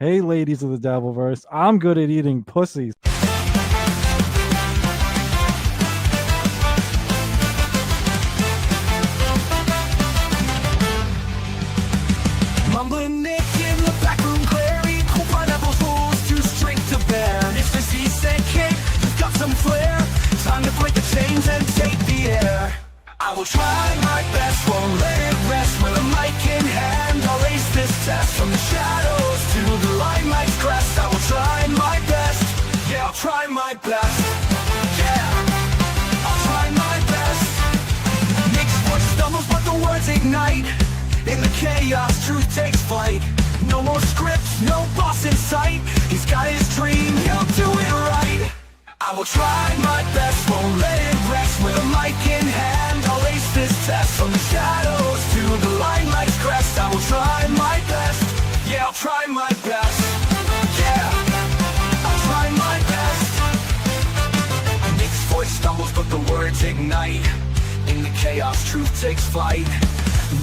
Hey, ladies of the Dabbleverse, I'm good at eating pussies. Mumbling Nick in the back room glaring, cool pineapples rolls too straight to bear. If this he said cake, you've got some flair. Time to break the chains and take the air. I will try my best, won't let it rest. With a mic in hand, I'll ace this test. From the shadows to the limelight's crest, I will try my best. Yeah, I'll try my best. Yeah, I'll try my best. Nick's voice stumbles, but the words ignite. In the chaos, truth takes flight. No more scripts, no boss in sight. He's got his dream, he'll do it right. I will try my best, won't let it rest. With a mic in hand, I'll ace this test. From the shadows to the limelight's crest, I will try my best. Yeah, I'll try my best. Yeah, I'll try my best. Nick's voice stumbles, but the words ignite. In the chaos, truth takes flight.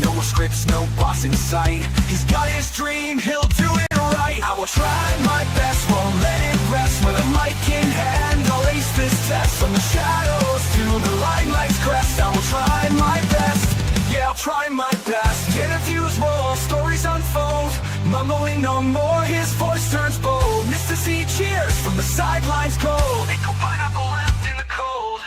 No more scripts, no boss in sight. He's got his dream, he'll do it right. I will try my best, won't let it rest. With a mic in hand, I'll ace this test. From the shadows to the limelight's crest, I will try my best. Yeah, I'll try my best. Interviews roll, stories unfold. Mumbling no more, his voice turns bold. Mr. C cheers from the sidelines cold. Ain't no pineapple left in the cold.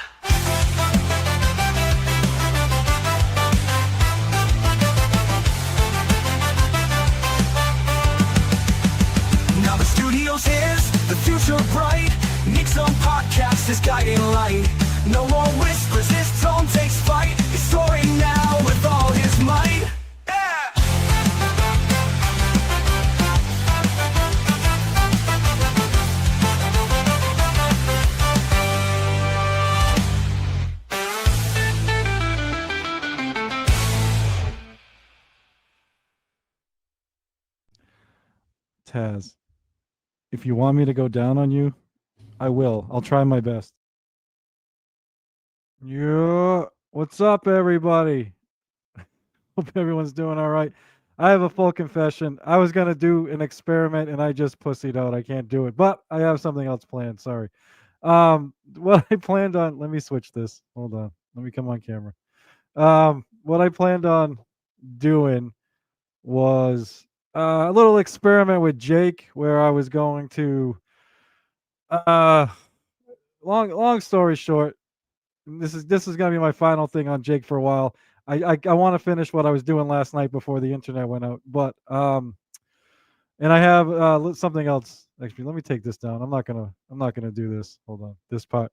Now the studio's his, the future bright. Nick's own podcast is guiding light. No more whispers, his tone takes flight. He's soaring now with all his might. Yeah! Taz, if you want me to go down on you, I will. I'll try my best. Yeah, what's up, everybody? Hope everyone's doing all right. I have a full confession. I was gonna do an experiment and I just pussied out. I can't do it, but I have something else planned. Sorry. What I planned on. Let me switch this. Hold on. Let me come on camera. What I planned on doing was a little experiment with Jake, where I was going to. Uh, long story short, this is gonna be my final thing on Jake for a while. I want to finish what I was doing last night before the internet went out, but and I have something else. Actually, let me take this down. I'm not gonna do this. Hold on, this part.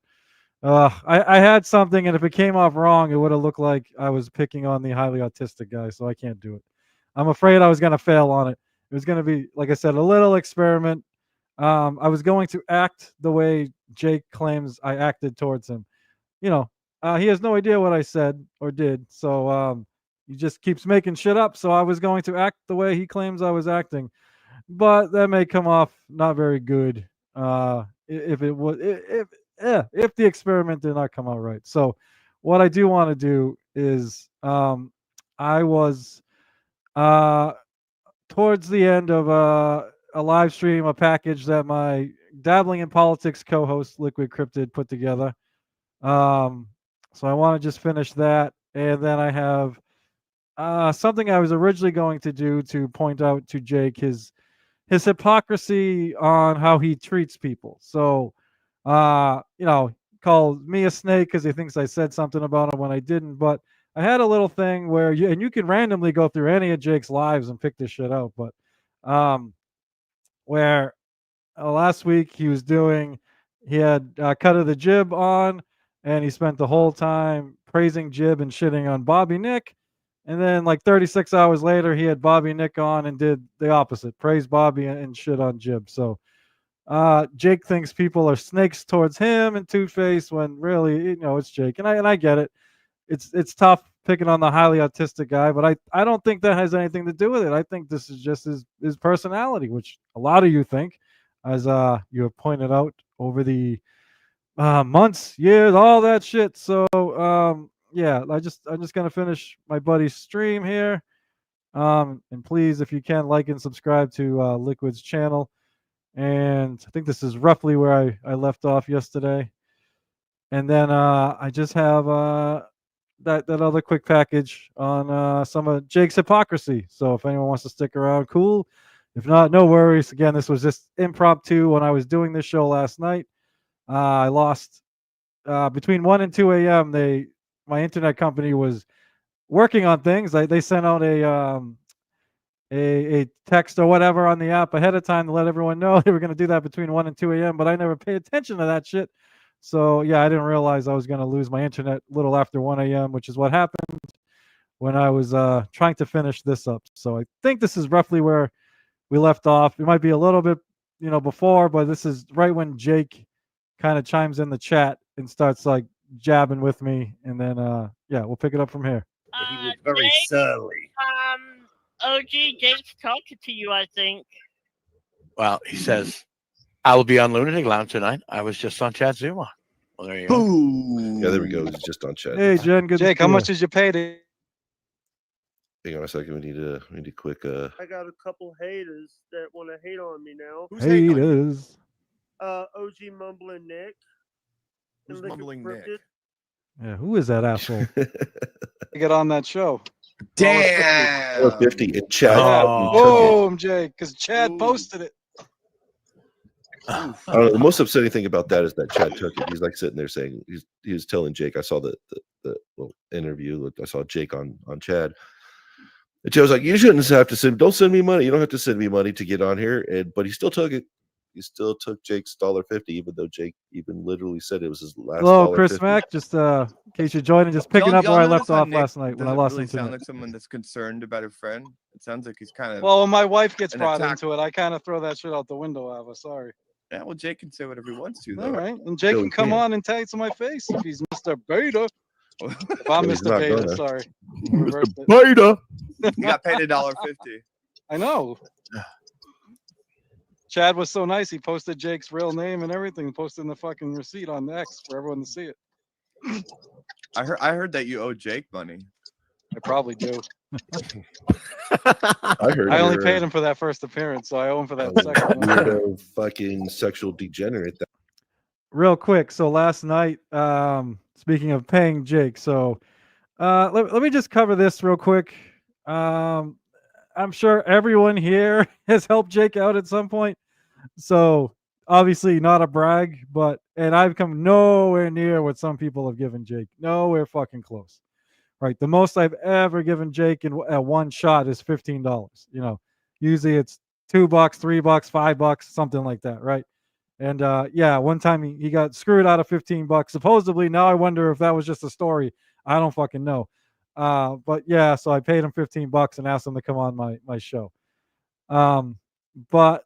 I had something, and if it came off wrong, it would have looked like I was picking on the highly autistic guy, so I can't do it. I'm afraid I was gonna fail on it. It was gonna be, like I said, a little experiment. I was going to act the way Jake claims I acted towards him. You know, he has no idea what I said or did, so he just keeps making shit up. So I was going to act the way he claims I was acting, but that may come off not very good. If it was, if the experiment did not come out right. So what I do want to do is, I was uh towards the end of a live stream, a package that my dabbling in politics co-host Liquid Cryptid put together. Um, so I want to just finish that, and then I have something I was originally going to do to point out to Jake his hypocrisy on how he treats people. So, called me a snake because he thinks I said something about him when I didn't. But I had a little thing where you can randomly go through any of Jake's lives and pick this shit out. But where last week he had Cut of the Jib on, and he spent the whole time praising Jib and shitting on Bobby Nick. And then, like 36 hours later, he had Bobby Nick on and did the opposite, praise Bobby and shit on Jib. So Jake thinks people are snakes towards him and Two Face, when really, it's Jake. And I get it. It's tough picking on the highly autistic guy, but I don't think that has anything to do with it. I think this is just his personality, which a lot of you think, as you have pointed out over the months, years, all that shit. So yeah, I'm just gonna finish my buddy's stream here, And please, if you can, like and subscribe to Liquid's channel. And I think this is roughly where I left off yesterday. And then I just have that other quick package on some of Jake's hypocrisy. So if anyone wants to stick around, cool. If not, no worries. Again, this was just impromptu when I was doing this show last night. I lost between 1 and 2 a.m. My internet company was working on things. They sent out a text or whatever on the app ahead of time to let everyone know they were going to do that between 1 and 2 a.m. But I never paid attention to that shit. So yeah, I didn't realize I was going to lose my internet a little after 1 a.m., which is what happened when I was trying to finish this up. So I think this is roughly where we left off. It might be a little bit, before, but this is right when Jake kind of chimes in the chat and starts like jabbing with me, and then yeah, we'll pick it up from here. He was very Jake, surly. OG Jake's talking to you, I think. Well, he says, I will be on Lunatic Lounge tonight. I was just on Chat Zuma. Well, there you go. Ooh. Yeah, there we go. He's just on chat. Hey, Jen, good. Jake, to how see much you. did you pay to? Hang on a second. We need a quick. I got a couple haters that want to hate on me now. Who's hating on you? Haters. OG Mumbling Nick. and Who's Liquid Mumbling Nick? Cryptid. Yeah, who is that asshole? Get on that show. Damn. 50 in chat. Oh. Boom, Jake, because Chad Ooh. posted it. I don't know, the most upsetting thing about that is that Chad took it. He's like sitting there saying he was telling Jake. I saw the little interview. I saw Jake on Chad. And Chad was like, "You shouldn't have to send. Don't send me money. You don't have to send me money to get on here." But he still took it. He still took Jake's $1.50, even though Jake even literally said it was his last. Hello, Chris $1.50. Mack. Just in case you're joining, just picking up Y'all where I notice left how off Nick last night when I doesn't lost really internet. sound like someone that's concerned about a friend. It sounds like he's kind of. Well, when my wife gets An brought attack. into it, I kind of throw that shit out the window, Ava. Sorry. Yeah, well, Jake can say whatever he wants to, though. All right. And Jake No, can he come can't. on and tell it to my face if he's Mr. Beta. If I'm Well, he's Mr. not Beta, gonna. sorry. Reversed it. Beta. He got paid $1.50. I know. Chad was so nice. He posted Jake's real name and everything, posted the fucking receipt on X for everyone to see it. I heard that you owe Jake money. I probably do. I heard. I only you're paid him for that first appearance, so I owe him for that a second one. weirdo fucking sexual degenerate. Real quick. So last night, speaking of paying Jake, so let me just cover this real quick. I'm sure everyone here has helped Jake out at some point. So obviously not a brag, and I've come nowhere near what some people have given Jake. Nowhere fucking close. Right. The most I've ever given Jake at one shot is $15. Usually it's $2, $3, $5, something like that. Right. And yeah, one time he got screwed out of $15. Supposedly, now I wonder if that was just a story. I don't fucking know. But yeah, so I paid him $15 and asked him to come on my show. But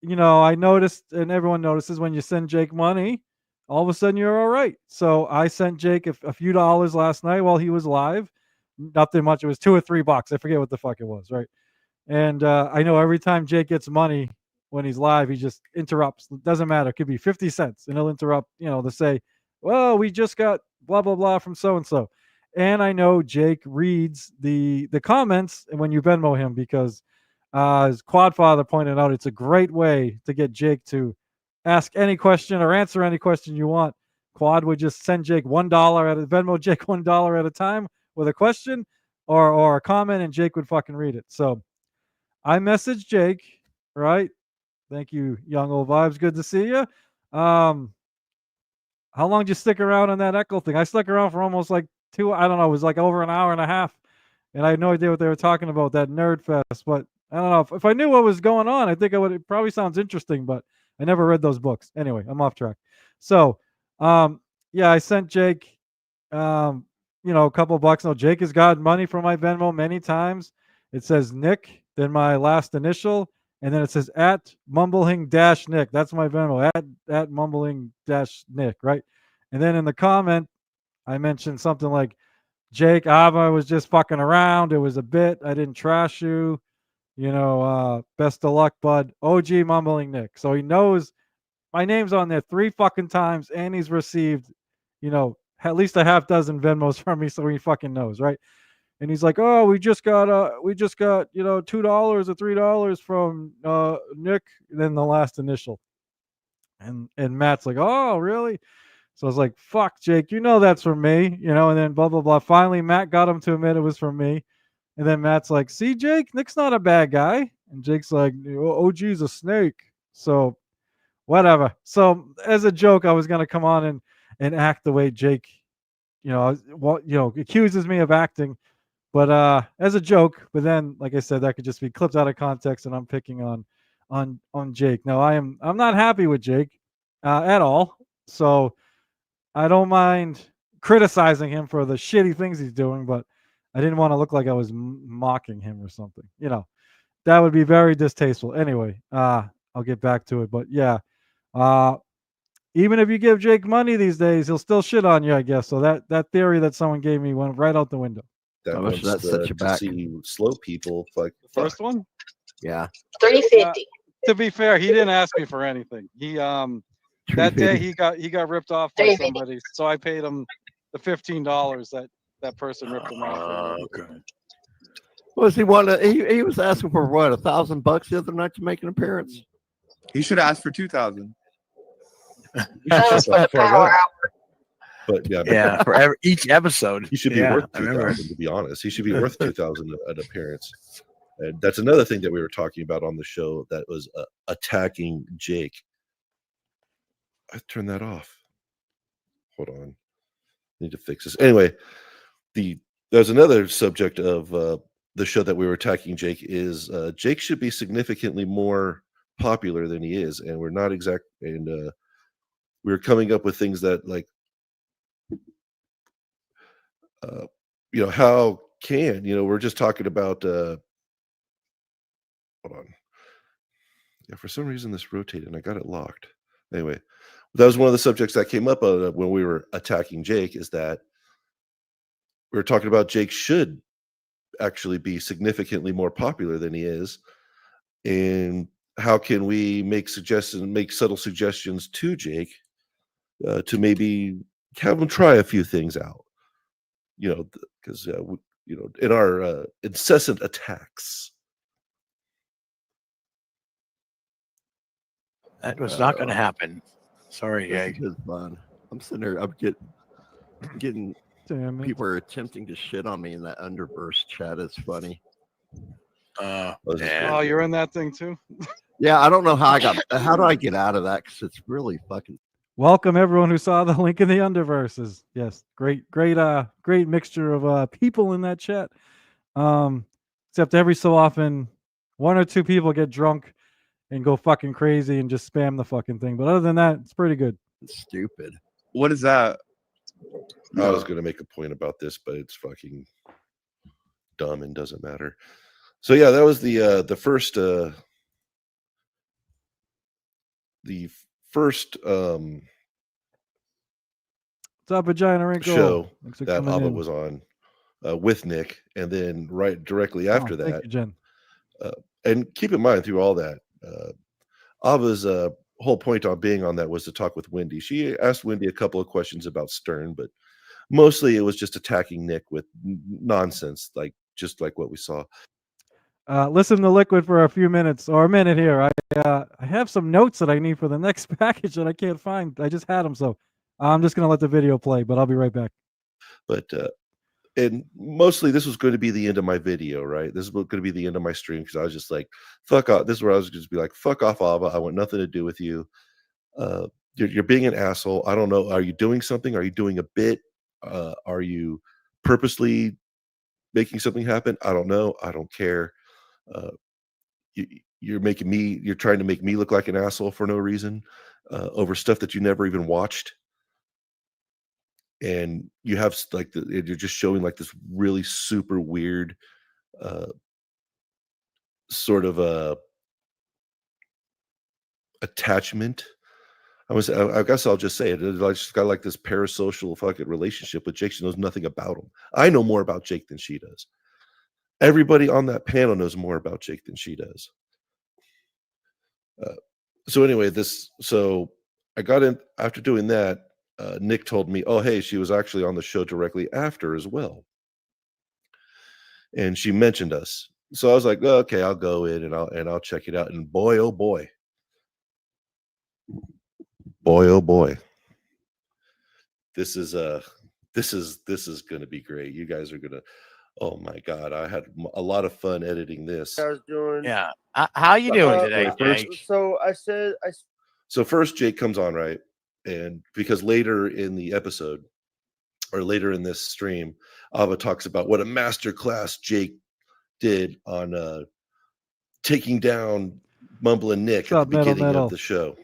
I noticed, and everyone notices, when you send Jake money, all of a sudden you're all right. So I sent Jake a few dollars last night while he was live. Nothing much. It was $2 or $3. I forget what the fuck it was, right? And I know every time Jake gets money when he's live, he just interrupts. It doesn't matter. It could be 50 cents, and he'll interrupt, to say, well, we just got blah, blah, blah from so-and-so. And I know Jake reads the comments when you Venmo him, because as Quadfather pointed out, it's a great way to get Jake to ask any question or answer any question you want. Quad would just send Jake $1 at a Venmo Jake $1 at a time with a question or a comment, and Jake would fucking read it. So I messaged Jake, right? Thank you, Young Old Vibes. Good to see you. How long did you stick around on that Echo thing? I stuck around for almost like it was like over an hour and a half, and I had no idea what they were talking about, that nerd fest. But I don't know, if I knew what was going on, I think I would. It probably sounds interesting, but I never read those books. Anyway, I'm off track. So yeah, I sent Jake a couple bucks. Now Jake has gotten money from my Venmo many times. It says Nick, then my last initial, and then it says at mumbling-nick. That's my Venmo, at mumbling-nick, right? And then in the comment, I mentioned something like, Jake, Ava was just fucking around. It was a bit. I didn't trash you. Best of luck, bud. OG Mumbling Nick. So he knows my name's on there 3 fucking times, and he's received, at least a half dozen Venmos from me, so he fucking knows, right? and he's like, "Oh, we just got $2 or $3 from Nick," and then the last initial, and Matt's like, "Oh, really?" So I was like, "Fuck, Jake, that's from me," and then blah blah blah. Finally, Matt got him to admit it was from me, and then Matt's like, "See, Jake, Nick's not a bad guy," and Jake's like, "OG's a snake." So whatever. So as a joke, I was gonna come on and act the way Jake, accuses me of acting, but as a joke. But then, like I said, that could just be clipped out of context, and I'm picking on Jake. No, I'm not happy with Jake at all. So I don't mind criticizing him for the shitty things he's doing, but I didn't want to look like I was mocking him or something. That would be very distasteful. Anyway, I'll get back to it, but yeah. Uh, Even if you give Jake money these days, he'll still shit on you, I guess. So that theory that someone gave me went right out the window. That How much wants does that set you to back? see slow people like The first one. Yeah. 350. To be fair, he didn't ask me for anything. He that day he got ripped off by somebody, so I paid him the $15 that person ripped him off. Okay. Was he wanted? He was asking for what, $1,000 the other night to make an appearance. He should ask for 2,000. That was for the power hour. But yeah, Yeah, for each episode. he should be Yeah, worth I remember. 2,000. To be honest, he should be worth 2,000 an appearance. And that's another thing that we were talking about on the show that was attacking Jake. I turned that off. Hold on, need to fix this. Anyway, there's another subject of the show that we were attacking Jake is Jake should be significantly more popular than he is, and we're not exact. And we were coming up with things that like, how can we're just talking about. Hold on. Yeah, for some reason this rotated and I got it locked. Anyway, that was one of the subjects that came up when we were attacking Jake, is that we were talking about Jake should actually be significantly more popular than he is. And how can we make subtle suggestions to Jake to maybe have him try a few things out, because in our incessant attacks. That was not going to happen. Sorry, This Jake. is fun. I'm sitting there. I'm getting Damn it. people are attempting to shit on me in that Underverse chat. Is funny. Yeah. Oh, you're in that thing too. Yeah, I don't know how how do I get out of that? Because it's really fucking. Welcome everyone who saw the link in the Underverses. Yes, great mixture of people in that chat. Except every so often, one or two people get drunk and go fucking crazy and just spam the fucking thing. But other than that, it's pretty good. It's stupid. What is that? I was going to make a point about this, but it's fucking dumb and doesn't matter. So yeah, that was the first What's up, Vagina Wrinkle? show Thanks for that coming Ava in. was on with Nick, and then right directly after Thank that, you, Jen. and keep in mind through all that, Ava's whole point on being on that was to talk with Wendy. She asked Wendy a couple of questions about Stern, but mostly it was just attacking Nick with nonsense, just like what we saw. Listen to Liquid for a few minutes or a minute here. I have some notes that I need for the next package that I can't find. I just had them, so I'm just gonna let the video play. But I'll be right back. But and mostly this was going to be the end of my video, right? This is going to be the end of my stream, because I was just like, fuck off. This is where I was just be like, fuck off, Ava. I want nothing to do with you. You're being an asshole. I don't know. Are you doing something? Are you doing a bit? Are you purposely making something happen? I don't know. I don't care. You're trying to make me look like an asshole for no reason, over stuff that you never even watched. And you have you're just showing like this really super weird sort of a attachment. I guess I'll just say it. I just got like this parasocial fucking relationship with Jake. She knows nothing about him. I know more about Jake than she does. Everybody on that panel knows more about Jake than she does. So anyway, so I got in after doing that. Nick told me, oh, hey, she was actually on the show directly after as well. and she mentioned us. So I was like, oh, okay, I'll go in and I'll check it out. And boy, oh boy, oh boy, this is going to be great. You guys are gonna. Oh my God, I had a lot of fun editing this. I was doing. Yeah. How you doing today, first- Jake? So So first, Jake comes on, right? And because later in the episode, or later in this stream, Ava talks about what a masterclass Jake did on taking down Mumbling Nick at the beginning of the show.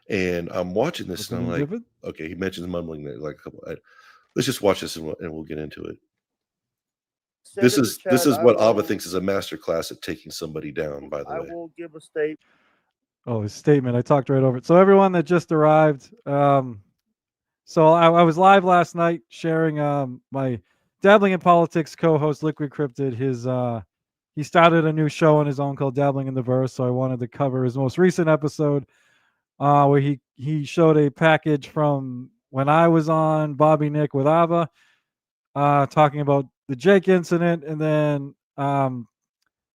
And I'm watching this, and I'm like, okay, he mentions Mumbling Nick like a couple. Let's just watch this, and we'll get into it. This is what Ava thinks is a masterclass at taking somebody down. By the way, I will give a statement. Oh, his statement. I talked right over it. So everyone that just arrived, so I was live last night sharing my Dabbling in Politics co-host Liquid Cryptid. He started a new show on his own called Dabbling in the Verse. So I wanted to cover his most recent episode where he showed a package from when I was on Bobby Nick with Ava, talking about the Jake incident, and then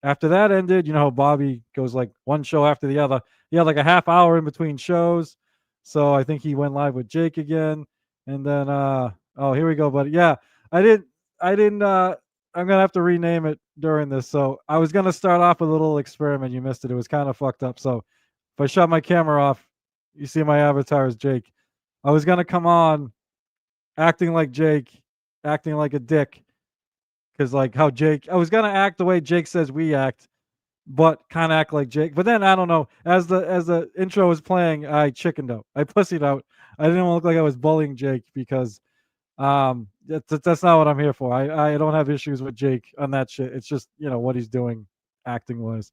after that ended, you know how Bobby goes like one show after the other. He had like a half hour in between shows. So I think he went live with Jake again. And then oh, here we go, buddy. Yeah, I didn't I'm gonna have to rename it during this. So I was gonna start off with a little experiment. You missed it. It was kind of fucked up. So if I shut my camera off, you see my avatar is Jake. I was gonna come on acting like Jake, acting like a dick. Cause like how Jake, I was gonna act the way Jake says we act, but kind of act like Jake. But then I don't know. As the intro was playing, I chickened out. I pussied out. I didn't want to look like I was bullying Jake because that's not what I'm here for. I don't have issues with Jake on that shit. It's just, you know, what he's doing acting wise.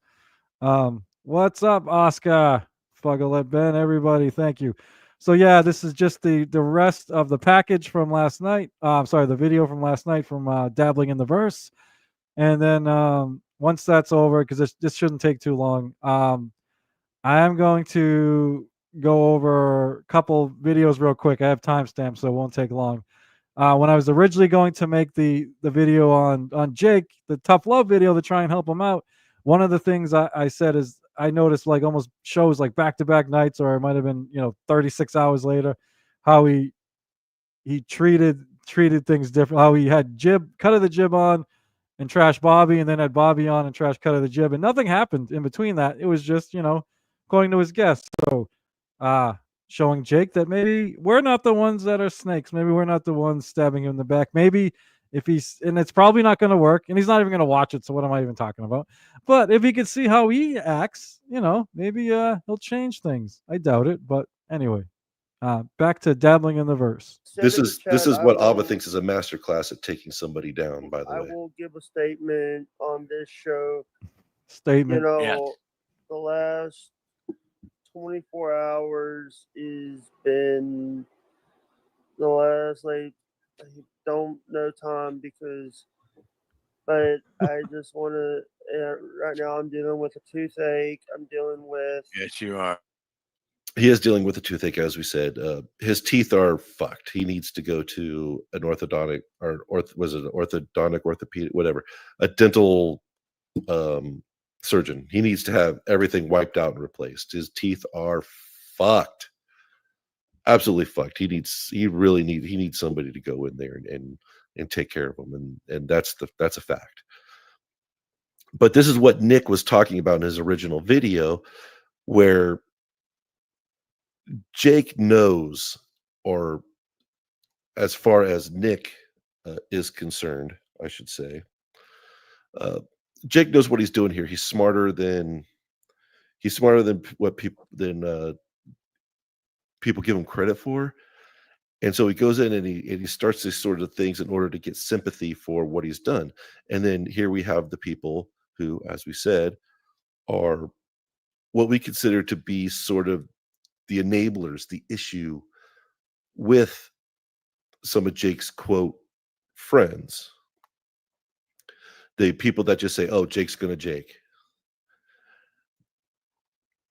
What's up, Oscar? Fuggalet Ben, everybody, thank you. So yeah, this is just the rest of the package from last night. Sorry, the video from last night from Dabbling in the Verse. And then once that's over, because this shouldn't take too long, I am going to go over a couple videos real quick. I have timestamps, so it won't take long. When I was originally going to make the video on Jake, the tough love video to try and help him out, one of the things I said is I noticed like almost shows like back-to-back nights, or it might have been 36 hours later, how he treated things different. How he had cut of the jib on and trash Bobby, and then had Bobby on and trash cut of the jib, and nothing happened in between that. It was just according to his guests. So showing Jake that maybe we're not the ones that are snakes. Maybe we're not the ones stabbing him in the back. Maybe if and it's probably not going to work, and he's not even going to watch it. So what am I even talking about? But if he could see how he acts, maybe he'll change things. I doubt it, but anyway, back to Dabbling in the Verse. This is what Ava thinks is a masterclass at taking somebody down. By the way, I will give a statement on this show. Statement. The last 24 hours has been the last, like, I don't know time but I just want to, right now I'm dealing with a toothache. I'm dealing with. Yes, you are. He is dealing with a toothache, as we said. His teeth are fucked. He needs to go to an orthodontic, orthopedic, whatever, a dental surgeon. He needs to have everything wiped out and replaced. His teeth are fucked, absolutely fucked. He needs somebody to go in there and take care of him, and that's a fact. But this is what Nick was talking about in his original video, where Jake knows, or as far as Nick is concerned, I should say, Jake knows what he's doing here. He's smarter than what people give him credit for. And so he goes in and he starts these sort of things in order to get sympathy for what he's done. And then here we have the people who, as we said, are what we consider to be sort of the enablers, the issue with some of Jake's quote friends. The people that just say, "Oh, Jake's gonna Jake."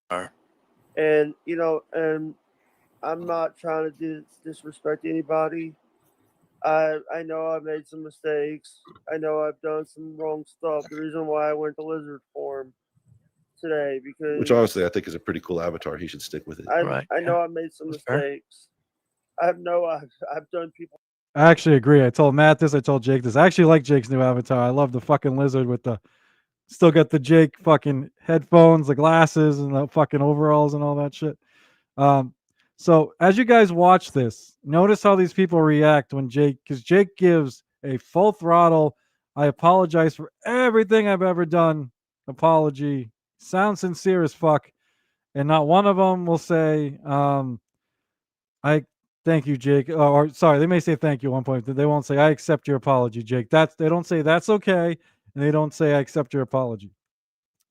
And, and I'm not trying to disrespect anybody, I know I made some mistakes. I know I've done some wrong stuff. The reason why I went to lizard form today because Which honestly, I think is a pretty cool avatar. He should stick with it. I know I made some That's fair. mistakes. I've done people. I actually agree. I told Matt this. I told Jake this. I actually like Jake's new avatar. I love the fucking lizard with the still got the Jake fucking headphones, the glasses, and the fucking overalls and all that shit. So as you guys watch this, notice how these people react when because Jake gives a full throttle. I apologize for everything I've ever done. Apology. Sounds sincere as fuck. And not one of them will say, I thank you, Jake. Or sorry, they may say thank you at one point. They won't say, I accept your apology, Jake. They don't say that's okay. And they don't say, I accept your apology.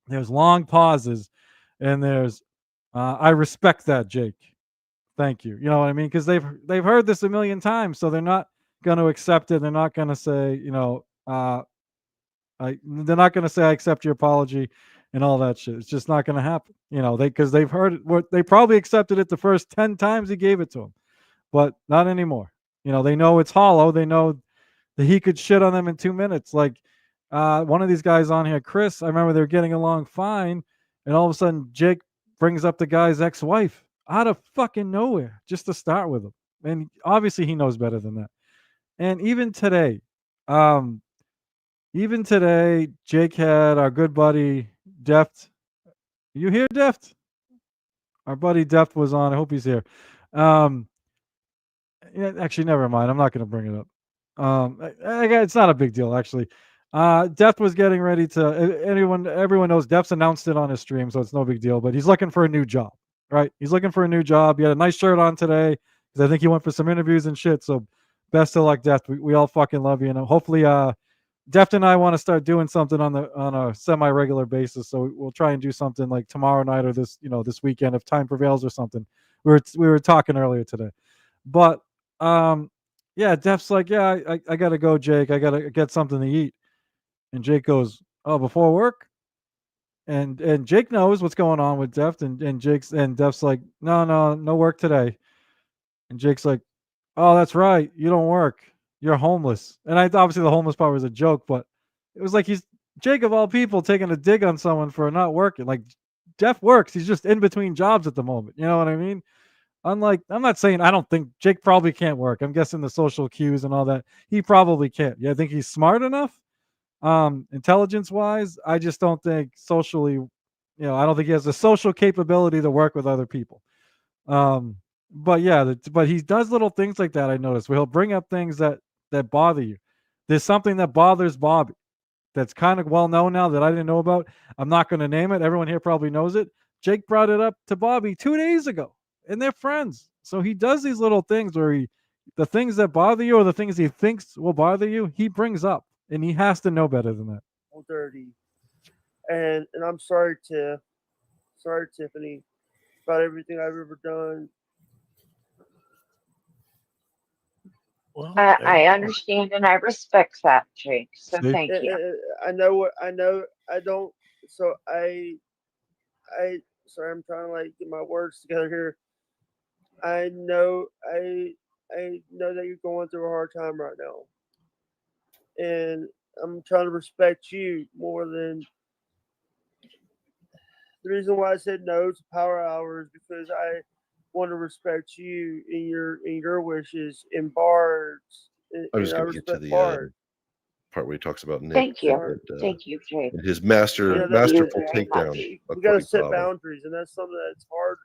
There's long pauses and there's, I respect that, Jake. Thank you. You know what I mean? Because they've heard this a million times, so they're not going to accept it. They're not going to say, they're not going to say I accept your apology and all that shit. It's just not going to happen. Because they've heard it. They probably accepted it the first 10 times he gave it to them, but not anymore. They know it's hollow. They know that he could shit on them in 2 minutes. Like one of these guys on here, Chris. I remember they were getting along fine, and all of a sudden Jake brings up the guy's ex-wife out of fucking nowhere just to start with him. And obviously he knows better than that. And even today, Jake had our good buddy Deft. You here, Deft? Our buddy Deft was on. I hope he's here. Yeah, actually, never mind. I'm not going to bring it up. It's not a big deal, actually. Deft was getting ready to. Everyone knows Deft's announced it on his stream, so it's no big deal. But he's looking for a new job, right? He's looking for a new job. He had a nice shirt on today because I think he went for some interviews and shit. So best of luck, Deft. We all fucking love you, and hopefully, Deft and I want to start doing something on a semi-regular basis. So we'll try and do something like tomorrow night or this weekend if time prevails or something. We were talking earlier today, but yeah, Deft's like, yeah, I gotta go, Jake. I gotta get something to eat. And Jake goes, oh, before work? And Jake knows what's going on with Deft, and Deft's like, no work today. And Jake's like, oh, that's right, you don't work. You're homeless. And obviously the homeless part was a joke, but it was like he's Jake of all people taking a dig on someone for not working. Like Deft works. He's just in between jobs at the moment. You know what I mean? Unlike, I'm not saying I don't think Jake probably can't work. I'm guessing the social cues and all that. He probably can't. Yeah, I think he's smart enough, intelligence wise. I just don't think socially, I don't think he has the social capability to work with other people. But yeah, but he does little things like that. I noticed where he'll bring up things that bother you. There's something that bothers Bobby that's kind of well known now that I didn't know about. I'm not going to name it. Everyone here probably knows it. Jake brought it up to Bobby 2 days ago, and they're friends. So he does these little things where the things that bother you or the things he thinks will bother you, he brings up, and he has to know better than that. Dirty, and I'm sorry, Tiffany, about everything I've ever done. Well, I understand and I respect that, Jake. So thank you. I know. I don't. So sorry, I'm trying to like get my words together here. I know that you're going through a hard time right now, and I'm trying to respect you more than the reason why I said no to power hours because I want to respect you in your wishes in bars. I'm just going to get to the part where he talks about Nick. Thank you. Thank you, Jake. And his masterful takedown. We got to set boundaries, and that's something that's hard.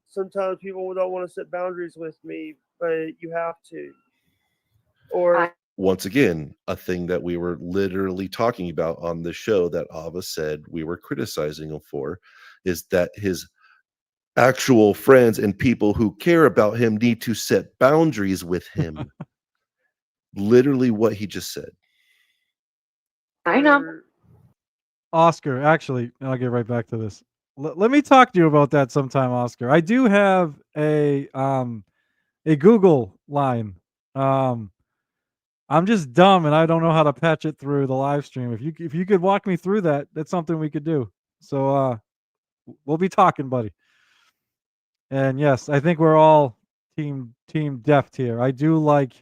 Sometimes people don't want to set boundaries with me, but you have to. Or once again, a thing that we were literally talking about on the show that Ava said we were criticizing him for is that his actual friends and people who care about him need to set boundaries with him. Literally what he just said. I know. Oscar, actually, I'll get right back to this. Let me talk to you about that sometime, Oscar. I do have a Google line. I'm just dumb and I don't know how to patch it through the live stream. If you could walk me through that, that's something we could do. So we'll be talking, buddy. And yes, I think we're all team Deft here. I do like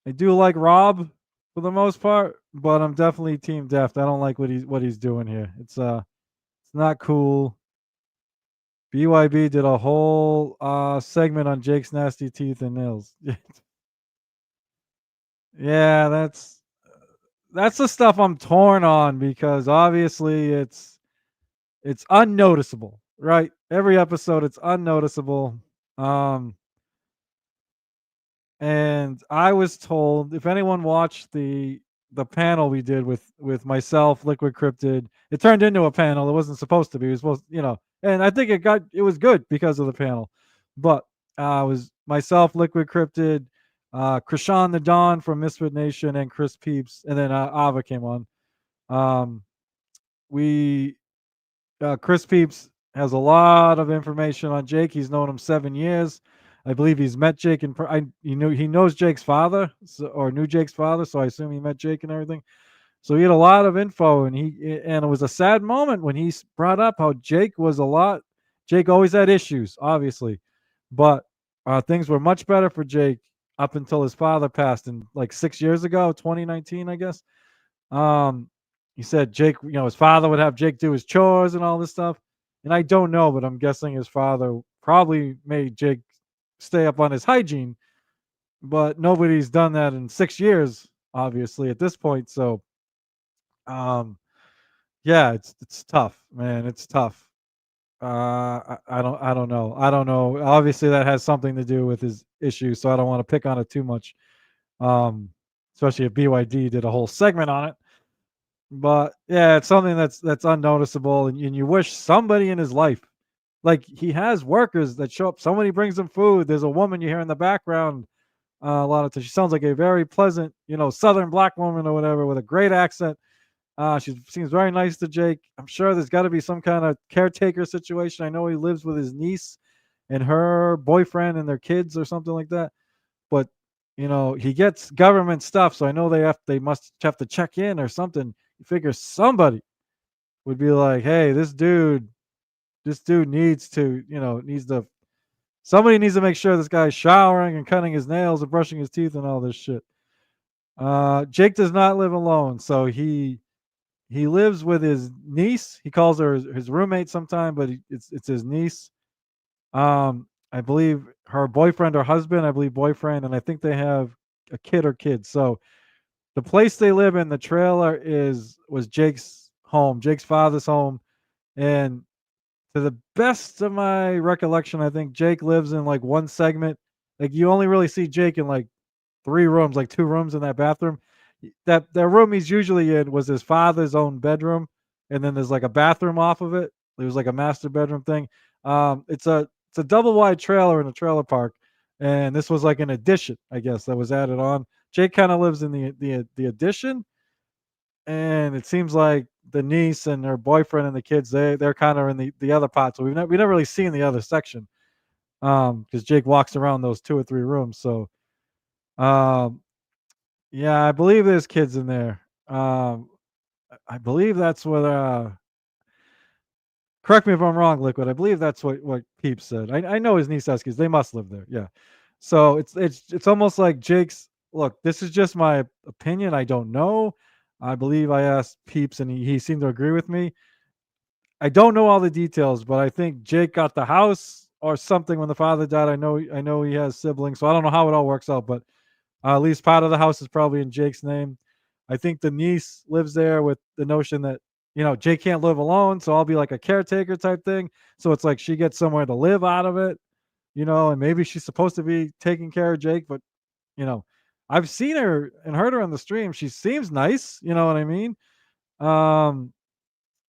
I do like Rob for the most part, but I'm definitely Team Deft. I don't like what he's doing here. It's not cool. BYB did a whole segment on Jake's nasty teeth and nails. Yeah, that's the stuff I'm torn on because obviously it's unnoticeable, right? Every episode it's unnoticeable. And I was told if anyone watched the panel we did with myself, Liquid Cryptid, it turned into a panel. It wasn't supposed to be. It was supposed, and I think it was good because of the panel. But it was myself, Liquid Cryptid, Krishan the Don from Misfit Nation, and Chris Peeps, and then Ava came on. We Chris Peeps has a lot of information on Jake. He's known him 7 years. I believe he's met Jake and he knows Jake's father, or knew Jake's father, so I assume he met Jake and everything. So he had a lot of info, and it was a sad moment when he brought up how Jake was a lot. Jake always had issues, obviously, but things were much better for Jake up until his father passed in like 6 years ago, 2019, I guess. He said Jake, his father would have Jake do his chores and all this stuff. And I don't know, but I'm guessing his father probably made Jake stay up on his hygiene. But nobody's done that in 6 years, obviously, at this point. So, yeah, it's tough, man. It's tough. I don't know. I don't know. Obviously, that has something to do with his issue, so I don't want to pick on it too much. Especially if BYD did a whole segment on it. But yeah, it's something that's unnoticeable, and you wish somebody in his life, like he has workers that show up. Somebody brings him food. There's a woman you hear in the background a lot of times. She sounds like a very pleasant, Southern black woman or whatever with a great accent. She seems very nice to Jake. I'm sure there's got to be some kind of caretaker situation. I know he lives with his niece and her boyfriend and their kids or something like that. But he gets government stuff, so I know they must have to check in or something. You figure somebody would be like, "Hey, this dude needs to, somebody needs to make sure this guy's showering and cutting his nails and brushing his teeth and all this shit." Jake does not live alone, so he lives with his niece. He calls her his roommate sometime, but it's his niece. I believe her boyfriend or husband. I believe boyfriend, and I think they have a kid or kids. So the place they live in, the trailer was Jake's home, Jake's father's home, and to the best of my recollection, I think Jake lives in like one segment. Like you only really see Jake in like 3 rooms, like 2 rooms in that bathroom. That room he's usually in was his father's own bedroom, and then there's like a bathroom off of it. There's like a master bedroom thing. It's a double wide trailer in a trailer park, and this was like an addition, I guess, that was added on. Jake kind of lives in the addition, and it seems like the niece and her boyfriend and the kids they're kind of in the other part. So we never really seen the other section, because Jake walks around those 2 or 3 rooms. So yeah, I believe there's kids in there. I believe that's what correct me if I'm wrong, Liquid. I believe that's what Peeps said. I know his niece has kids. They must live there. Yeah. So it's almost like Jake's. Look, this is just my opinion. I don't know. I believe I asked Peeps, and he seemed to agree with me. I don't know all the details, but I think Jake got the house or something when the father died. I know he has siblings, so I don't know how it all works out, but at least part of the house is probably in Jake's name. I think the niece lives there with the notion that Jake can't live alone, so I'll be like a caretaker type thing. So it's like she gets somewhere to live out of it, and maybe she's supposed to be taking care of Jake, but I've seen her and heard her on the stream. She seems nice, you know what I mean? All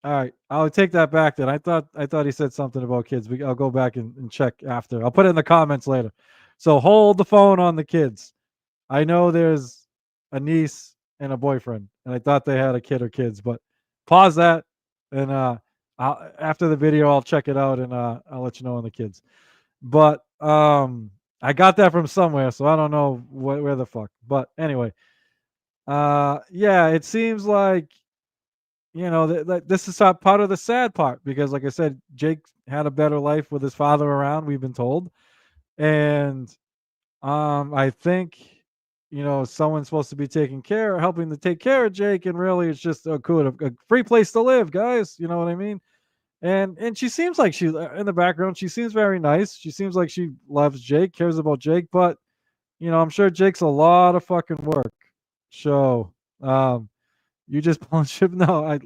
right, I'll take that back then. I thought he said something about kids. I'll go back and check after. I'll put it in the comments later. So hold the phone on the kids. I know there's a niece and a boyfriend, and I thought they had a kid or kids, but pause that, and after the video, I'll check it out, and I'll let you know on the kids. But I got that from somewhere, so I don't know where the fuck. But anyway, yeah, it seems like this is part of the sad part, because like I said, Jake had a better life with his father around, we've been told. And I think someone's supposed to be helping to take care of Jake, and really it's just a free place to live, guys. You know what I mean? And she seems like in the background, she seems very nice. She seems like she loves Jake, cares about Jake, but I'm sure Jake's a lot of fucking work. So, you just pulling ship? No,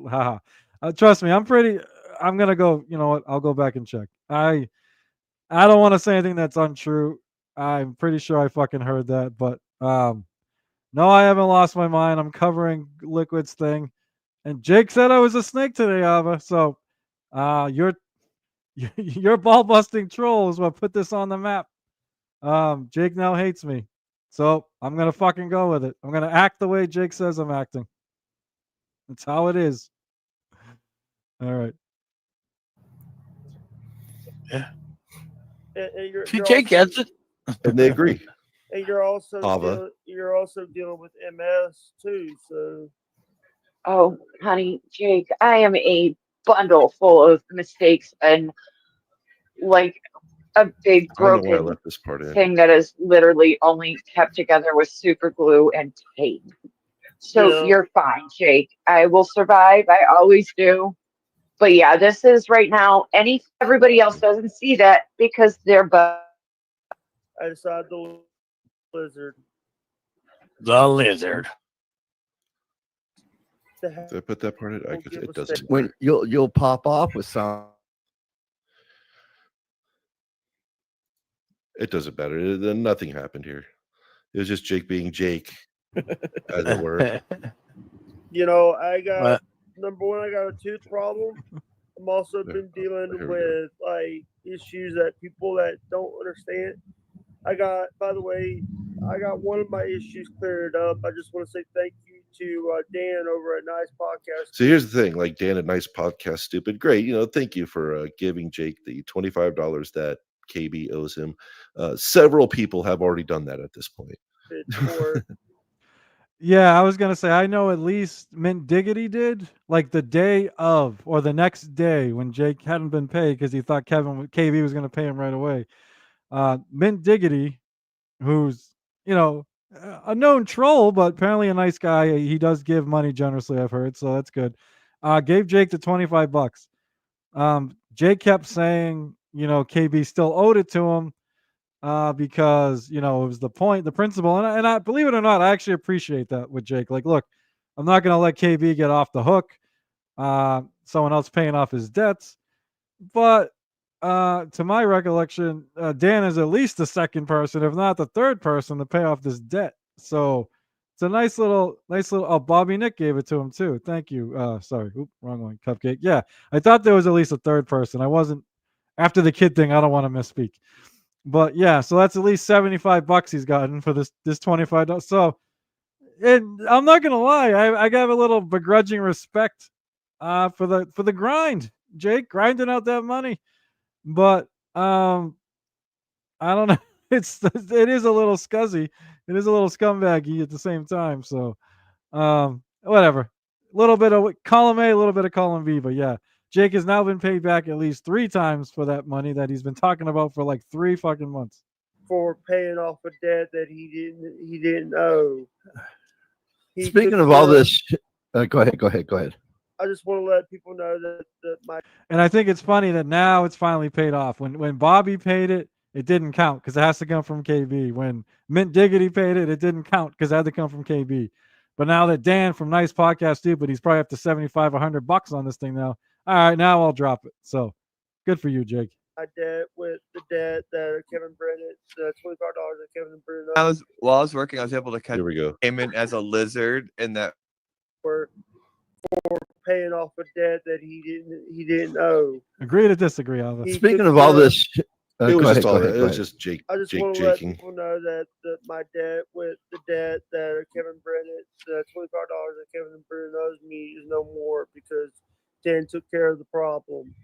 trust me, I'm gonna go. You know what? I'll go back and check. I don't want to say anything that's untrue. I'm pretty sure I fucking heard that, but no, I haven't lost my mind. I'm covering Liquid's thing, and Jake said I was a snake today, Ava. So, your ball busting troll is what put this on the map. Jake now hates me, so I'm gonna fucking go with it. I'm gonna act the way Jake says I'm acting. That's how it is. All right. Yeah. And See, Jake gets it. And they agree. And you're also Ava. dealing with MS too. So, Oh, honey, Jake, I am a bundle full of mistakes and like a big I don't know why I broken left this part in. thing that is literally only kept together with super glue and tape. So Yeah. you're fine, Jake. I will survive. I always do. But yeah, this is right now. Everybody else doesn't see that because they're I decided the lizard. The lizard. Did I put that part in? It doesn't. When you'll pop off with some. It doesn't matter. Then nothing happened here. It was just Jake being Jake, as it were. I got number one. I got a tooth problem. I'm also been dealing with like issues that people that don't understand. By the way, I got one of my issues cleared up. I just want to say thank you to Dan over at Nice Podcast. So here's the thing, like Dan at Nice Podcast, stupid, great. Thank you for giving Jake the $25 that KB owes him. Several people have already done that at this point. Yeah, I was gonna say I know at least Mint Diggity did, like the day of or the next day when Jake hadn't been paid because he thought KB was gonna pay him right away. Mint Diggity, who's a known troll, but apparently a nice guy. He does give money generously, I've heard, so that's good. Gave Jake the $25. Jake kept saying, KB still owed it to him, because it was the principle, and I believe it or not, I actually appreciate that with Jake. Like, look, I'm not gonna let KB get off the hook. Someone else paying off his debts, but to my recollection, Dan is at least the second person, if not the third person, to pay off this debt. So it's a nice little. Oh, Bobby Nick gave it to him too. Thank you. Sorry, wrong one. Cupcake. Yeah, I thought there was at least a third person. I wasn't after the kid thing. I don't want to misspeak, but yeah. So that's at least $75 he's gotten for this $25. So, and I'm not gonna lie, I got a little begrudging respect for the grind, Jake, grinding out that money. But I don't know. It is a little scuzzy. It is a little scumbaggy at the same time. So whatever. A little bit of column A, a little bit of column B. But yeah, Jake has now been paid back at least 3 times for that money that he's been talking about for like 3 fucking months. For paying off a debt that he didn't owe. Speaking of all this, go ahead. I just want to let people know that my. And I think it's funny that now it's finally paid off. When Bobby paid it, it didn't count because it has to come from KB. When Mint Diggity paid it, it didn't count because it had to come from KB. But now that Dan from Nice Podcast Stupid, he's probably up to $75, $100 on this thing now. All right, now I'll drop it. So good for you, Jake. My debt with the debt that Kevin Brennan, the $25 that Kevin Brennan. While I was working, I was able to catch Here we go. payment as a lizard in that. For paying off a debt that he didn't owe. Agree to disagree, Alva. Speaking of all this, It was just Jake. I just Jake want to let jaking. people know that my debt with the debt that Kevin Brennan, the $25 that Kevin Brennan owes me is no more because Dan took care of the problem.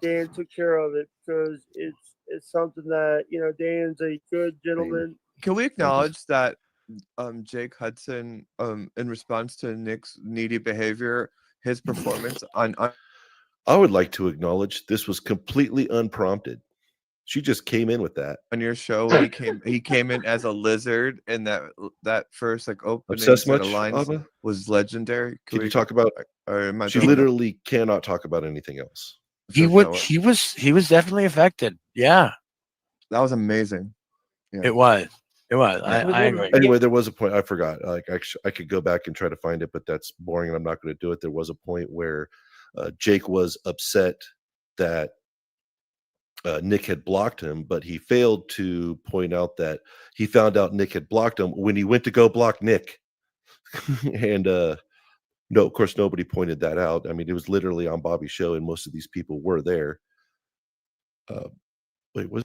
Dan took care of it because it's something that Dan's a good gentleman. Can we acknowledge that Jake Hudson, in response to Nick's needy behavior, his performance on I would like to acknowledge this was completely unprompted. She just came in with that. On your show when he came in as a lizard, and that first like opening Obsessed set much, of lines Ava? was legendary. Can you talk about? Or am I She talking about- literally cannot talk about anything else. He was definitely affected. Yeah, that was amazing. Yeah. it was. I agree. Anyway, there was a point I forgot. Like I could go back and try to find it, but that's boring, and I'm not going to do it. There was a point where Jake was upset that Nick had blocked him, but he failed to point out that he found out Nick had blocked him when he went to go block Nick. And no, of course, nobody pointed that out. I mean, it was literally on Bobby's show, and most of these people were there. Wait, was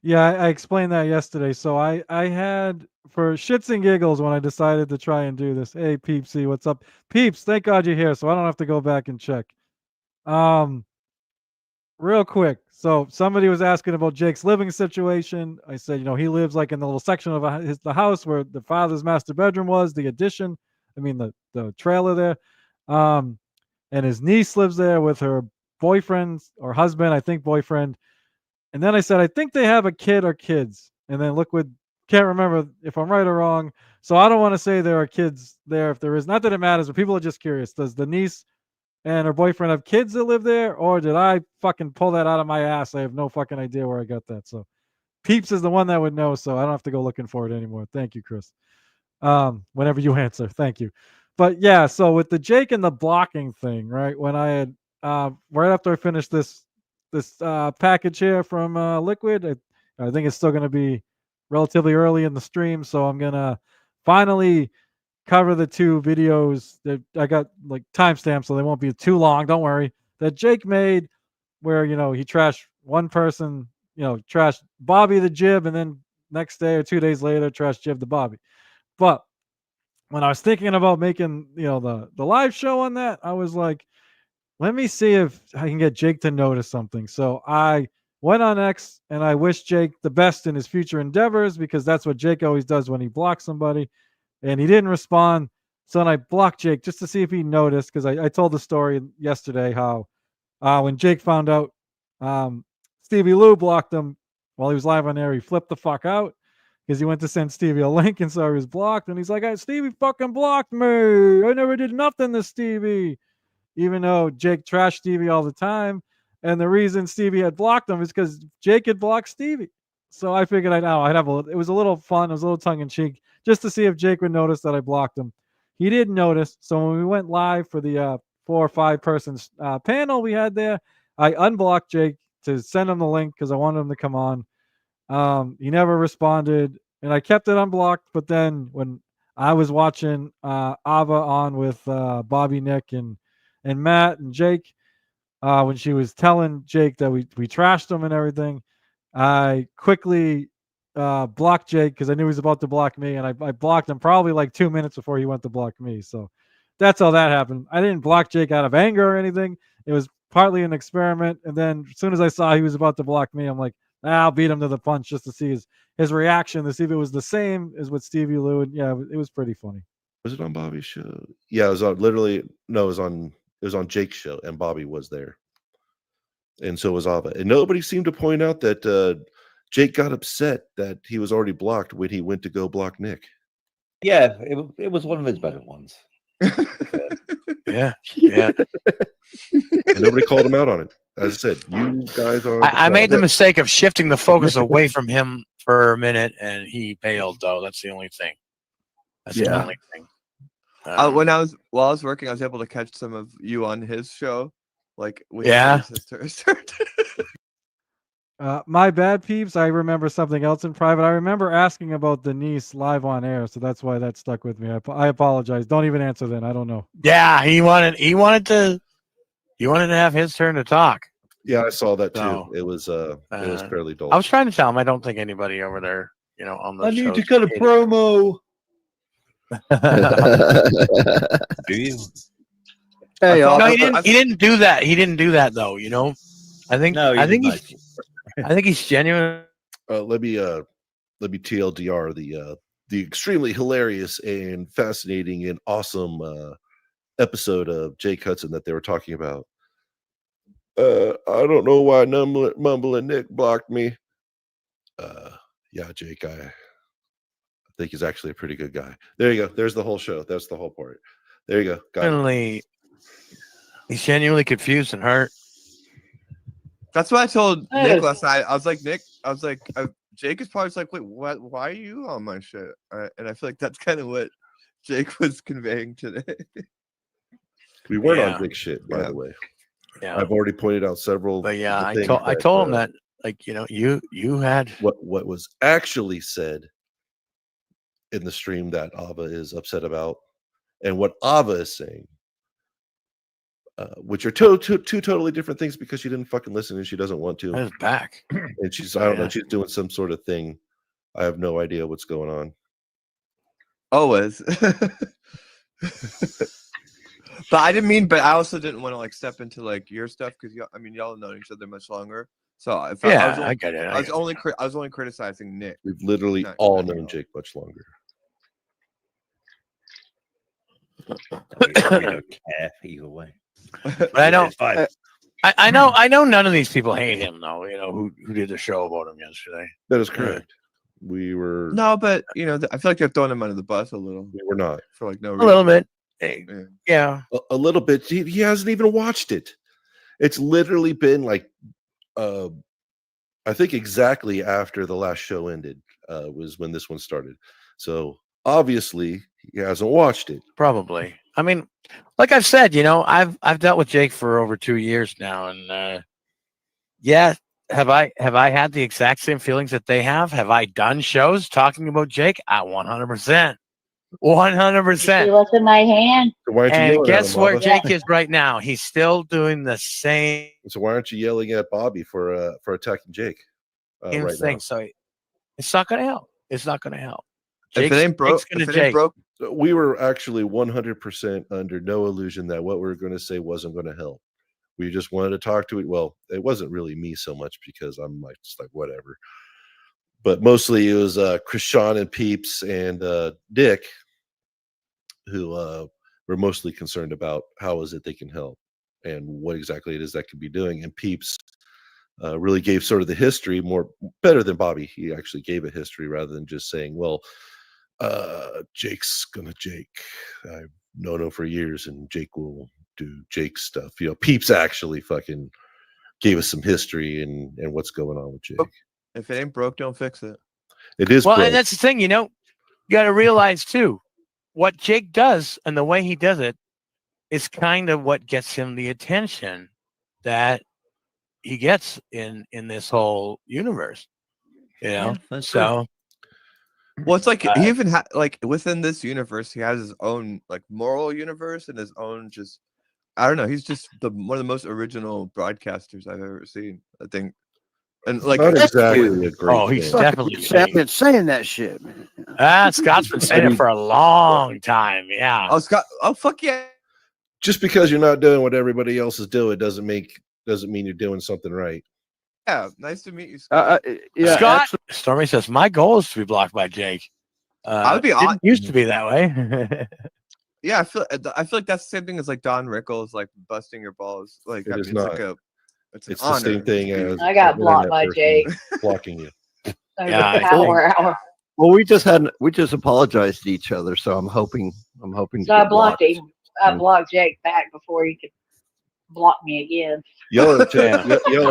Yeah, I explained that yesterday. So I had, for shits and giggles, when I decided to try and do this. Hey, Peepsy, what's up? Peeps, thank God you're here, so I don't have to go back and check. Real quick. So somebody was asking about Jake's living situation. I said, he lives like in the little section of the house where the father's master bedroom was, the addition. I mean, the trailer there. And his niece lives there with her boyfriend or husband, I think boyfriend. And then I said, I think they have a kid or kids. And then Liquid can't remember if I'm right or wrong. So I don't want to say there are kids there if there is. Not that it matters, but people are just curious. Does the niece and her boyfriend have kids that live there? Or did I fucking pull that out of my ass? I have no fucking idea where I got that. So Peeps is the one that would know. So I don't have to go looking for it anymore. Thank you, Chris. Whenever you answer, thank you. But yeah, so with the Jake and the blocking thing, right? When I had, right after I finished this package here from Liquid, I think it's still going to be relatively early in the stream, so I'm going to finally cover the 2 videos that I got like timestamps, so they won't be too long. Don't worry. That Jake made, where he trashed one person, trashed Bobby the Jib, and then next day or 2 days later, trashed Jib the Bobby. But when I was thinking about making the live show on that, I was like, let me see if I can get Jake to notice something. So I went on X and I wished Jake the best in his future endeavors, because that's what Jake always does when he blocks somebody. And he didn't respond. So then I blocked Jake just to see if he noticed, because I told the story yesterday how when Jake found out Stevie Lou blocked him while he was live on air, he flipped the fuck out because he went to send Stevie a link and saw he was blocked. And he's like, hey, Stevie fucking blocked me. I never did nothing to Stevie. Even though Jake trashed Stevie all the time. And the reason Stevie had blocked him is because Jake had blocked Stevie. So I figured it was a little fun. It was a little tongue in cheek just to see if Jake would notice that I blocked him. He didn't notice. So when we went live for the 4 or 5 person panel we had there, I unblocked Jake to send him the link because I wanted him to come on. He never responded, and I kept it unblocked. But then when I was watching Ava on with Bobby, Nick, and Matt and Jake, when she was telling Jake that we trashed him and everything, I quickly blocked Jake because I knew he was about to block me, and I blocked him probably like 2 minutes before he went to block me. So that's how that happened. I didn't block Jake out of anger or anything. It was partly an experiment. And then as soon as I saw he was about to block me, I'm like, I'll beat him to the punch just to see his reaction, to see if it was the same as with Stevie Lou. And yeah, it was pretty funny. Was it on Bobby's show? Yeah, it was on it was on Jake's show, and Bobby was there. And so was Ava. And nobody seemed to point out that Jake got upset that he was already blocked when he went to go block Nick. Yeah, it was one of his better ones. Yeah. And nobody called him out on it. As I said, you guys are. I made the mistake of shifting the focus away from him for a minute, and he bailed. Though that's the only thing. That's the only thing. While I was working, I was able to catch some of you on his show, like with his sister. My bad, Peeps. I remember something else in private. I remember asking about the niece live on air, so that's why that stuck with me. I apologize. Don't even answer then. I don't know. Yeah, he wanted to have his turn to talk. Yeah, I saw that too. So, it was fairly dull. I was trying to tell him I don't think anybody over there, on the. I need to cut a promo. Do you? Hey, no, he didn't do that. He didn't do that though. I think he's genuine. Let me TLDR the extremely hilarious and fascinating and awesome episode of Jake Hudson that they were talking about. I don't know why Mumbling Nick blocked me. Yeah, Jake, I think he's actually a pretty good guy. There you go. There's the whole show. That's the whole part. There you go. Got it. Genuinely, he's genuinely confused and hurt. That's what I told Hey. Nick last night. I was like, Nick, Jake is probably just like, wait, what? Why are you on my shit? And I feel like that's kind of what Jake was conveying today. We weren't Yeah. on big shit, by the way. Yeah. I've already pointed out several. But yeah, I things told him that, like, you know, you had what was actually said in the stream that Ava is upset about, and what Ava is saying, which are two totally different things, because she didn't fucking listen and she doesn't want to. his back. And she's, I don't know, she's doing some sort of thing. I have no idea what's going on. Always. But I didn't mean, but I also didn't want to like step into like your stuff, because y'all have known each other much longer. So if I get it. I was only criticizing Nick. We've literally Not- all not known y'all. Jake much longer. We don't care either way. But I know, It's fine. I know none of these people hate him though. You know who did the show about him yesterday. That is correct. We were No, but you know, I feel like they're throwing him under the bus a little we were not. for like no A reason. little bit. Yeah. Yeah. A little bit. He hasn't even watched it. It's literally been like I think exactly after the last show ended was when this one started. So obviously he hasn't watched it. Probably. I mean, like I've said, you know, I've dealt with Jake for over 2 years now, and yeah, have I had the exact same feelings that they have? Have I done shows talking about Jake? 100%. 100%. What's in my hand? So why aren't you And yelling guess at him, where Ava? Jake is right now? He's still doing the same So why aren't you yelling at Bobby for attacking Jake right now? thing. So it's not going to help. It's not going to help. If it ain't broke, Jake's gonna if it ain't Jake. broke, We were actually 100% under no illusion that what we were going to say wasn't going to help. We just wanted to talk to it. Well, it wasn't really me so much, because I'm like just like whatever. But mostly it was Krishan and Peeps and Dick who were mostly concerned about how is it they can help and what exactly it is that could be doing. And Peeps really gave sort of the history better than Bobby. He actually gave a history rather than just saying, well, Jake's gonna Jake. I've known him for years and Jake will do Jake stuff. You know, Peeps actually fucking gave us some history and what's going on with Jake. if it ain't broke, don't fix it. It is Well, broke. and that's the thing, you know, you got to realize too, what Jake does and the way he does it is kind of what gets him the attention that he gets in this whole universe. You know, so Well, it's like he even like within this universe, he has his own like moral universe and his own just. I don't know. He's just one of the most original broadcasters I've ever seen. I think, and like Not exactly a great he's thing. definitely I've been saying that shit, man. Scott's been saying it for a long time. Yeah. oh Scott, oh fuck yeah. Just because you're not doing what everybody else is doing doesn't mean you're doing something right. Yeah, nice to meet you, Scott. Yeah, Scott actually, Stormy says my goal is to be blocked by Jake. I would be didn't used to be that way. Yeah, I feel like that's the same thing as like Don Rickles like busting your balls. Like It I is mean, not. it's an It's the honor. same thing as I got an blocked internet by person Jake. blocking you. Yeah, I Power hour. well, we just apologized to each other, so I'm hoping to So I get blocked blocked. him. I blocked Jake back before he could block me again. Yell at yell at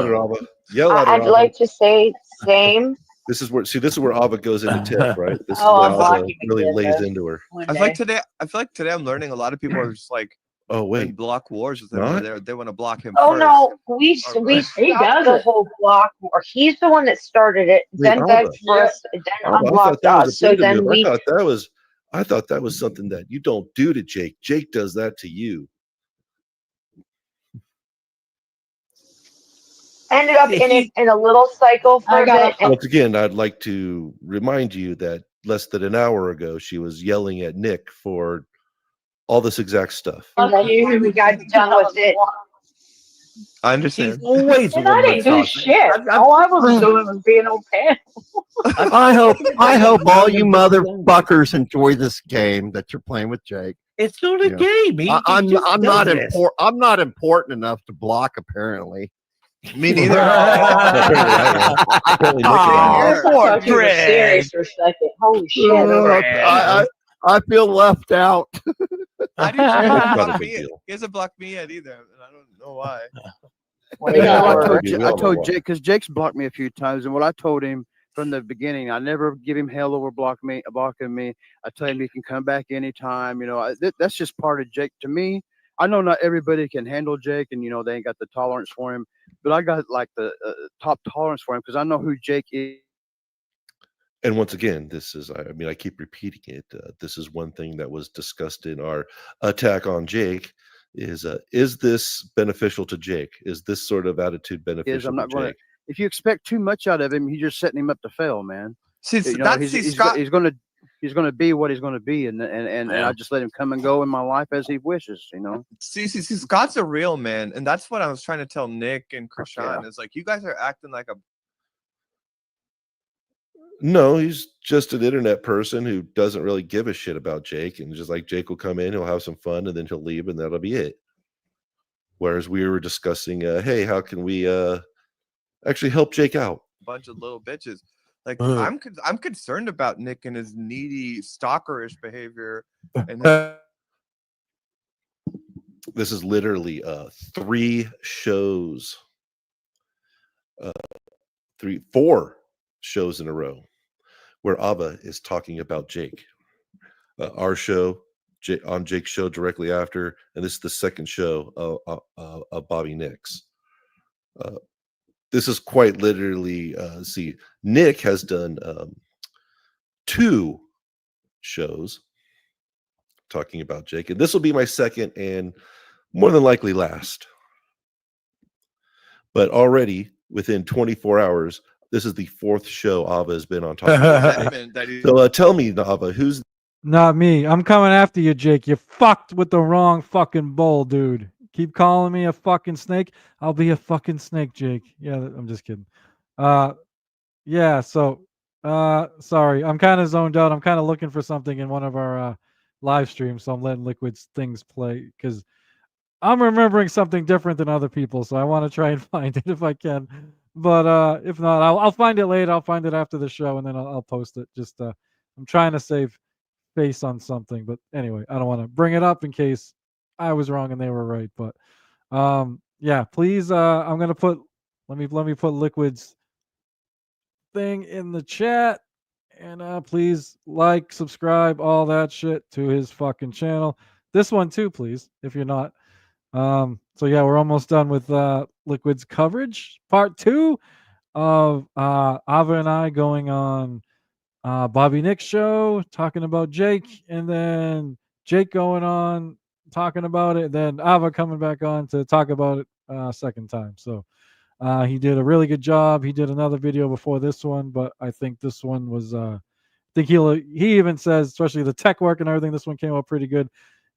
her, Ava. Yell at her, I'd Ava. like to say same. This is where Ava goes into Tiff, right? This Oh, is I'm where Ava blocking really again, lays though. into her. One I day. feel like today I'm learning a lot of people are just like Oh in wait, block wars with him. Not? Where they want to block him. Oh first. no, we Alright. he does the whole block war. He's the one that started it. Wait, Then Alba. begged for us. Then Alba, I thought unblocked that was us. a So big of then you. we I thought that was something that you don't do to Jake. Jake does that to you. ended up in a little cycle for a bit. And Once again, I'd like to remind you that less than an hour ago, she was yelling at Nick for all this exact stuff. then we got done with it. I understand. Always And I didn't do shit. All I was doing was being okay. I hope all you motherfuckers enjoy this game that you're playing with Jake. It's not a Yeah. game. I'm not important enough to block, apparently. Me neither. Apparently Nick and I I thought you were serious for a second. Holy shit. I feel left out. I do too. Not a big He deal. hasn't blocked me yet either, and I don't know why. You know, I told, We I all know told why. Jake, because Jake's blocked me a few times, and what I told him from the beginning, I never give him hell over blocking me. I tell him he can come back anytime. You know, that's just part of Jake. To me, I know not everybody can handle Jake, and you know they ain't got the tolerance for him, but I got like the top tolerance for him because I know who Jake is. And once again, this is, I mean, I keep repeating it. This is one thing that was discussed in our attack on Jake is this beneficial to Jake? Is this sort of attitude beneficial I'm not to going Jake? to. If you expect too much out of him, you're just setting him up to fail, man. See, You know, that's Scott. he's going to be what he's going to be, and I just let him come and go in my life as he wishes. You know. See, Scott's a real man, and that's what I was trying to tell Nick and Krishan. Is like you guys are acting like a. No, he's just an internet person who doesn't really give a shit about Jake, and just like Jake will come in, he'll have some fun, and then he'll leave, and that'll be it. Whereas we were discussing, hey, how can we actually help Jake out? Bunch of little bitches. Like I'm concerned about Nick and his needy stalkerish behavior. And this is literally 3 shows, 4 shows in a row where Ava is talking about Jake. Our show, on Jake's show directly after, and this is the second show of Bobby Nick's. This is quite literally, see, Nick has done 2 shows talking about Jake, and this will be my second and more than likely last. But already within 24 hours, this is the 4th show Ava has been on top of. So tell me, Ava, who's Not me. I'm coming after you, Jake. You fucked with the wrong fucking bull, dude. Keep calling me a fucking snake. I'll be a fucking snake, Jake. Yeah, I'm just kidding. Yeah, so sorry. I'm kind of zoned out. I'm kind of looking for something in one of our live streams, so I'm letting Liquid's things play because I'm remembering something different than other people, so I want to try and find it if I can. But if not, I'll find it later. I'll find it after the show, and then I'll post it. Just I'm trying to save face on something, but anyway, I don't want to bring it up in case I was wrong and they were right. But yeah, please, I'm gonna put let me put Liquid's thing in the chat, and please like, subscribe, all that shit to his fucking channel. This one too, please, if you're not. So yeah, we're almost done with Liquid's coverage, part 2 of Ava and I going on Bobby Nick's show talking about Jake, and then Jake going on talking about it, then Ava coming back on to talk about it second time. So he did a really good job. He did another video before this one, but I think this one was I think he even says, especially the tech work and everything, this one came out pretty good.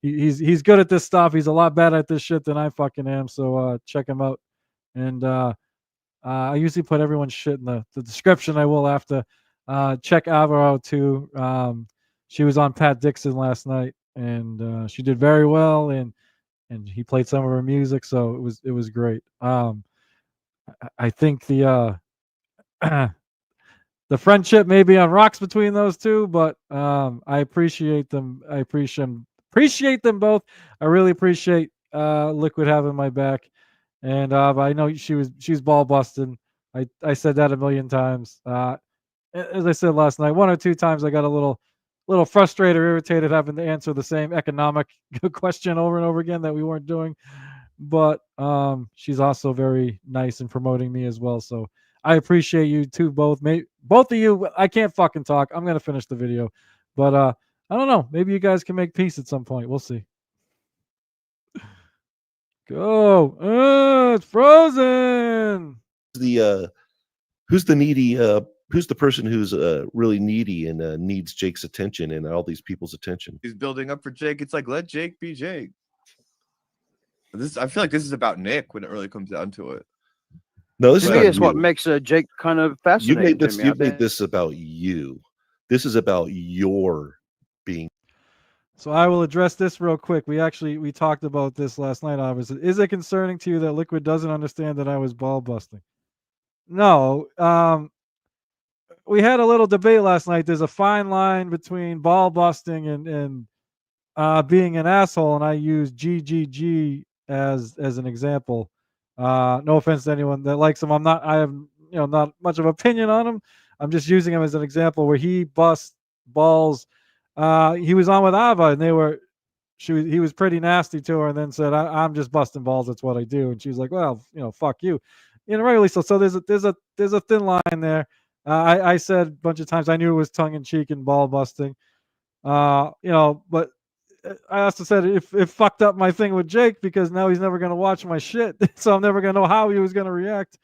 He's good at this stuff. He's a lot better at this shit than I fucking am. So check him out. And I usually put everyone's shit in the description. I will after. Check Ava out too. She was on Pat Dixon last night, and she did very well. And he played some of her music, so it was great. I think the the friendship may be on rocks between those two, but I appreciate them. I appreciate them both. I really appreciate Liquid having my back, and I know she's ball busting. I said that a million times. As I said last night, 1 or 2 times I got a little frustrated or irritated having to answer the same economic question over and over again that we weren't doing. But she's also very nice in promoting me as well. So I appreciate you two both. Both of you, I can't fucking talk. I'm gonna finish the video. But I don't know. Maybe you guys can make peace at some point. We'll see. Go. It's frozen. Who's the needy who's the person who's really needy and needs Jake's attention and all these people's attention? He's building up for Jake. It's like, let Jake be Jake. I feel like this is about Nick when it really comes down to it. No, this to me is what makes Jake kind of fascinating. You made this about you. This is about your being. So I will address this real quick. We talked about this last night, obviously. Is it concerning to you that Liquid doesn't understand that I was ball busting? No. We had a little debate last night. There's a fine line between ball busting and being an asshole, and I use GGG as an example. No offense to anyone that likes him. I have not much of opinion on him. I'm just using him as an example where he busts balls. He was on with Ava, and he was pretty nasty to her, and then said, I'm just busting balls. That's what I do. And she was like, well, fuck you. Rightly so. So there's a thin line there. I said a bunch of times I knew it was tongue in cheek and ball busting. But I also said it fucked up my thing with Jake because now he's never gonna watch my shit, so I'm never gonna know how he was gonna react.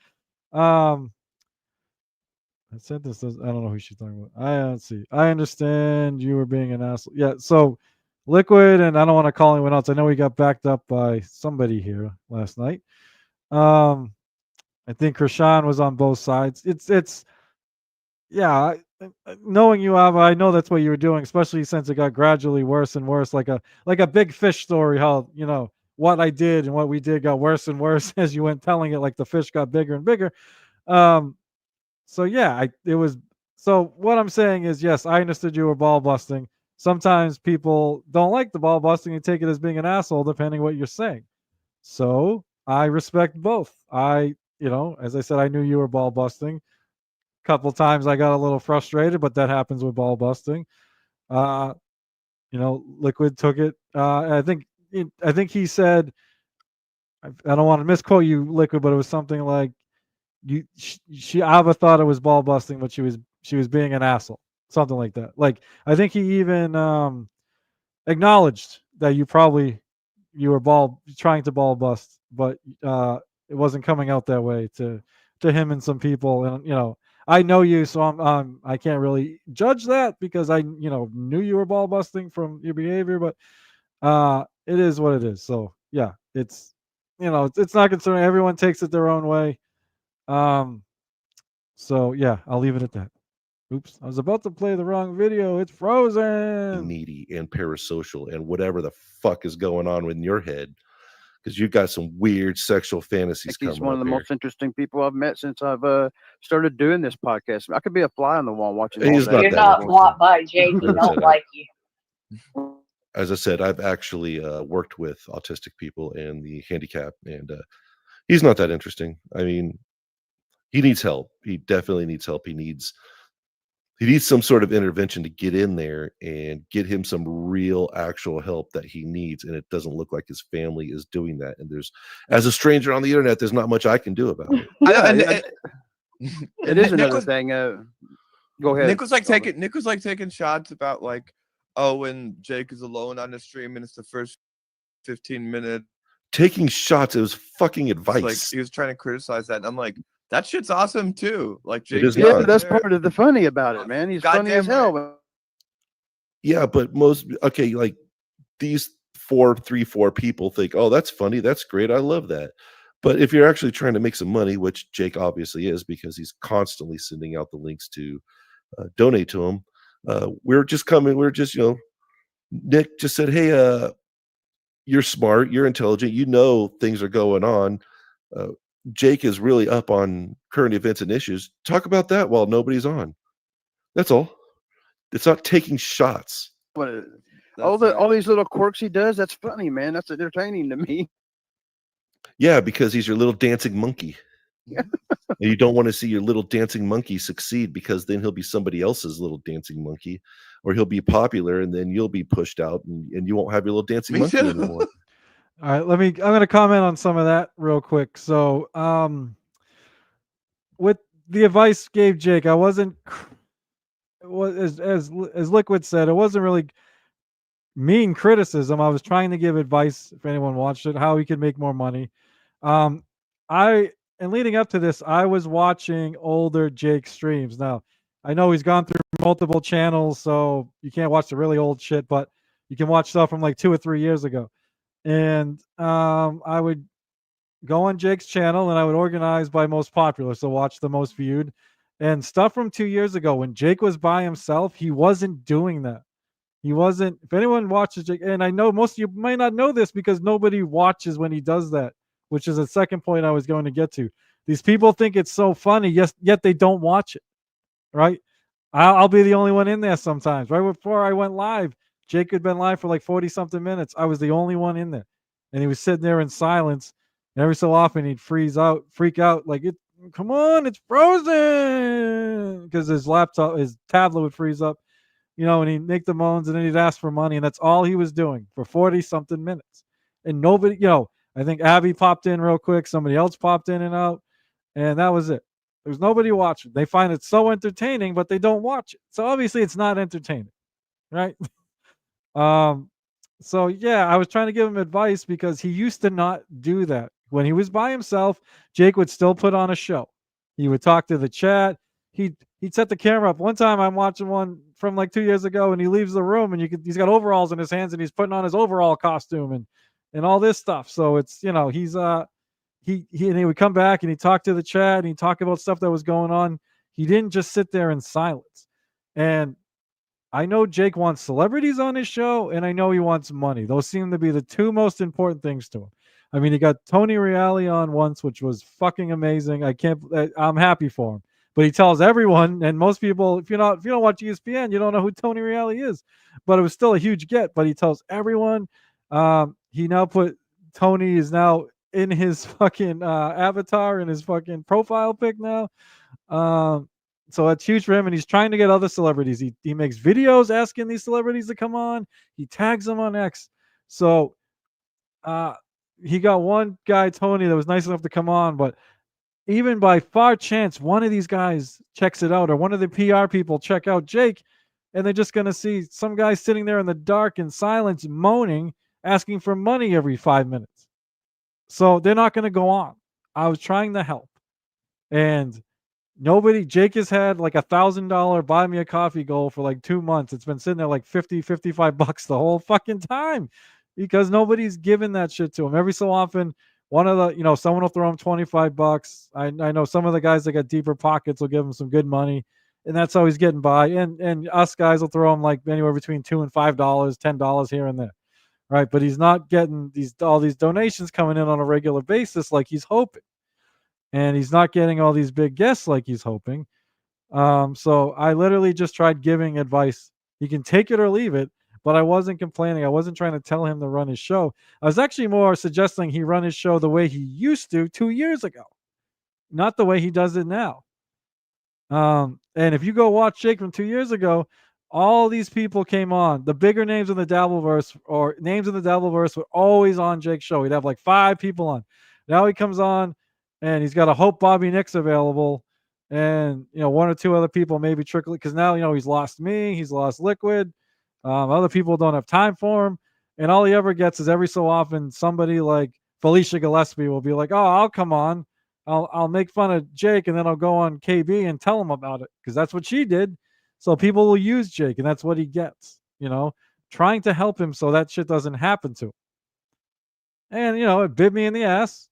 I said this. I don't know who she's talking about. Let's see. I understand you were being an asshole. Yeah. So, Liquid, and I don't want to call anyone else. I know we got backed up by somebody here last night. I think Krishan was on both sides. Yeah. Knowing you, Ava, I know that's what you were doing, especially since it got gradually worse and worse, like a big fish story. How what I did and what we did got worse and worse as you went telling it. Like the fish got bigger and bigger. So yeah, it was. So what I'm saying is, yes, I understood you were ball busting. Sometimes people don't like the ball busting and take it as being an asshole, depending what you're saying. So I respect both. As I said, I knew you were ball busting. Couple times I got a little frustrated, but that happens with ball busting. Liquid took it. I think he said, I don't want to misquote you, Liquid, but it was something like Ava thought it was ball busting, but she was being an asshole, something like that. Like I think he even acknowledged that you were trying to ball bust, but it wasn't coming out that way to him and some people. And I know you, so I can't really judge that because I knew you were ball busting from your behavior, but it is what it is. So yeah, it's not concerning. Everyone takes it their own way. So yeah, I'll leave it at that. Oops, I was about to play the wrong video. It's frozen. Needy and parasocial and whatever the fuck is going on in your head, because you've got some weird sexual fantasies coming. He's one of the here. most interesting people I've met since I've started doing this podcast. I could be a fly on the wall watching. You're not blocked by Jake. He don't like you. As I said, I've actually worked with autistic people and the handicap, and he's not that interesting. I mean, he needs help. He definitely needs help. He needs some sort of intervention to get in there and get him some real actual help that he needs. And it doesn't look like his family is doing that. And as a stranger on the internet, there's not much I can do about it. It is another thing. Go ahead. Nick was like taking shots about like, oh, when Jake is alone on the stream and it's the first 15 minutes. Taking shots, it was fucking advice. Like he was trying to criticize that. And I'm like, that shit's awesome too. Like Jake, but that's part of the funny about it, man. He's funny as hell. Right. Yeah, but like these 4 people think, oh, that's funny, that's great, I love that. But if you're actually trying to make some money, which Jake obviously is because he's constantly sending out the links to donate to him, Nick just said, hey, you're smart, you're intelligent, things are going on. Jake is really up on current events and issues. Talk about that while nobody's on. That's all. It's not taking shots. All these little quirks he does, that's funny, man. That's entertaining to me. Yeah, because he's your little dancing monkey. And you don't want to see your little dancing monkey succeed, because then he'll be somebody else's little dancing monkey, or he'll be popular and then you'll be pushed out and you won't have your little dancing monkey anymore. All right, I'm going to comment on some of that real quick. So, with the advice gave Jake, I wasn't, as Liquid said, it wasn't really mean criticism. I was trying to give advice, if anyone watched it, how he could make more money. And leading up to this, I was watching older Jake streams. Now, I know he's gone through multiple channels, so you can't watch the really old shit, but you can watch stuff from like 2 or 3 years ago. And I would go on Jake's channel and I would organize by most popular, so watch the most viewed. And stuff from 2 years ago when Jake was by himself, he wasn't doing that. He wasn't. If anyone watches Jake, and I know most of you might not know this because nobody watches when he does that, which is the second point I was going to get to. These people think it's so funny, yes, yet they don't watch it, right? I'll be the only one in there sometimes. Right before I went live, Jake had been live for like 40 something minutes. I was the only one in there. And he was sitting there in silence. And every so often he'd freak out, like, come on, it's frozen. Because his tablet would freeze up, and he'd make the moans and then he'd ask for money. And that's all he was doing for 40 something minutes. And nobody, I think Abby popped in real quick. Somebody else popped in and out. And that was it. There's nobody watching. They find it so entertaining, but they don't watch it. So obviously it's not entertaining, right? So yeah, I was trying to give him advice because he used to not do that. When he was by himself, Jake would still put on a show. He would talk to the chat. He'd set the camera up. One time I'm watching one from like 2 years ago, and he leaves the room and he's got overalls in his hands and he's putting on his overall costume and all this stuff. So it's he's he would come back and he'd talk to the chat and he'd talk about stuff that was going on. He didn't just sit there in silence. And I know Jake wants celebrities on his show, and I know he wants money. Those seem to be the two most important things to him. I mean, he got Tony Reale on once, which was fucking amazing. I'm happy for him. But he tells everyone, and most people, if you don't watch ESPN, you don't know who Tony Reale is. But it was still a huge get. But he tells everyone. He now Tony is now in his fucking avatar, in his fucking profile pic now. So that's huge for him, and he's trying to get other celebrities. He makes videos asking these celebrities to come on. He tags them on X. So he got one guy, Tony, that was nice enough to come on, but even by far chance, one of these guys checks it out, or one of the PR people check out Jake, and they're just going to see some guy sitting there in the dark in silence, moaning, asking for money every 5 minutes. So they're not going to go on. I was trying to help. And Jake has had like $1,000 buy me a coffee goal for like 2 months. It's been sitting there like 50, 55 bucks the whole fucking time because nobody's giving that shit to him. Every so often, one of the, someone will throw him 25 bucks. I know some of the guys that got deeper pockets will give him some good money, and that's how he's getting by. And us guys will throw him like anywhere between $2 and $5, $10 here and there. Right. But he's not getting all these donations coming in on a regular basis like he's hoping. And he's not getting all these big guests like he's hoping. So I literally just tried giving advice. He can take it or leave it, but I wasn't complaining. I wasn't trying to tell him to run his show. I was actually more suggesting he run his show the way he used to 2 years ago, not the way he does it now. And if you go watch Jake from 2 years ago, all these people came on. The bigger names in the Dabbleverse or names in the Dabbleverse were always on Jake's show. He'd have like 5 people on. Now he comes on and he's got a Hope Bobby Nick's available, and 1 or 2 other people maybe trickle because now he's lost me, he's lost Liquid. Other people don't have time for him, and all he ever gets is every so often somebody like Felicia Gillespie will be like, "Oh, I'll come on, I'll make fun of Jake, and then I'll go on KB and tell him about it because that's what she did." So people will use Jake, and that's what he gets. Trying to help him so that shit doesn't happen to him. And it bit me in the ass.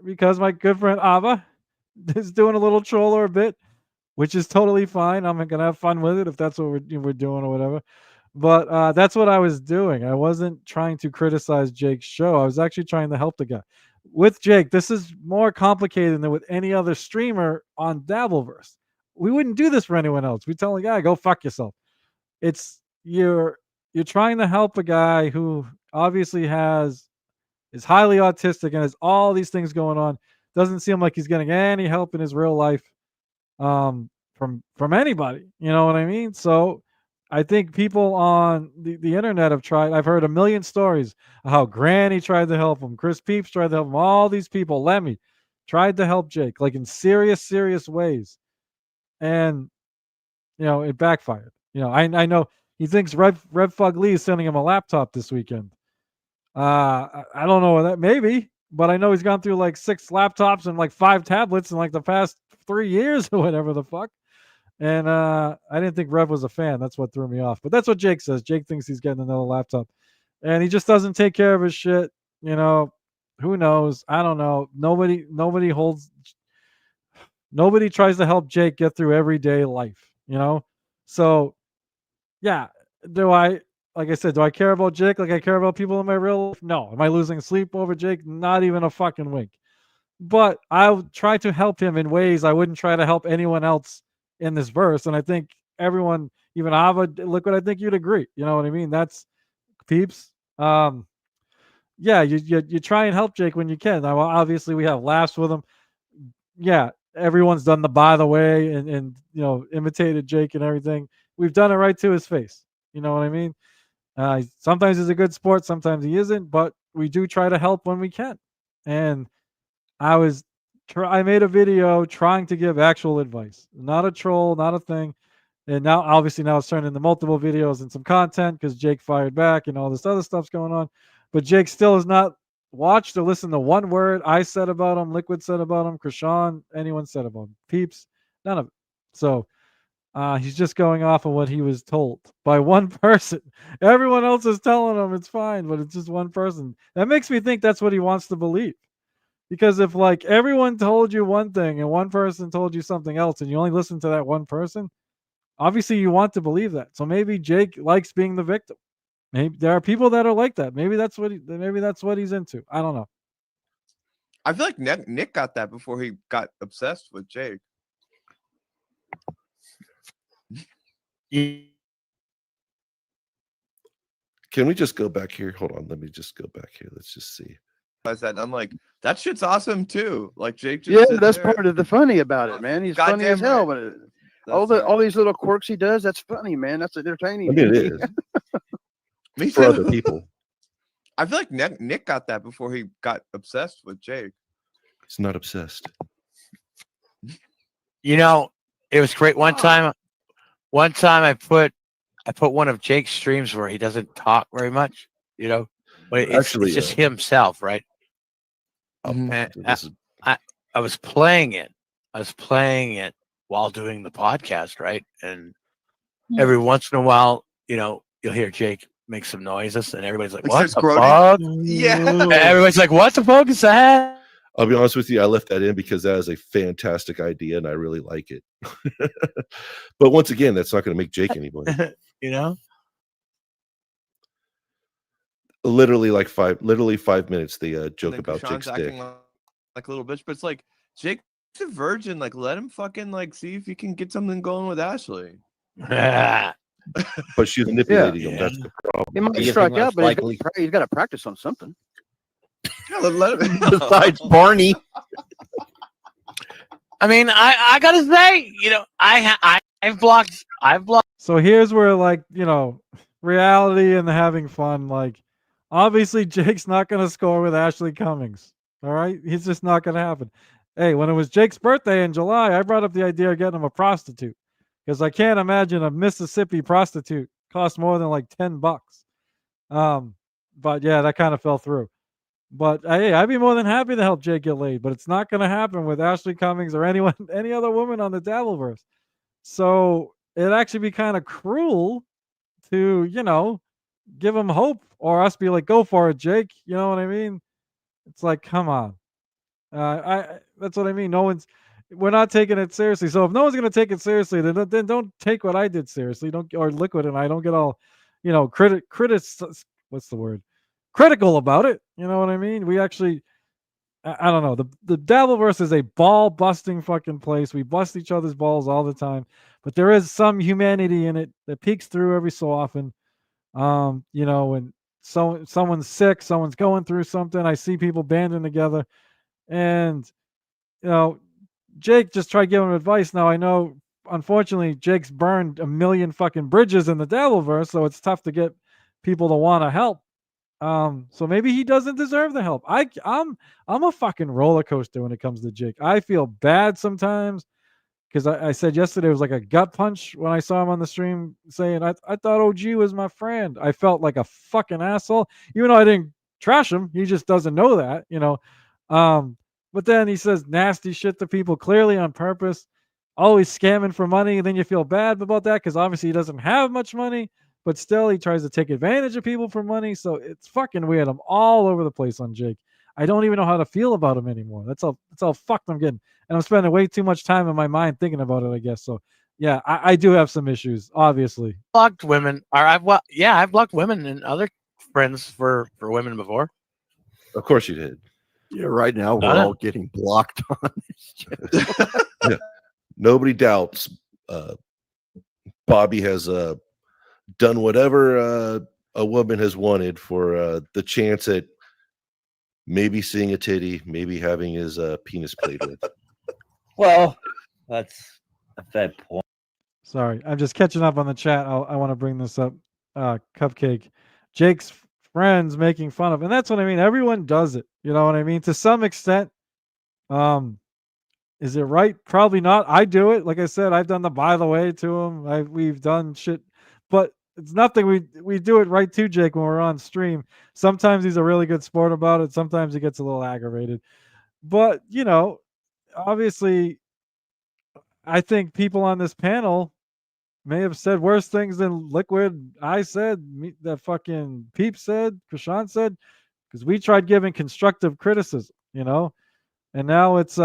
Because my good friend Ava is doing a little troller a bit, which is totally fine. I'm gonna have fun with it if that's what we're doing or whatever. But that's what I was doing. I wasn't trying to criticize Jake's show. I was actually trying to help the guy. With Jake, this is more complicated than with any other streamer on Dabbleverse. We wouldn't do this for anyone else. We tell a guy, go fuck yourself. It's you're trying to help a guy who obviously is highly autistic and has all these things going on. Doesn't seem like he's getting any help in his real life from anybody. You know what I mean? So I think people on the internet have tried. I've heard a million stories of how Granny tried to help him. Chris Peeps tried to help him. All these people, Lemmy, tried to help Jake, like in serious ways. And, it backfired. I know he thinks Rev Fug Lee is sending him a laptop this weekend. I don't know that, maybe, but I know he's gone through like 6 laptops and like 5 tablets in like the past 3 years or whatever the fuck. And I didn't think Rev was a fan. That's what threw me off. But that's what Jake says. Jake thinks he's getting another laptop, and he just doesn't take care of his shit. Who knows? I don't know. Nobody tries to help Jake get through everyday life. So yeah, do I, like I said, do I care about Jake like I care about people in my real life? No. Am I losing sleep over Jake? Not even a fucking wink. But I'll try to help him in ways I wouldn't try to help anyone else in this verse. And I think everyone, even Ava, look what I think you'd agree. You know what I mean? That's peeps. Yeah, you try and help Jake when you can. Now, obviously, we have laughs with him. Yeah, everyone's done the by the way and imitated Jake and everything. We've done it right to his face. You know what I mean? Sometimes he's a good sport, sometimes he isn't, but we do try to help when we can. And I made a video trying to give actual advice, not a troll, not a thing. And now, obviously, now it's turned into multiple videos and some content because Jake fired back and all this other stuff's going on. But Jake still has not watched or listened to one word I said about him, Liquid said about him, Krishan, anyone said about him, Peeps, none of it. So he's just going off of what he was told by one person. Everyone else is telling him it's fine, but it's just one person. That makes me think that's what he wants to believe. Because if like everyone told you one thing and one person told you something else and you only listen to that one person, obviously you want to believe that. So maybe Jake likes being the victim. Maybe there are people that are like that. Maybe that's what he's into. I don't know. I feel like Nick got that before he got obsessed with Jake. Can we just go back here? Hold on. Let me just go back here. Let's just see. That I'm like, that shit's awesome too. Like Jake just Yeah, that's part of the funny about it, man. He's funny as hell. But all these little quirks he does, that's funny, man. That's entertaining. I mean, it is. Me for too. other people. I feel like Nick got that before he got obsessed with Jake. He's not obsessed. You know, it was great. One time I put one of Jake's streams where he doesn't talk very much, but it's just himself, right? And I was playing it. I was playing it while doing the podcast, right? And every once in a while, you'll hear Jake make some noises, and everybody's like, "What the fuck?" Yeah. And everybody's like, "What the fuck is that?" I'll be honest with you, I left that in because that is a fantastic idea, and I really like it. But once again, that's not going to make Jake any money. Literally 5 minutes. They joke about Jake's dick. Like a little bitch, but it's like Jake's a virgin. Like, let him fucking see if he can get something going with Ashley. But she's manipulating him. That's the problem. He might strike out, but he's got to practice on something. Let him. Besides Barney. I mean, I gotta say, I've blocked. So here's where reality and having fun. Like, obviously Jake's not gonna score with Ashley Cummings. All right, he's just not gonna happen. Hey, when it was Jake's birthday in July, I brought up the idea of getting him a prostitute because I can't imagine a Mississippi prostitute cost more than like $10. But yeah, that kind of fell through. But hey, I'd be more than happy to help Jake get laid, but it's not going to happen with Ashley Cummings or any other woman on the Dabbleverse. So it'd actually be kind of cruel to, give him hope or us be like, go for it, Jake. You know what I mean? It's like, come on. That's what I mean. We're not taking it seriously. So if no one's going to take it seriously, then don't take what I did seriously. Or Liquid and I don't get all, what's the word? Critical about it. You know what I mean? We actually, I don't know. The Dabbleverse is a ball busting fucking place. We bust each other's balls all the time, but there is some humanity in it that peeks through every so often. When someone's sick, someone's going through something, I see people banding together, and Jake just tried giving him advice. Now I know, unfortunately, Jake's burned a million fucking bridges in the Dabbleverse, so it's tough to get people to want to help. So maybe he doesn't deserve the help. I'm a fucking roller coaster when it comes to Jake. I feel bad sometimes because I said yesterday it was like a gut punch when I saw him on the stream saying I thought OG was my friend. I felt like a fucking asshole, even though I didn't trash him. He just doesn't know that, But then he says nasty shit to people clearly on purpose, always scamming for money, and then you feel bad about that because obviously he doesn't have much money. But still, he tries to take advantage of people for money. So it's fucking weird. I'm all over the place on Jake. I don't even know how to feel about him anymore. That's how fucked I'm getting. And I'm spending way too much time in my mind thinking about it, I guess. So Yeah, I do have some issues, obviously. Blocked women, or I've blocked women and other friends for women before. Of course you did. Yeah, right now we're Done it. all getting blocked on this channel. Yeah. Nobody doubts Bobby has done whatever a woman has wanted for the chance at maybe seeing a titty, maybe having his penis played with. Well, that's a fair point. Sorry, I'm just catching up on the chat. I want to bring this up. Cupcake, Jake's friends making fun of, and that's what I mean. Everyone does it. You know what I mean? To some extent. Is it right? Probably not. I do it. Like I said, I've done the by the way to him. We've done shit, but it's nothing. We do it right to Jake when we're on stream. Sometimes he's a really good sport about it. Sometimes he gets a little aggravated. But you know, obviously, I think people on this panel may have said worse things than Liquid. I said that fucking Peep said, Krishan said, because we tried giving constructive criticism. You know, and now it's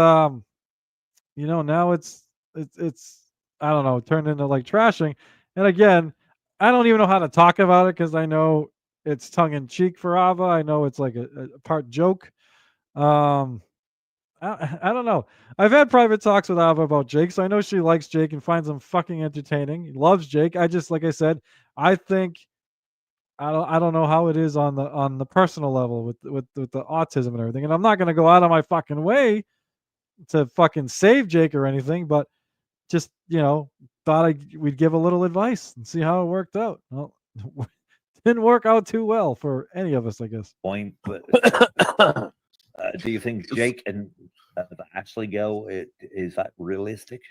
now it's I don't know, turned into like trashing. And again, I don't even know how to talk about it because I know it's tongue in cheek for Ava. I know it's like a part joke. I don't know. I've had private talks with Ava about Jake, so I know she likes Jake and finds him fucking entertaining. Loves Jake. I just, like I said, I think I don't know how it is on the personal level with the autism and everything. And I'm not gonna go out of my fucking way to fucking save Jake or anything, but just thought we'd give a little advice and see how it worked out. Well, didn't work out too well for any of us, I guess. Point, but do you think Jake and the Ashley girl is that realistic?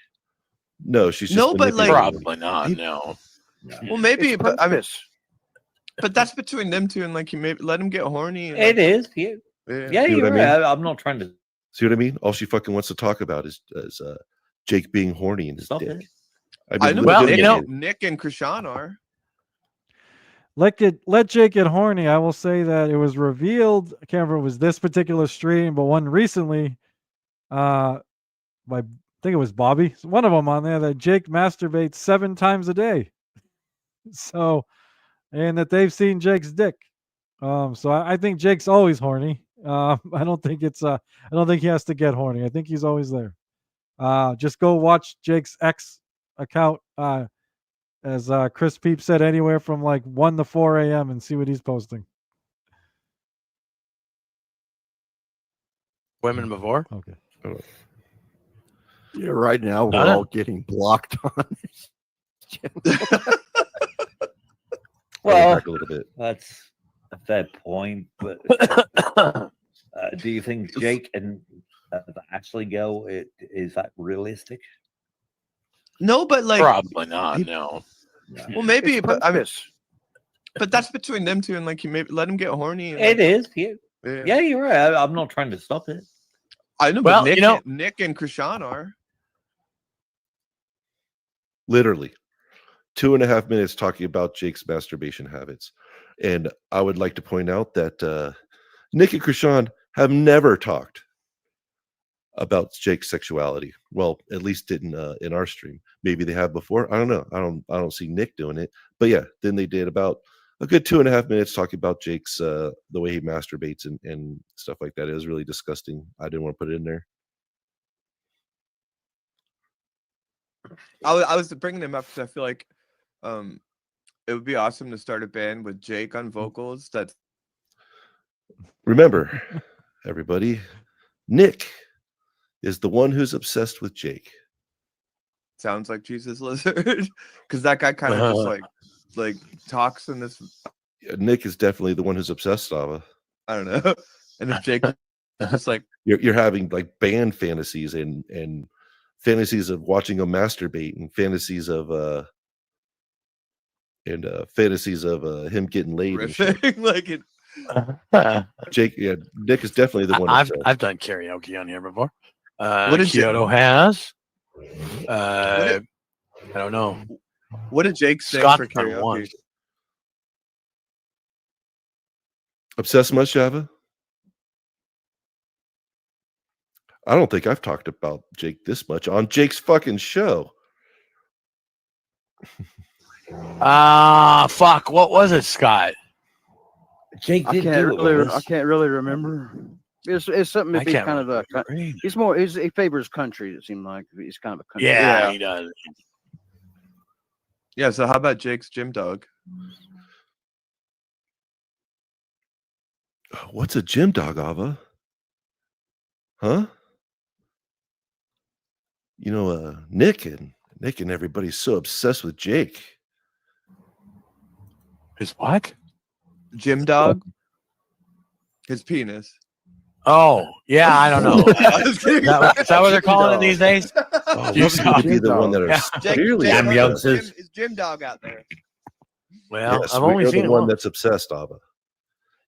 No, she's just No, but like Probably not. No. well, maybe, It's but I mean, purpose. but that's between them two, and like you maybe let him get horny. And, It is. Yeah, See you're what I right. mean? I'm not trying to See what I mean? All she fucking wants to talk about is Jake being horny in his stop dick. it. I know, Well, but you know- Nick and Krishan are. Let Jake get horny. I will say that it was revealed. I can't remember if it was this particular stream, but one recently, by I think it was Bobby, one of them on there, that Jake masturbates 7 times a day. So, and that they've seen Jake's dick. So I think Jake's always horny. I don't think I don't think he has to get horny. I think he's always there. Just go watch Jake's X account. As Chris Peep said, anywhere from like 1 to 4 a.m. and see what he's posting. Women before. Okay. Yeah, right now we're Done it. all getting blocked on this channel. Well, Back a little bit. that's a fair point, but do you think Jake and the Ashley girl is that realistic? No, but like Probably not. No. well, maybe, It's but I mean, purpose. but that's between them two, and like you maybe let him get horny. And, It is. Yeah, yeah. you're right. I'm not trying to stop it. I know, Well, but you know- Nick and Krishan are. Literally 2.5 minutes talking about Jake's masturbation habits. And I would like to point out that Nick and Krishan have never talked about Jake's sexuality. Well, at least didn't in our stream. Maybe they have before. I don't know. I don't see Nick doing it. But yeah, then they did about a good 2.5 minutes talking about Jake's the way he masturbates and stuff like that. It was really disgusting. I didn't want to put it in there. I was bringing them up because I feel like it would be awesome to start a band with Jake on vocals. That's Remember, everybody, Nick is the one who's obsessed with Jake. sounds like Jesus Lizard because that guy kind of just like talks in this. Yeah, Nick is definitely the one who's obsessed, Ava. I don't know. And if Jake just like You're having like band fantasies and fantasies of watching him masturbate and fantasies of him getting laid and shit. riffing like it. Jake, yeah, Nick is definitely the one. I've done karaoke on here before. What did Kyoto has. I don't know. What did Jake say Scott for done karaoke? one. Obsessed much, Java? I don't think I've talked about Jake this much on Jake's fucking show. Fuck. What was it, Scott? Jake I did can't do it really. with I us. can't really remember. It's something. I If he's can't kind of a. remember. He's more. He favors country. It seemed like he's kind of a country. Yeah, Yeah. he does. Yeah. So how about Jake's gym dog? What's a gym dog, Ava? Huh? You know, Nick and everybody's so obsessed with Jake. His what? Gym dog? His penis. Oh, yeah, I don't know. Is that what they're calling it these days? Oh, Gym we seem to be dog. the one that are Yeah. clearly Jake, Damn youngsters. Is gym dog out there? Well, yes, I've we only are seen the it one once. that's obsessed, Ava.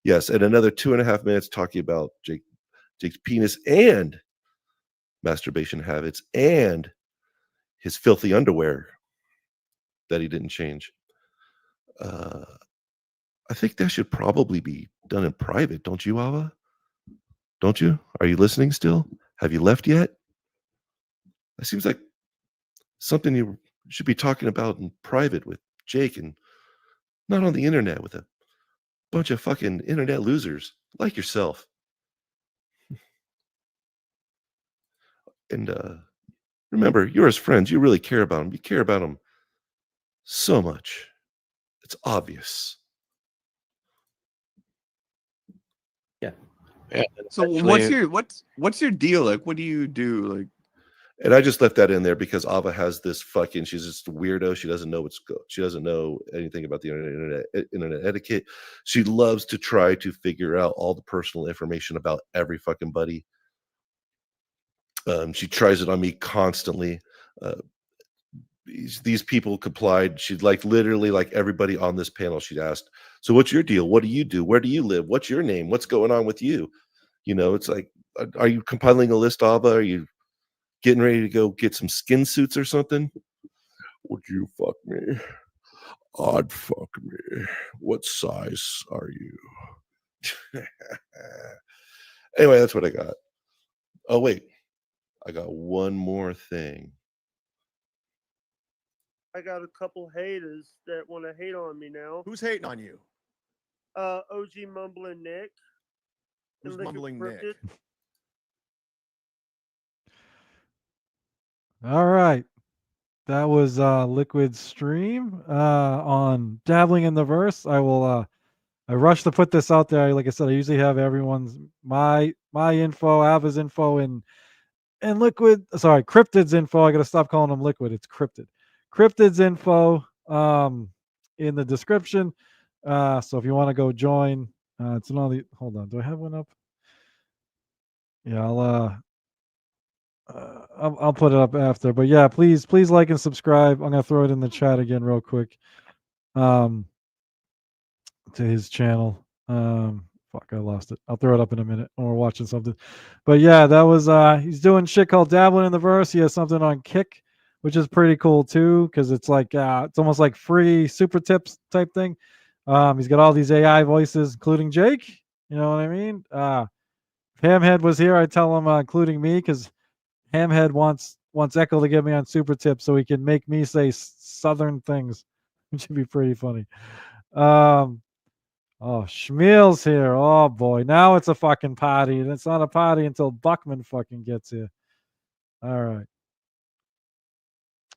Yes, and another 2.5 minutes talking about Jake's penis and masturbation habits and his filthy underwear that he didn't change. I think that should probably be done in private, don't you, Ava? Don't you? Are you listening still? Have you left yet? That seems like something you should be talking about in private with Jake and not on the internet with a bunch of fucking internet losers like yourself. And remember, you're his friends. You really care about him. You care about him so much. It's obvious. Yeah. So what's your deal? Like, what do you do? Like, And I just left that in there because Ava has this fucking. She's just a weirdo. She doesn't know she doesn't know anything about the internet etiquette. She loves to try to figure out all the personal information about every fucking buddy. She tries it on me constantly. These people complied. She'd literally everybody on this panel. She'd asked, "So what's your deal? What do you do? Where do you live? What's your name? What's going on with you?" You know, it's like, are you compiling a list, Ava? Are you getting ready to go get some skin suits or something? Would you fuck me? I'd fuck me. What size are you? Anyway, that's what I got. Oh, wait. I got one more thing. I got a couple haters that want to hate on me now. Who's hating on you? OG Mumbling Nick. Who's and Liquid Mumbling Nick? Cryptid. All right. That was Liquid Stream on Dabbling in the Verse. I rushed to put this out there. Like I said, I usually have everyone's my info, Ava's info, and Cryptid's info. I gotta stop calling them Liquid. It's Cryptid. Cryptid's info in the description. So if you want to go join, it's in all the. Hold on, do I have one up? Yeah, I'll put it up after. But yeah, please like and subscribe. I'm gonna throw it in the chat again real quick. To his channel. Fuck, I lost it. I'll throw it up in a minute when we're watching something. But yeah, that was he's doing shit called Dabbling in the Verse. He has something on Kick, which is pretty cool too, because it's like it's almost like free super tips type thing. He's got all these AI voices, including Jake. You know what I mean? If Hamhead was here, I'd tell him, including me, because Hamhead wants Echo to get me on super tips so he can make me say southern things, which would be pretty funny. Oh, Schmeel's here. Oh boy, now it's a fucking party, and it's not a party until Buckman fucking gets here. All right.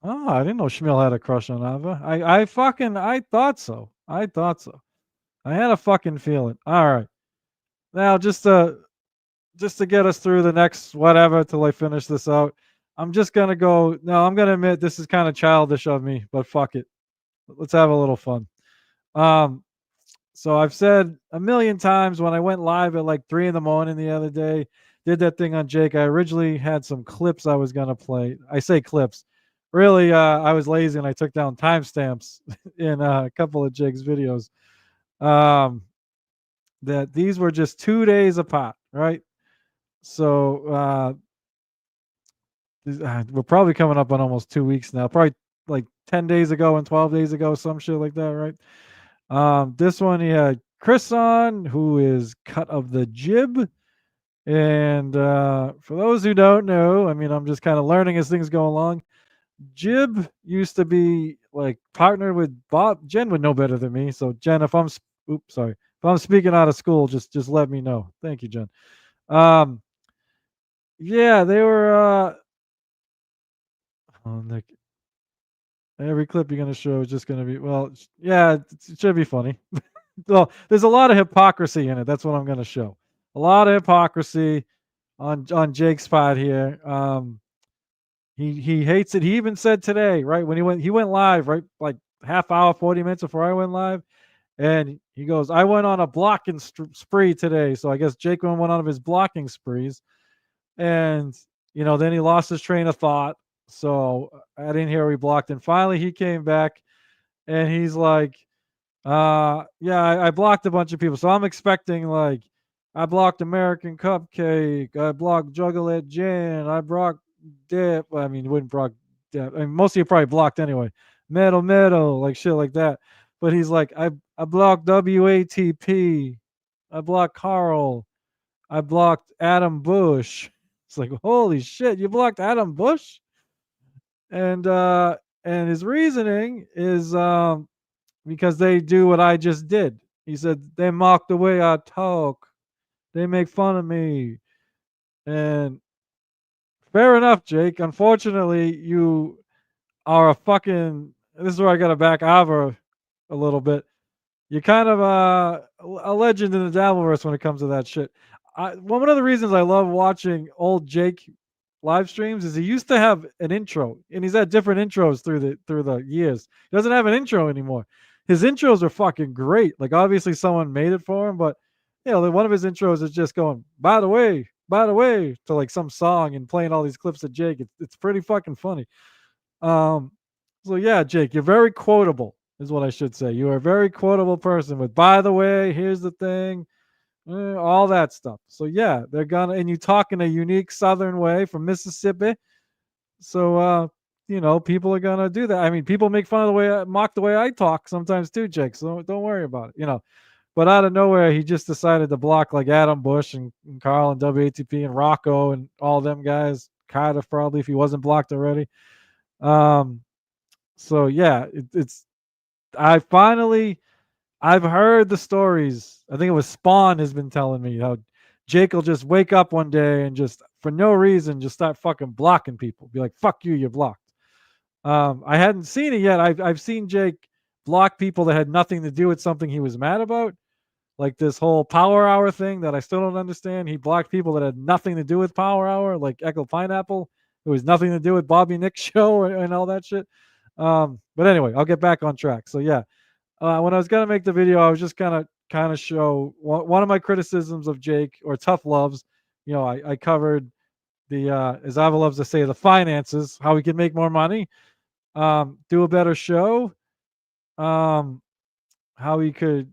Oh, I didn't know Schmeel had a crush on Ava. I thought so. I had a fucking feeling. All right. Now just to get us through the next whatever till I finish this out, I'm just gonna go. No, I'm gonna admit this is kind of childish of me, but fuck it. Let's have a little fun. So I've said a million times when I went live at like 3 a.m. the other day, did that thing on Jake. I originally had some clips I was gonna play. I say clips. Really, I was lazy and I took down timestamps in a couple of Jake's videos. That these were just 2 days apart, right? So we're probably coming up on almost 2 weeks now. Probably like 10 days ago and 12 days ago, some shit like that, right? This one he had Chris on, who is cut of the jib. And for those who don't know, I mean, I'm just kind of learning as things go along. Jib used to be like partnered with Bob. Jen would know better than me. So Jen, if I'm sorry, if I'm speaking out of school, just let me know. Thank you, Jen. Yeah, they were. Oh, Nick. Every clip you're gonna show is just gonna be yeah, it should be funny. Well, there's a lot of hypocrisy in it. That's what I'm gonna show. A lot of hypocrisy on Jake's part here. He hates it. He even said today, right when he went live, right, like half hour, 40 minutes before I went live, and he goes, "I went on a blocking spree today." So I guess Jake went on one of his blocking sprees, and then he lost his train of thought. So I didn't hear he blocked, and finally he came back, and he's like, yeah, I blocked a bunch of people. So I'm expecting like I blocked American Cupcake, I blocked Juggalette Jan, I blocked Dip. I mean, you wouldn't block Dip. I mean, most of you probably blocked anyway. Metal, like shit like that. But he's like, I blocked WATP, I blocked Carl, I blocked Adam Bush. It's like, holy shit, you blocked Adam Bush? And his reasoning is because they do what I just did. He said they mock the way I talk. They make fun of me. And fair enough, Jake. Unfortunately, you are a fucking. This is where I got to back Ava a little bit. You're kind of a legend in the Dabbleverse when it comes to that shit. One of the reasons I love watching old Jake live streams is he used to have an intro, and he's had different intros through the years. He doesn't have an intro anymore. His intros are fucking great. Like obviously someone made it for him, but one of his intros is just going, by the way, to like some song and playing all these clips of Jake. It's pretty fucking funny. So yeah, Jake, you're very quotable, is what I should say. You are a very quotable person with, by the way, here's the thing, all that stuff. So yeah, they're gonna, and you talk in a unique Southern way from Mississippi. So people are gonna do that. I mean, people make fun of the way mock the way I talk sometimes too, Jake. So don't worry about it. But out of nowhere, he just decided to block like Adam Bush and Carl and WATP and Rocco and all them guys. Cardiff probably, if he wasn't blocked already. So yeah, I've heard the stories. I think it was Spawn has been telling me how Jake will just wake up one day and just for no reason just start fucking blocking people. Be like, "Fuck you, you're blocked." I hadn't seen it yet. I've seen Jake block people that had nothing to do with something he was mad about, like this whole Power Hour thing that I still don't understand. He blocked people that had nothing to do with Power Hour, like Echo Pineapple. It was nothing to do with Bobby Nick's show and all that shit. But anyway, I'll get back on track. So yeah, when I was gonna make the video, I was just gonna kind of show one of my criticisms of Jake or tough loves. I covered the as Ava loves to say, the finances, how we can make more money, do a better show, how we could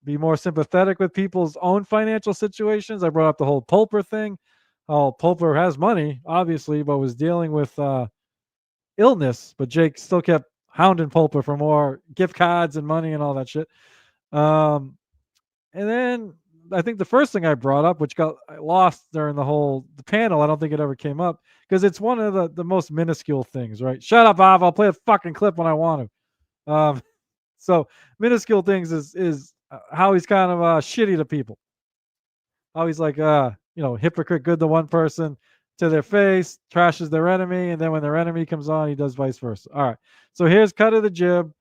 be more sympathetic with people's own financial situations. I brought up the whole Pulper thing. Oh, Pulper has money, obviously, but was dealing with illness. But Jake still kept hounding Pulper for more gift cards and money and all that shit. And then I think the first thing I brought up, which got lost during the panel, I don't think it ever came up because it's one of the most minuscule things, right? Shut up, Bob. I'll play a fucking clip when I want to. So minuscule things is how he's kind of shitty to people. How he's like, hypocrite good to one person, to their face, trashes their enemy, and then when their enemy comes on, he does vice versa. All right. So here's cut of the jib,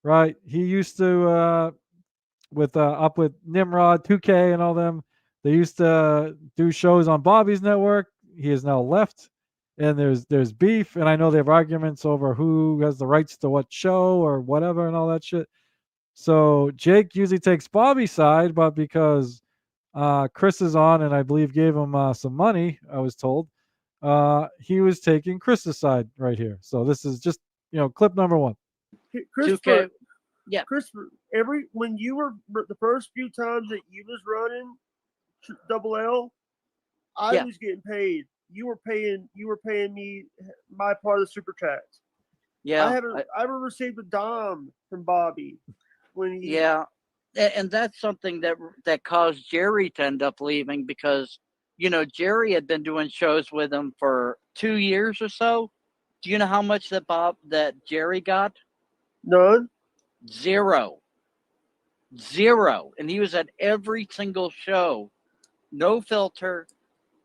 right? He used to up with Nimrod, 2K, and all them. They used to do shows on Bobby's network. He has now left, and there's beef, and I know they have arguments over who has the rights to what show or whatever and all that shit. So Jake usually takes Bobby's side, but because Chris is on, and I believe gave him some money, I was told, he was taking Chris's side right here. So this is just clip number one. Christopher, Yeah. Christopher, when you were the first few times that you was running Double L, I was getting paid. You were paying me my part of the super chats. Yeah. I haven't received a dime from Bobby when he. Yeah. And that's something that caused Jerry to end up leaving because, Jerry had been doing shows with him for 2 years or so. Do you know how much that Jerry got? None. Zero. And he was at every single show, No Filter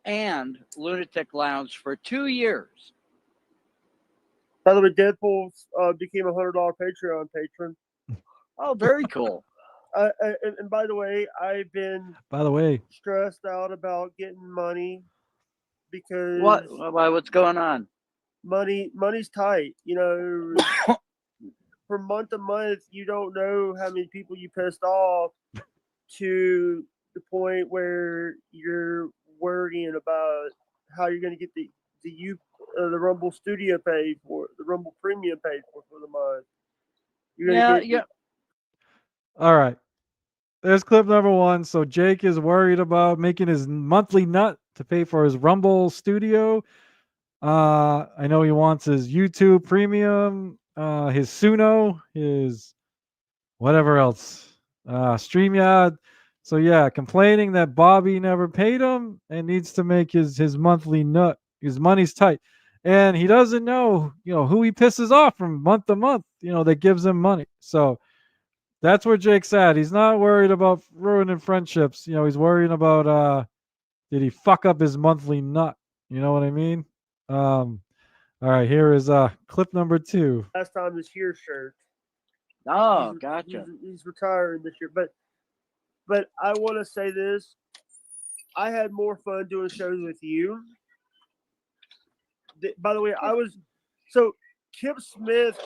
and Lunatic Lounge for 2 years. By the way, Deadpool became a $100 Patreon patron. Oh, very cool. And by the way, I've been stressed out about getting money because what's going on? Money's tight. You know, from month to month, you don't know how many people you pissed off to the point where you're worrying about how you're going to get the Rumble Studio paid for, the Rumble Premium paid for the month. Yeah. All right. There's clip number 1. So Jake is worried about making his monthly nut to pay for his Rumble Studio. I know he wants his YouTube Premium, his Suno, his whatever else, StreamYard. So yeah, complaining that Bobby never paid him and needs to make his monthly nut. His money's tight, and he doesn't know, who he pisses off from month to month. That gives him money. So that's where Jake's at. He's not worried about ruining friendships. He's worrying about did he fuck up his monthly nut? You know what I mean? All right, here is clip number 2. Last time this year shirt. Oh, gotcha. He's retiring this year, but I want to say this: I had more fun doing shows with you. By the way, Kip Smith.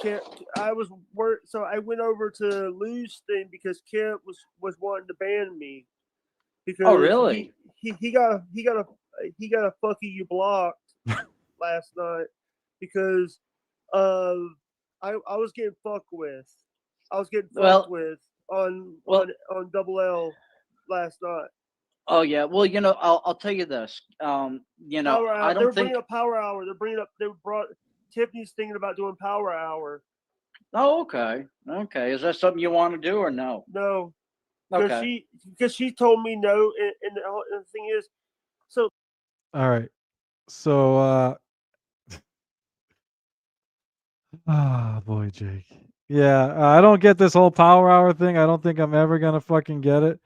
So I went over to Lou's thing because Kip was wanting to ban me. Because oh, really? He got a fuck you blocked last night because I was getting fucked with. I was getting fucked with on Double L last night. Oh yeah. Well, I'll tell you this. I don't They're think bringing up Power Hour. They brought Tiffany's thinking about doing Power Hour. Oh, okay. Okay. Is that something you want to do or no? No. Okay. Because she told me no, and the thing is, so. All right. So boy, Jake. Yeah, I don't get this whole Power Hour thing. I don't think I'm ever gonna fucking get it.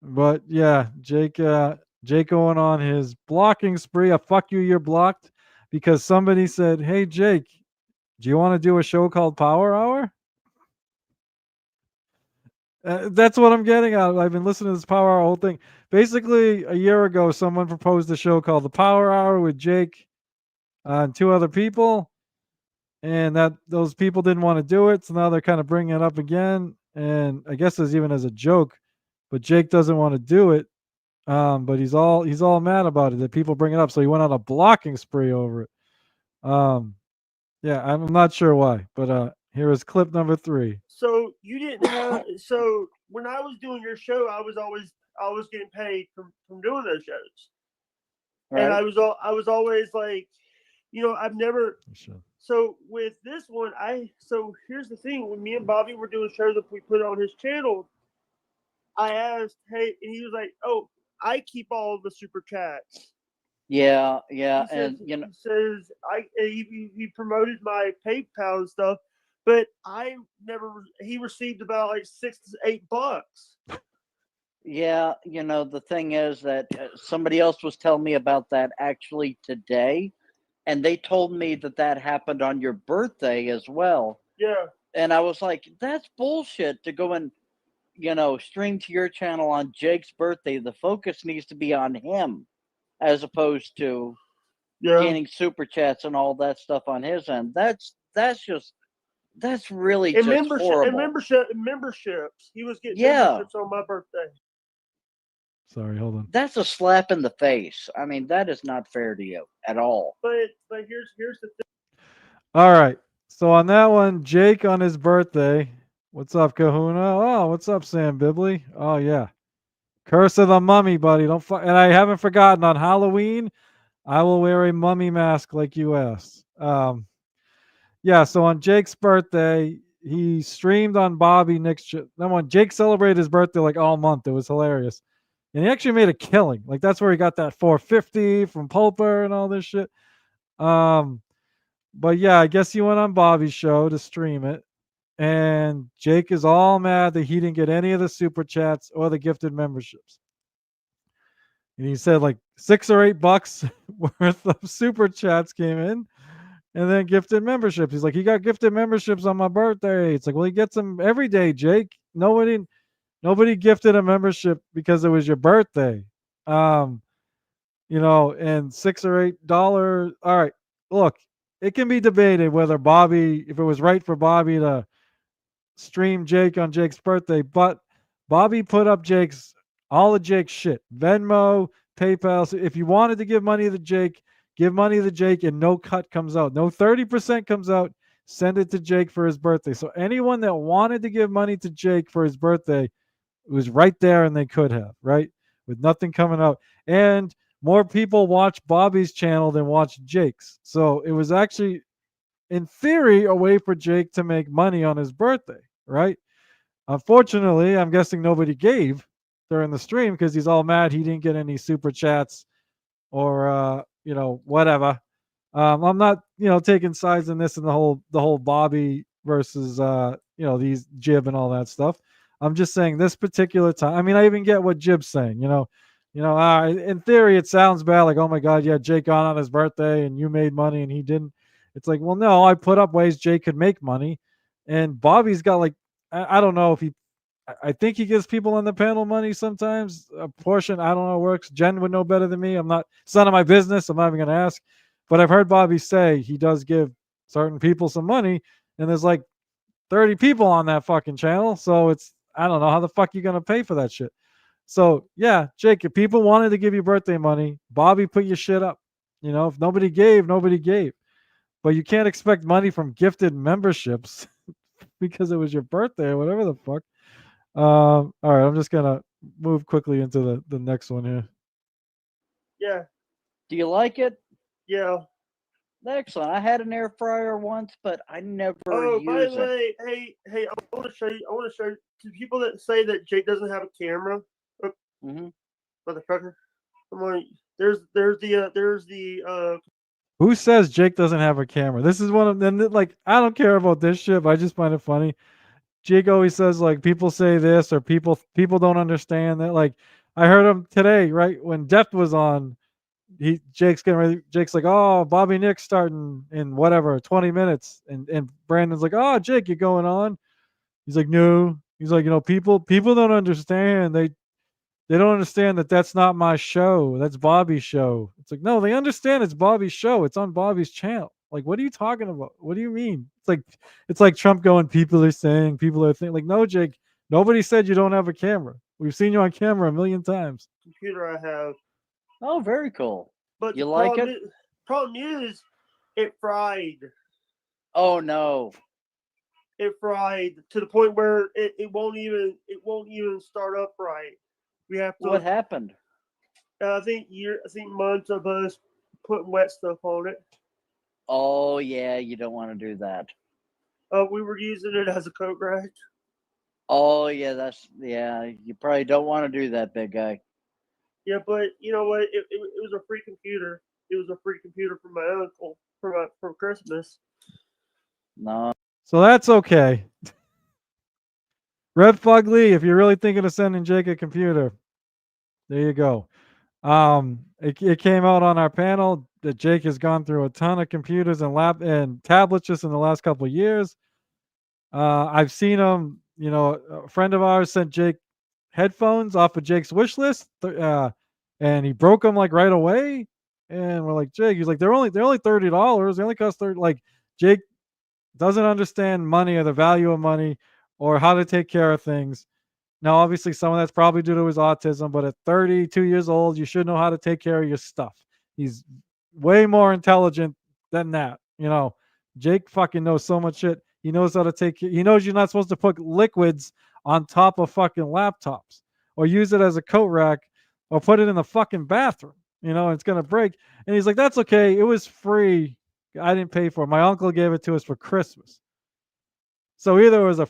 But yeah, Jake going on his blocking spree. A fuck you, you're blocked, because somebody said, "Hey Jake, do you want to do a show called Power Hour?" That's what I'm getting at. I've been listening to this Power Hour whole thing. Basically, a year ago, someone proposed a show called the Power Hour with Jake and 2 other people, and that those people didn't want to do it. So now they're kind of bringing it up again, and I guess it's even as a joke. But Jake doesn't want to do it. But he's all mad about it that people bring it up. So he went on a blocking spree over it. Yeah, I'm not sure why, but here is clip number 3. So you didn't have. So when I was doing your show, I was getting paid from doing those shows, right. And I was always like, I've never. Sure. So with this one, so here's the thing: when me and Bobby were doing shows, if we put it on his channel, I asked, hey, and he was like, "Oh, I keep all the super chats." Yeah, he says he promoted my PayPal and stuff, but I never. He received about like $6 to $8. Yeah, the thing is that somebody else was telling me about that actually today, and they told me that happened on your birthday as well. Yeah, and I was like, that's bullshit to go and stream to your channel on Jake's birthday. The focus needs to be on him, as opposed to gaining super chats and all that stuff on his end. That's really just horrible. And memberships. He was getting memberships on my birthday. Sorry, hold on. That's a slap in the face. I mean, that is not fair to you at all. But here's the thing. All right. So on that one, Jake on his birthday. What's up, Kahuna? Oh, what's up, Sam Bibley? Oh yeah. Curse of the Mummy, buddy. And I haven't forgotten, on Halloween, I will wear a mummy mask like you asked. Yeah, so on Jake's birthday, he streamed on Bobby Nick's. Then when Jake celebrated his birthday like all month, it was hilarious. And he actually made a killing. Like that's where he got that 450 from Pulper and all this shit. But yeah, I guess he went on Bobby's show to stream it. And Jake is all mad that he didn't get any of the super chats or the gifted memberships. And he said like $6 or $8 worth of super chats came in, and then gifted memberships. He's like, he got gifted memberships on my birthday. It's like, well, he gets them every day, Jake. Nobody gifted a membership because it was your birthday. And $6 or $8. All right, look, it can be debated whether if it was right for Bobby to stream Jake on Jake's birthday, but Bobby put up all of Jake's shit. Venmo, PayPal. So if you wanted to give money to Jake, give money to Jake and no cut comes out. No 30% comes out. Send it to Jake for his birthday. So anyone that wanted to give money to Jake for his birthday, it was right there and they could have, right? With nothing coming out. And more people watch Bobby's channel than watch Jake's. So it was actually, in theory, a way for Jake to make money on his birthday, right? Unfortunately, I'm guessing nobody gave during the stream because he's all mad he didn't get any super chats or whatever. I'm not taking sides in this and the whole Bobby versus these Jib and all that stuff. I'm just saying this particular time. I mean, I even get what Jib's saying. In theory, it sounds bad, like, oh my God, yeah, Jake on his birthday and you made money and he didn't. It's like, well, no, I put up ways Jake could make money, and Bobby's got like, I don't know if I think he gives people on the panel money sometimes, a portion. I don't know how it works. Jen would know better than me. It's none of my business. I'm not even going to ask. But I've heard Bobby say he does give certain people some money, and there's like 30 people on that fucking channel. So I don't know how the fuck you going to pay for that shit. So yeah, Jake, if people wanted to give you birthday money, Bobby put your shit up. If nobody gave, nobody gave. But you can't expect money from gifted memberships because it was your birthday or whatever the fuck. All right, I'm just gonna move quickly into the next one here. Yeah. Do you like it? Yeah. Excellent. I had an air fryer once, but I never Oh, use by the it. way, hey, I want to show you to people that say that Jake doesn't have a camera. Motherfucker. Come on. There's the Who says Jake doesn't have a camera? This is one of them. Like, I don't care about this shit, but I just find it funny. Jake always says like people say this or people don't understand that. Like, I heard him today, right when Deft was on. Jake's like, oh, Bobby Nick's starting in whatever 20 minutes, and Brandon's like, oh, Jake, you're going on. He's like, no. He's like, people don't understand. They don't understand that that's not my show. That's Bobby's show. It's like, no, they understand it's Bobby's show. It's on Bobby's channel. Like, what are you talking about? What do you mean? It's like Trump going, people are thinking. Like, no, Jake, nobody said you don't have a camera. We've seen you on camera a million times. computer I have. Oh, very cool. But you the like problem it? Problem is, it fried. Oh no. It fried to the point where it won't even start up right. We have to. What happened? I think months of us putting wet stuff on it. Oh yeah, you don't want to do that. We were using it as a coat rack. Oh yeah, you probably don't want to do that, big guy. Yeah, but you know what? It was a free computer. It was a free computer from my uncle for Christmas. No. So that's okay. Red Fugly, if you're really thinking of sending Jake a computer, there you go. It came out on our panel that Jake has gone through a ton of computers and tablets just in the last couple of years. I've seen him. A friend of ours sent Jake headphones off of Jake's wish list, and he broke them like right away. And we're like, Jake, he's like, they're only $30. They only cost 30. Like, Jake doesn't understand money or the value of money or how to take care of things. Now, obviously, some of that's probably due to his autism, but at 32 years old, you should know how to take care of your stuff. He's way more intelligent than that. Jake fucking knows so much shit. He knows how to he knows you're not supposed to put liquids on top of fucking laptops or use it as a coat rack or put it in the fucking bathroom. It's going to break. And he's like, that's okay. It was free. I didn't pay for it. My uncle gave it to us for Christmas. So either it was a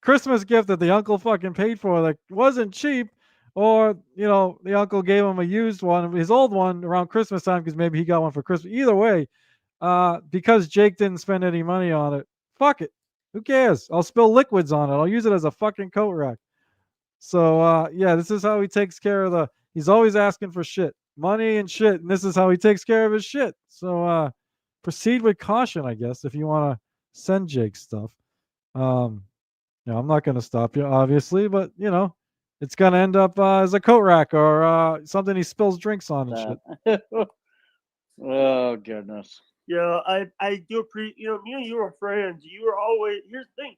Christmas gift that the uncle fucking paid for that wasn't cheap, or the uncle gave him a used one, his old one, around Christmas time because maybe he got one for Christmas. Either way, because Jake didn't spend any money on it, fuck it. Who cares? I'll spill liquids on it. I'll use it as a fucking coat rack. So yeah, this is how he takes care of he's always asking for shit. Money and shit, and this is how he takes care of his shit. So proceed with caution, I guess, if you want to send Jake stuff. I'm not gonna stop you, obviously, but it's gonna end up as a coat rack or something he spills drinks on and shit. Oh goodness. Yeah, I do appreciate. Me and you were friends. You were always. Here's the thing: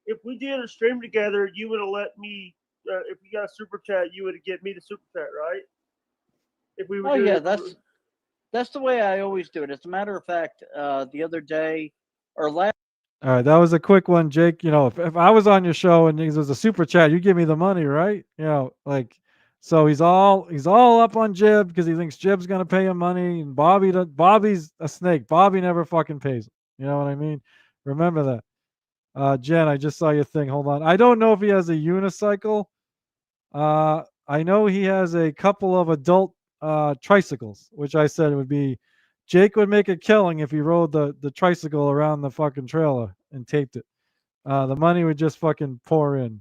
if we did a stream together, you would have let me. If we got a super chat, you would have get me the super chat, right? If we were. Oh yeah, that's the way I always do it. As a matter of fact, the other day or last. All right, that was a quick one, Jake. If I was on your show and it was a super chat, you give me the money, right? So he's all up on Jib because he thinks Jib's gonna pay him money, and Bobby's a snake. Bobby never fucking pays him. You know what I mean? Remember that. Jen, I just saw your thing. Hold on. I don't know if he has a unicycle. I know he has a couple of adult tricycles, which I said would be Jake would make a killing if he rode the tricycle around the fucking trailer and taped it. The money would just fucking pour in.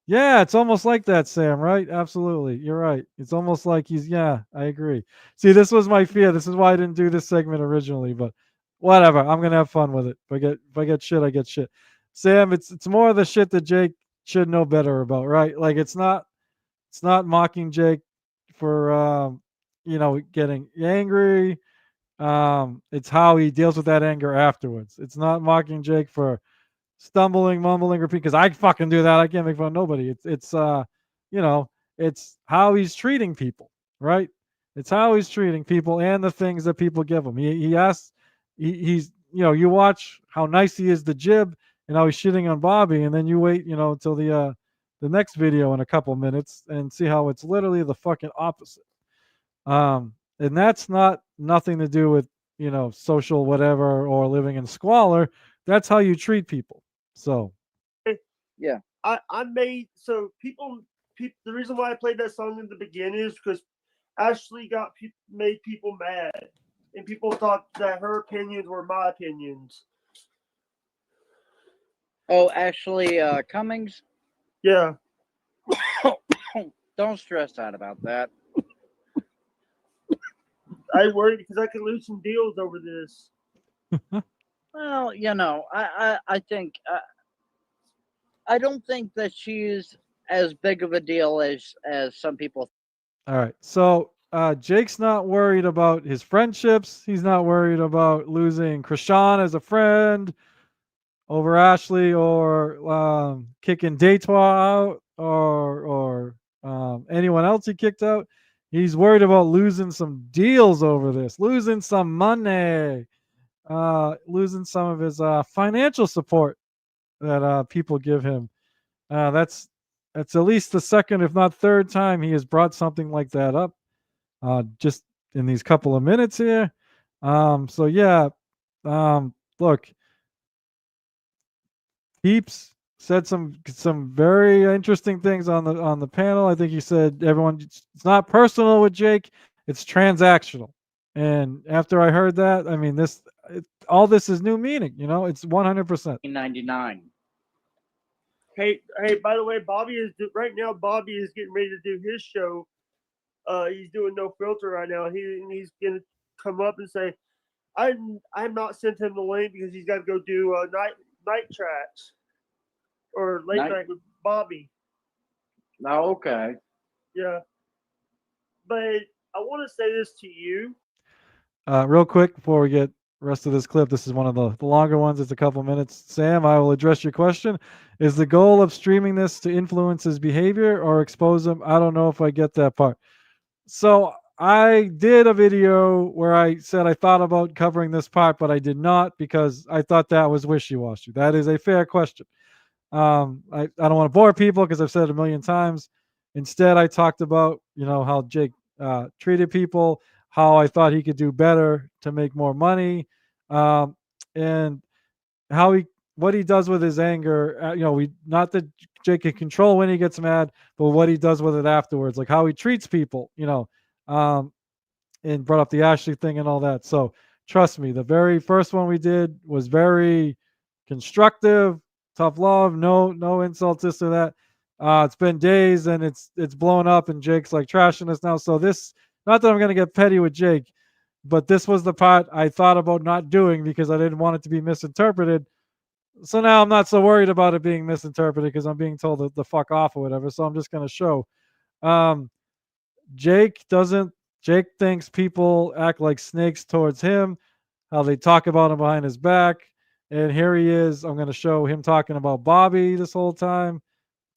Yeah, it's almost like that, Sam, right? Absolutely. You're right. It's almost like I agree. See, this was my fear. This is why I didn't do this segment originally, but whatever. I'm going to have fun with it. If I get shit, I get shit. Sam, it's more of the shit that Jake should know better about, right? Like it's not mocking Jake for getting angry. It's how he deals with that anger afterwards. It's not mocking Jake for stumbling, mumbling, repeat, because I fucking do that. I can't make fun of nobody. It's how he's treating people, right? It's how he's treating people and the things that people give him. He asks, he's you watch how nice he is to Jib and how he's shitting on Bobby, and then you wait until the next video in a couple minutes and see how it's literally the fucking opposite. And that's nothing to do with social whatever or living in squalor. That's how you treat people. So yeah, I made so people. The reason why I played that song in the beginning is because Ashley made people mad, and people thought that her opinions were my opinions. Oh, Ashley Cummings. Yeah. Don't stress out about that. I worry because I could lose some deals over this. Well, I think I don't think that she's as big of a deal as some people. All right. So Jake's not worried about his friendships. He's not worried about losing Krishan as a friend over Ashley or kicking Daytois out or anyone else he kicked out. He's worried about losing some deals over this, losing some money, losing some of his financial support that people give him. That's at least the second, if not third time he has brought something like that up just in these couple of minutes here. So yeah, look, Peeps said some very interesting things on the panel. I think he said it's not personal with Jake, it's transactional. And after I heard that, I mean all this is new meaning. It's 100%. 99. Hey! By the way, Bobby is getting ready to do his show. He's doing No Filter right now. He's gonna come up and say, I'm not sent him the link because he's got to go do night tracks or late night with Bobby. Oh, okay. Yeah, but I want to say this to you. Real quick before we get the rest of this clip, this is one of the longer ones. It's a couple minutes. Sam, I will address your question. Is the goal of streaming this to influence his behavior or expose him? I don't know if I get that part. So I did a video where I said I thought about covering this part, but I did not because I thought that was wishy-washy. That is a fair question. I don't want to bore people because I've said it a million times. Instead, I talked about how Jake treated people, how I thought he could do better to make more money, and what he does with his anger. Not that Jake can control when he gets mad, but what he does with it afterwards, like how he treats people. and brought up the Ashley thing and all that. So trust me, the very first one we did was very constructive, tough love, no insults, this or that. It's been days and it's blown up and Jake's like trashing us now. So this, not that I'm gonna get petty with Jake, but this was the part I thought about not doing because I didn't want it to be misinterpreted. So now I'm not so worried about it being misinterpreted because I'm being told the fuck off or whatever. So I'm just gonna show. Um, Jake doesn't. Jake thinks people act like snakes towards him, how they talk about him behind his back. And here he is. I'm going to show him talking about Bobby this whole time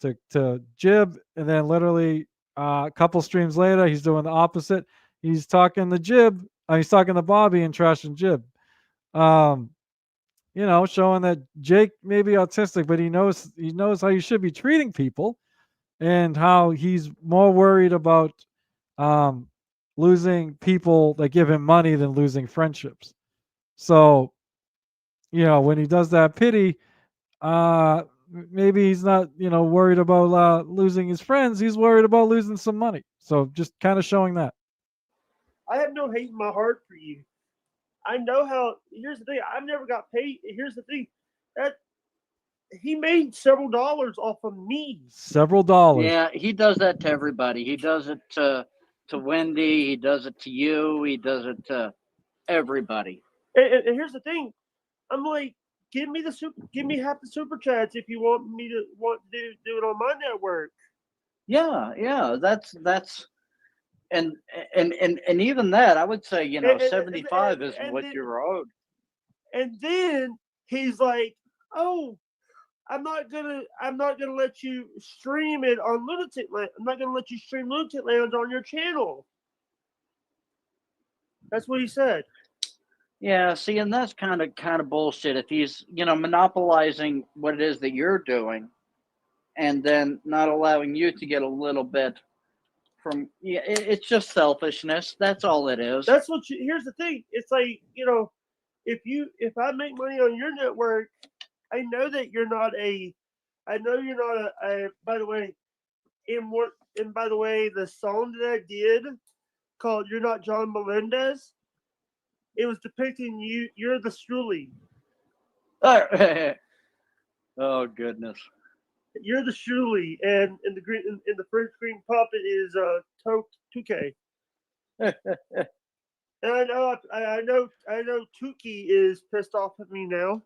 to Jib. And then literally a couple streams later, he's doing the opposite. He's talking to Jib. He's talking to Bobby and trashing Jib. Showing that Jake may be autistic, but he knows how you should be treating people and how he's more worried about losing people that give him money than losing friendships. So, when he does that pity, maybe he's not, worried about losing his friends. He's worried about losing some money. So just kind of showing that. I have no hate in my heart for you. I know how. Here's the thing. I've never got paid. Here's the thing. That he made several dollars off of me. Several dollars. Yeah, he does that to everybody. He does it to Wendy. He does it to you. He does it to everybody. And here's the thing. I'm like, give me half the super chats if you want to do it on my network. Yeah. That's and even that, I would say, 75 is what you're owed. And then he's like, "Oh, I'm not gonna let you stream it on Lunatic Land. I'm not gonna let you stream Lunatic Lounge on your channel." That's what he said. Yeah, see, and that's kind of bullshit. If he's monopolizing what it is that you're doing, and then not allowing you to get a little bit from it's just selfishness. That's all it is. That's what. Here's the thing. It's like if I make money on your network, I know that you're not a. I know you're not a. By the way, by the way, the song that I did called "You're Not John Melendez," it was depicting you. You're the Strully. Oh goodness. You're the Strully, and in the green in the first green puppet is Tuke. And I know Tuki is pissed off at me now.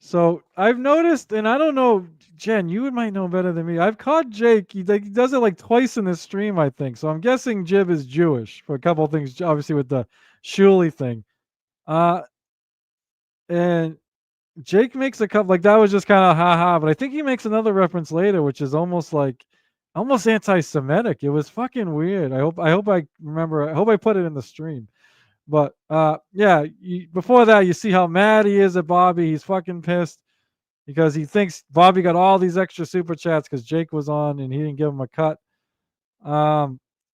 So I've noticed, and I don't know, Jen, you might know better than me. I've caught Jake. He does it like twice in this stream, I think. So I'm guessing Jib is Jewish for a couple of things, obviously with the Shuli thing. And Jake makes a couple, like that was just kind of haha, but I think he makes another reference later, which is almost anti-Semitic. It was fucking weird. I hope I remember. I hope I put it in the stream. But yeah, before that, you see how mad he is at Bobby. He's fucking pissed because he thinks Bobby got all these extra super chats because Jake was on and he didn't give him a cut.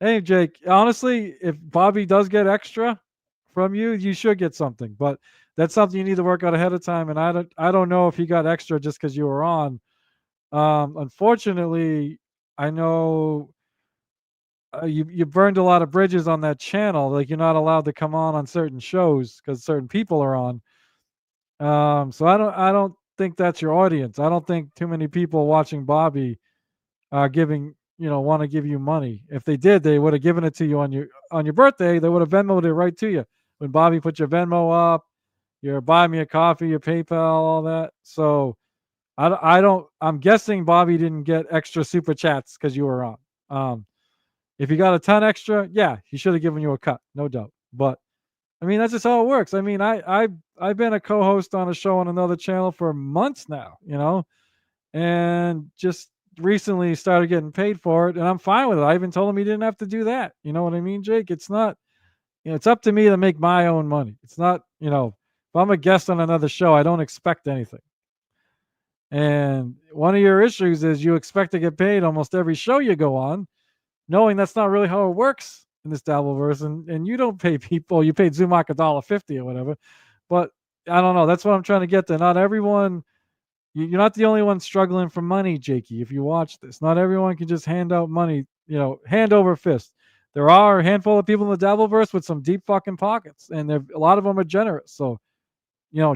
Hey, Jake, honestly, if Bobby does get extra from you, you should get something. But that's something you need to work out ahead of time. And I don't know if he got extra just because you were on. Unfortunately, I know you burned a lot of bridges on that channel. Like you're not allowed to come on certain shows because certain people are on. So I don't think that's your audience. I don't think too many people watching Bobby are want to give you money. If they did, they would have given it to you on your birthday. They would have Venmoed it right to you when Bobby put your Venmo up, your buy me a coffee, your PayPal, all that. So I'm guessing Bobby didn't get extra super chats because you were on. If you got a ton extra, yeah, he should have given you a cut, no doubt. But I mean, that's just how it works. I mean, I've been a co-host on a show on another channel for months now, and just recently started getting paid for it, and I'm fine with it. I even told him he didn't have to do that. You know what I mean, Jake? It's not, it's up to me to make my own money. It's not, if I'm a guest on another show, I don't expect anything. And one of your issues is you expect to get paid almost every show you go on, knowing that's not really how it works in this Dabbleverse, and you don't pay people. You paid Zumak $1.50 or whatever, but I don't know. That's what I'm trying to get to. Not everyone. You're not the only one struggling for money, Jakey. If you watch this, not everyone can just hand out money, hand over fist. there are a handful of people in the Dabbleverse with some deep fucking pockets, and a lot of them are generous. So,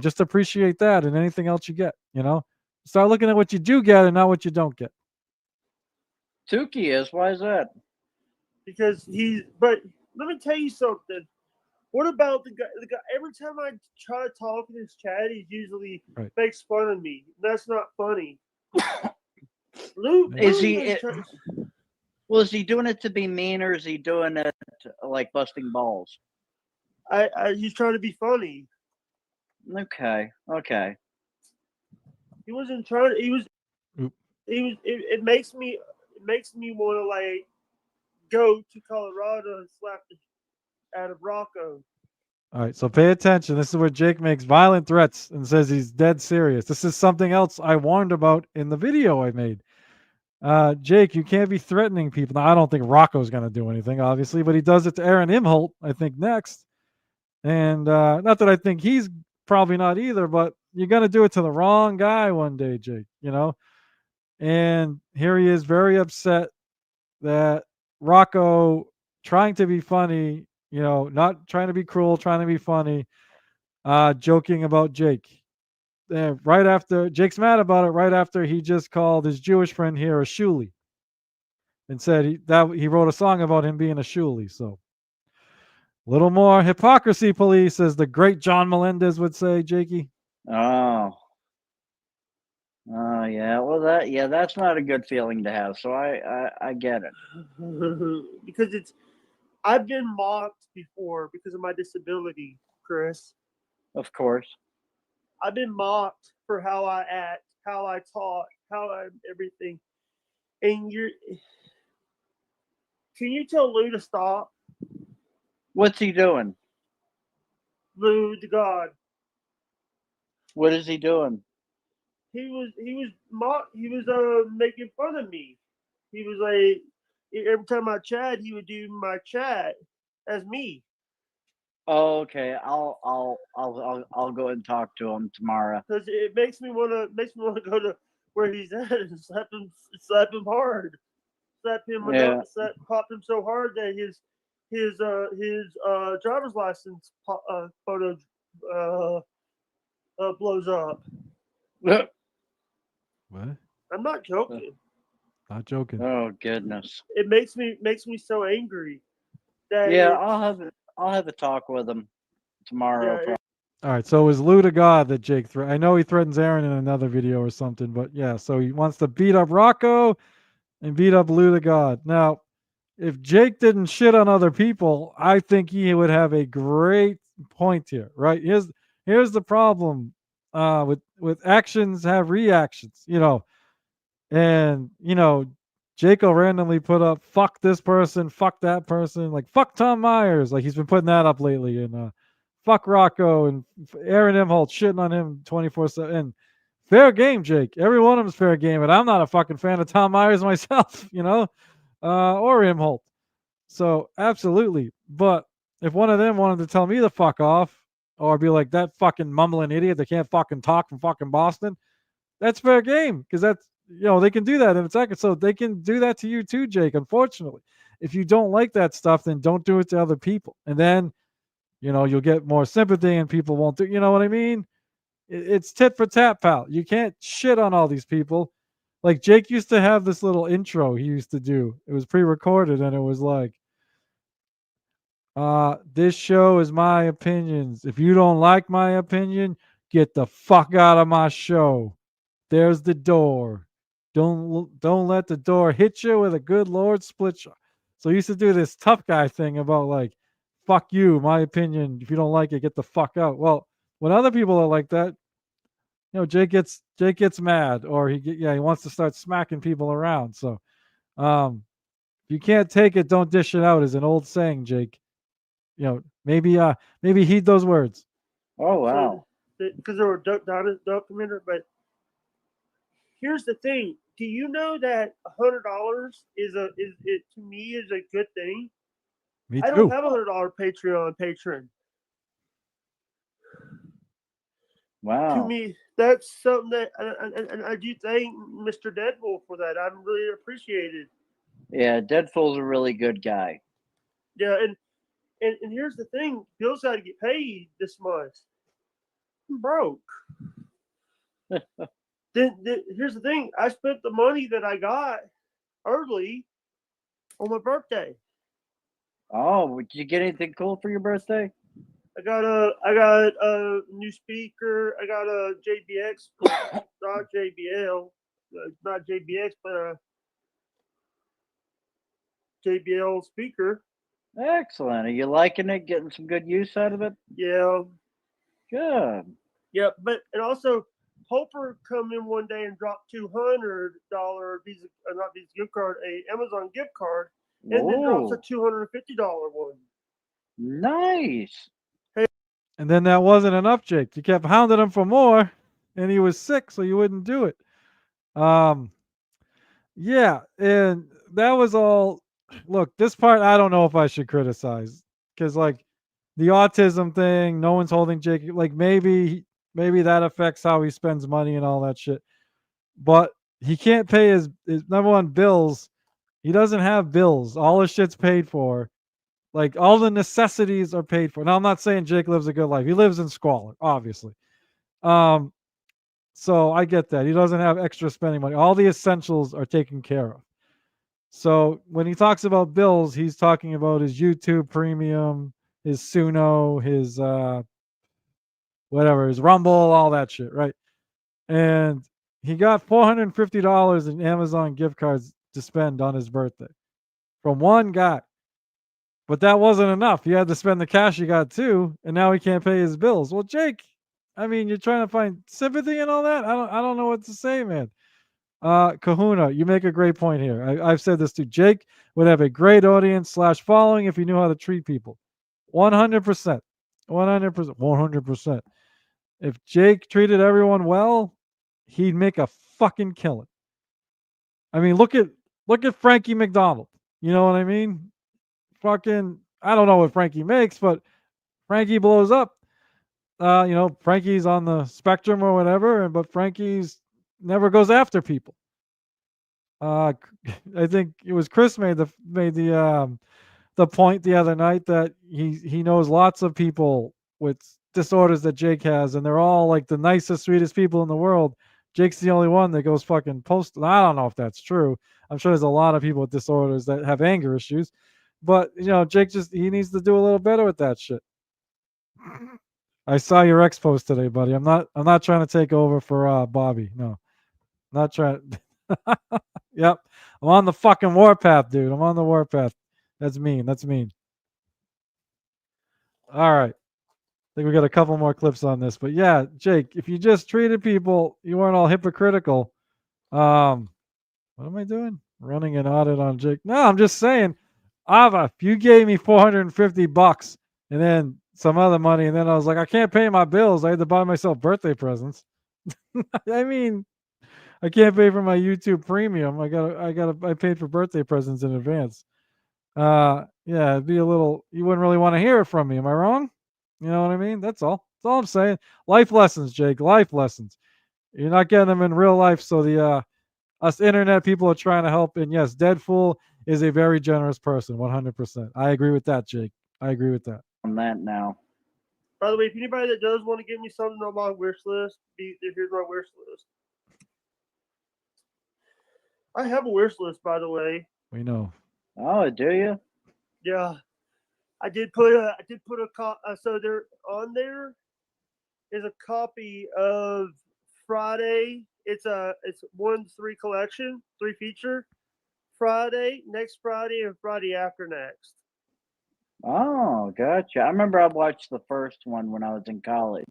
just appreciate that and anything else you get. Start looking at what you do get and not what you don't get. Tukey is. Why is that? Because but let me tell you something. What about the guy? Every time I try to talk in his chat, he usually makes fun of me. That's not funny. Lou, Is he? Well, is he doing it to be mean, or is he doing it like busting balls? He's trying to be funny. Okay. He wasn't trying. He was. It makes me want to like go to Colorado and slap the out of Rocco. All right, so pay attention. This is where Jake makes violent threats and says he's dead serious. This is something else I warned about in the video I made. Jake, you can't be threatening people. Now, I don't think Rocco's going to do anything, obviously, but he does it to Aaron Imholt, I think, next. And not that I think he's probably not either, but you're going to do it to the wrong guy one day, Jake, And here he is very upset that Rocco, trying to be funny, not trying to be cruel, trying to be funny, joking about Jake. Right after Jake's mad about it, right after he just called his Jewish friend here a shuli, and said he wrote a song about him being a shuli. So, a little more hypocrisy, police, as the great John Melendez would say, Jakey. Oh, yeah. Well, that's not a good feeling to have. So I get it. Because I've been mocked before because of my disability, Chris. Of course. I've been mocked for how I act, how I talk, how I everything. And can you tell Lou to stop? What's he doing? Lou the God. What is he doing? He was making fun of me. He was like, every time I chat, he would do my chat as me. Oh, okay. I'll go and talk to him tomorrow. Because it makes me want to go to where he's at and slap him hard, slap him pop him so hard that his driver's license photo blows up. What? I'm not joking. Not joking. Oh goodness. It makes me so angry. That I'll have a talk with him tomorrow. Yeah, All right, so it was Lou to God that Jake I know he threatens Aaron in another video or something, but yeah, so he wants to beat up Rocco and beat up Lou to God. Now, if Jake didn't shit on other people, I think he would have a great point here, right? Here's the problem with actions have reactions, and Jake will randomly put up fuck this person, fuck that person, like fuck Tom Myers, like he's been putting that up lately, and fuck Rocco and Aaron Imholt shitting on him 24/7. And fair game, Jake. Every one of them's fair game, and I'm not a fucking fan of Tom Myers myself, or Imholt. So absolutely. But if one of them wanted to tell me to fuck off, or be like that fucking mumbling idiot that can't fucking talk from fucking Boston, that's fair game, because that's they can do that in a second. So they can do that to you too, Jake. Unfortunately, if you don't like that stuff, then don't do it to other people, and then you'll get more sympathy and people won't do, you know what I mean? It's tit for tat, pal. You can't shit on all these people. Like Jake used to have this little intro he used to do. It was pre-recorded and it was like, this show is my opinions. If you don't like my opinion, get the fuck out of my show. There's the door. Don't let the door hit you with a good Lord split you. So he used to do this tough guy thing about like, fuck you, my opinion. If you don't like it, get the fuck out. Well, when other people are like that, Jake gets mad, or he wants to start smacking people around. So, if you can't take it, don't dish it out is an old saying, Jake. Maybe heed those words. Oh wow. Because they were documented, but here's the thing. Do you know that $100 is to me is a good thing? Me I too. don't have a $100 Patreon patron. Wow. To me, that's something that, and I do thank Mr. Deadpool for that. I'm really appreciated. Yeah, Deadpool's a really good guy. Yeah, and here's the thing: Bill's got to get paid this month. I'm broke. then here's the thing: I spent the money that I got early on my birthday. Oh, did you get anything cool for your birthday? I got a new speaker. I got a JBX, not JBL, not JBX, but a JBL speaker. Excellent. Are you liking it? Getting some good use out of it? Yeah. Good. Yeah, but and also Hoper come in one day and dropped $200 Visa, not Visa gift card, a Amazon gift card, and then drops a $250 one. Nice. And then that wasn't enough, Jake. You kept hounding him for more, and he was sick, so you wouldn't do it. Yeah, and that was all. Look, this part I don't know if I should criticize because, like, the autism thing, no one's holding Jake. Like, maybe that affects how he spends money and all that shit. But he can't pay his number one bills. He doesn't have bills. All his shit's paid for. Like, all the necessities are paid for. Now, I'm not saying Jake lives a good life. He lives in squalor, obviously. So I get that. He doesn't have extra spending money. All the essentials are taken care of. So when he talks about bills, he's talking about his YouTube Premium, his Suno, his whatever, his Rumble, all that shit, right? And he got $450 in Amazon gift cards to spend on his birthday from one guy. But that wasn't enough. He had to spend the cash he got too, and now he can't pay his bills. Well, Jake, I mean, you're trying to find sympathy and all that. I don't know what to say, man. Kahuna, you make a great point here. I've said this too. Jake would have a great audience / following if he knew how to treat people. 100%. 100%. 100%. If Jake treated everyone well, he'd make a fucking killing. I mean, look at Frankie McDonald. You know what I mean? Fucking, I don't know what Frankie makes, but Frankie blows up. You know, Frankie's on the spectrum or whatever, but Frankie's never goes after people. I think it was Chris made the point the other night that he knows lots of people with disorders that Jake has, and they're all like the nicest, sweetest people in the world. Jake's the only one that goes fucking post. I don't know if that's true. I'm sure there's a lot of people with disorders that have anger issues, but you know, Jake he needs to do a little better with that shit. I saw your ex post today, buddy. I'm not trying to take over for Bobby. No, not trying. Yep, I'm on the fucking warpath, dude. I'm on the warpath. That's mean. That's mean. All right. I think we got a couple more clips on this, but yeah, Jake, if you just treated people, you weren't all hypocritical. What am I doing? Running an audit on Jake? No, I'm just saying, Ava, if you gave me $450 and then some other money, and then I was like, I can't pay my bills. I had to buy myself birthday presents. I mean, I can't pay for my YouTube Premium. I paid for birthday presents in advance. Yeah, it'd be a little. You wouldn't really want to hear it from me. Am I wrong? You know what I mean? That's all. That's all I'm saying. Life lessons, Jake. Life lessons. You're not getting them in real life, so the us internet people are trying to help. And yes, Deadpool is a very generous person. 100%. I agree with that, Jake. I agree with that. On that now. By the way, if anybody that does want to give me something on my wish list, here's my wish list. I have a wish list, by the way. We know. Oh, do you? Yeah, I did put a so there on there is a copy of Friday. It's 1-3 collection, 3 feature. Friday, next Friday, and Friday after next. Oh, gotcha. I remember I watched the first one when I was in college.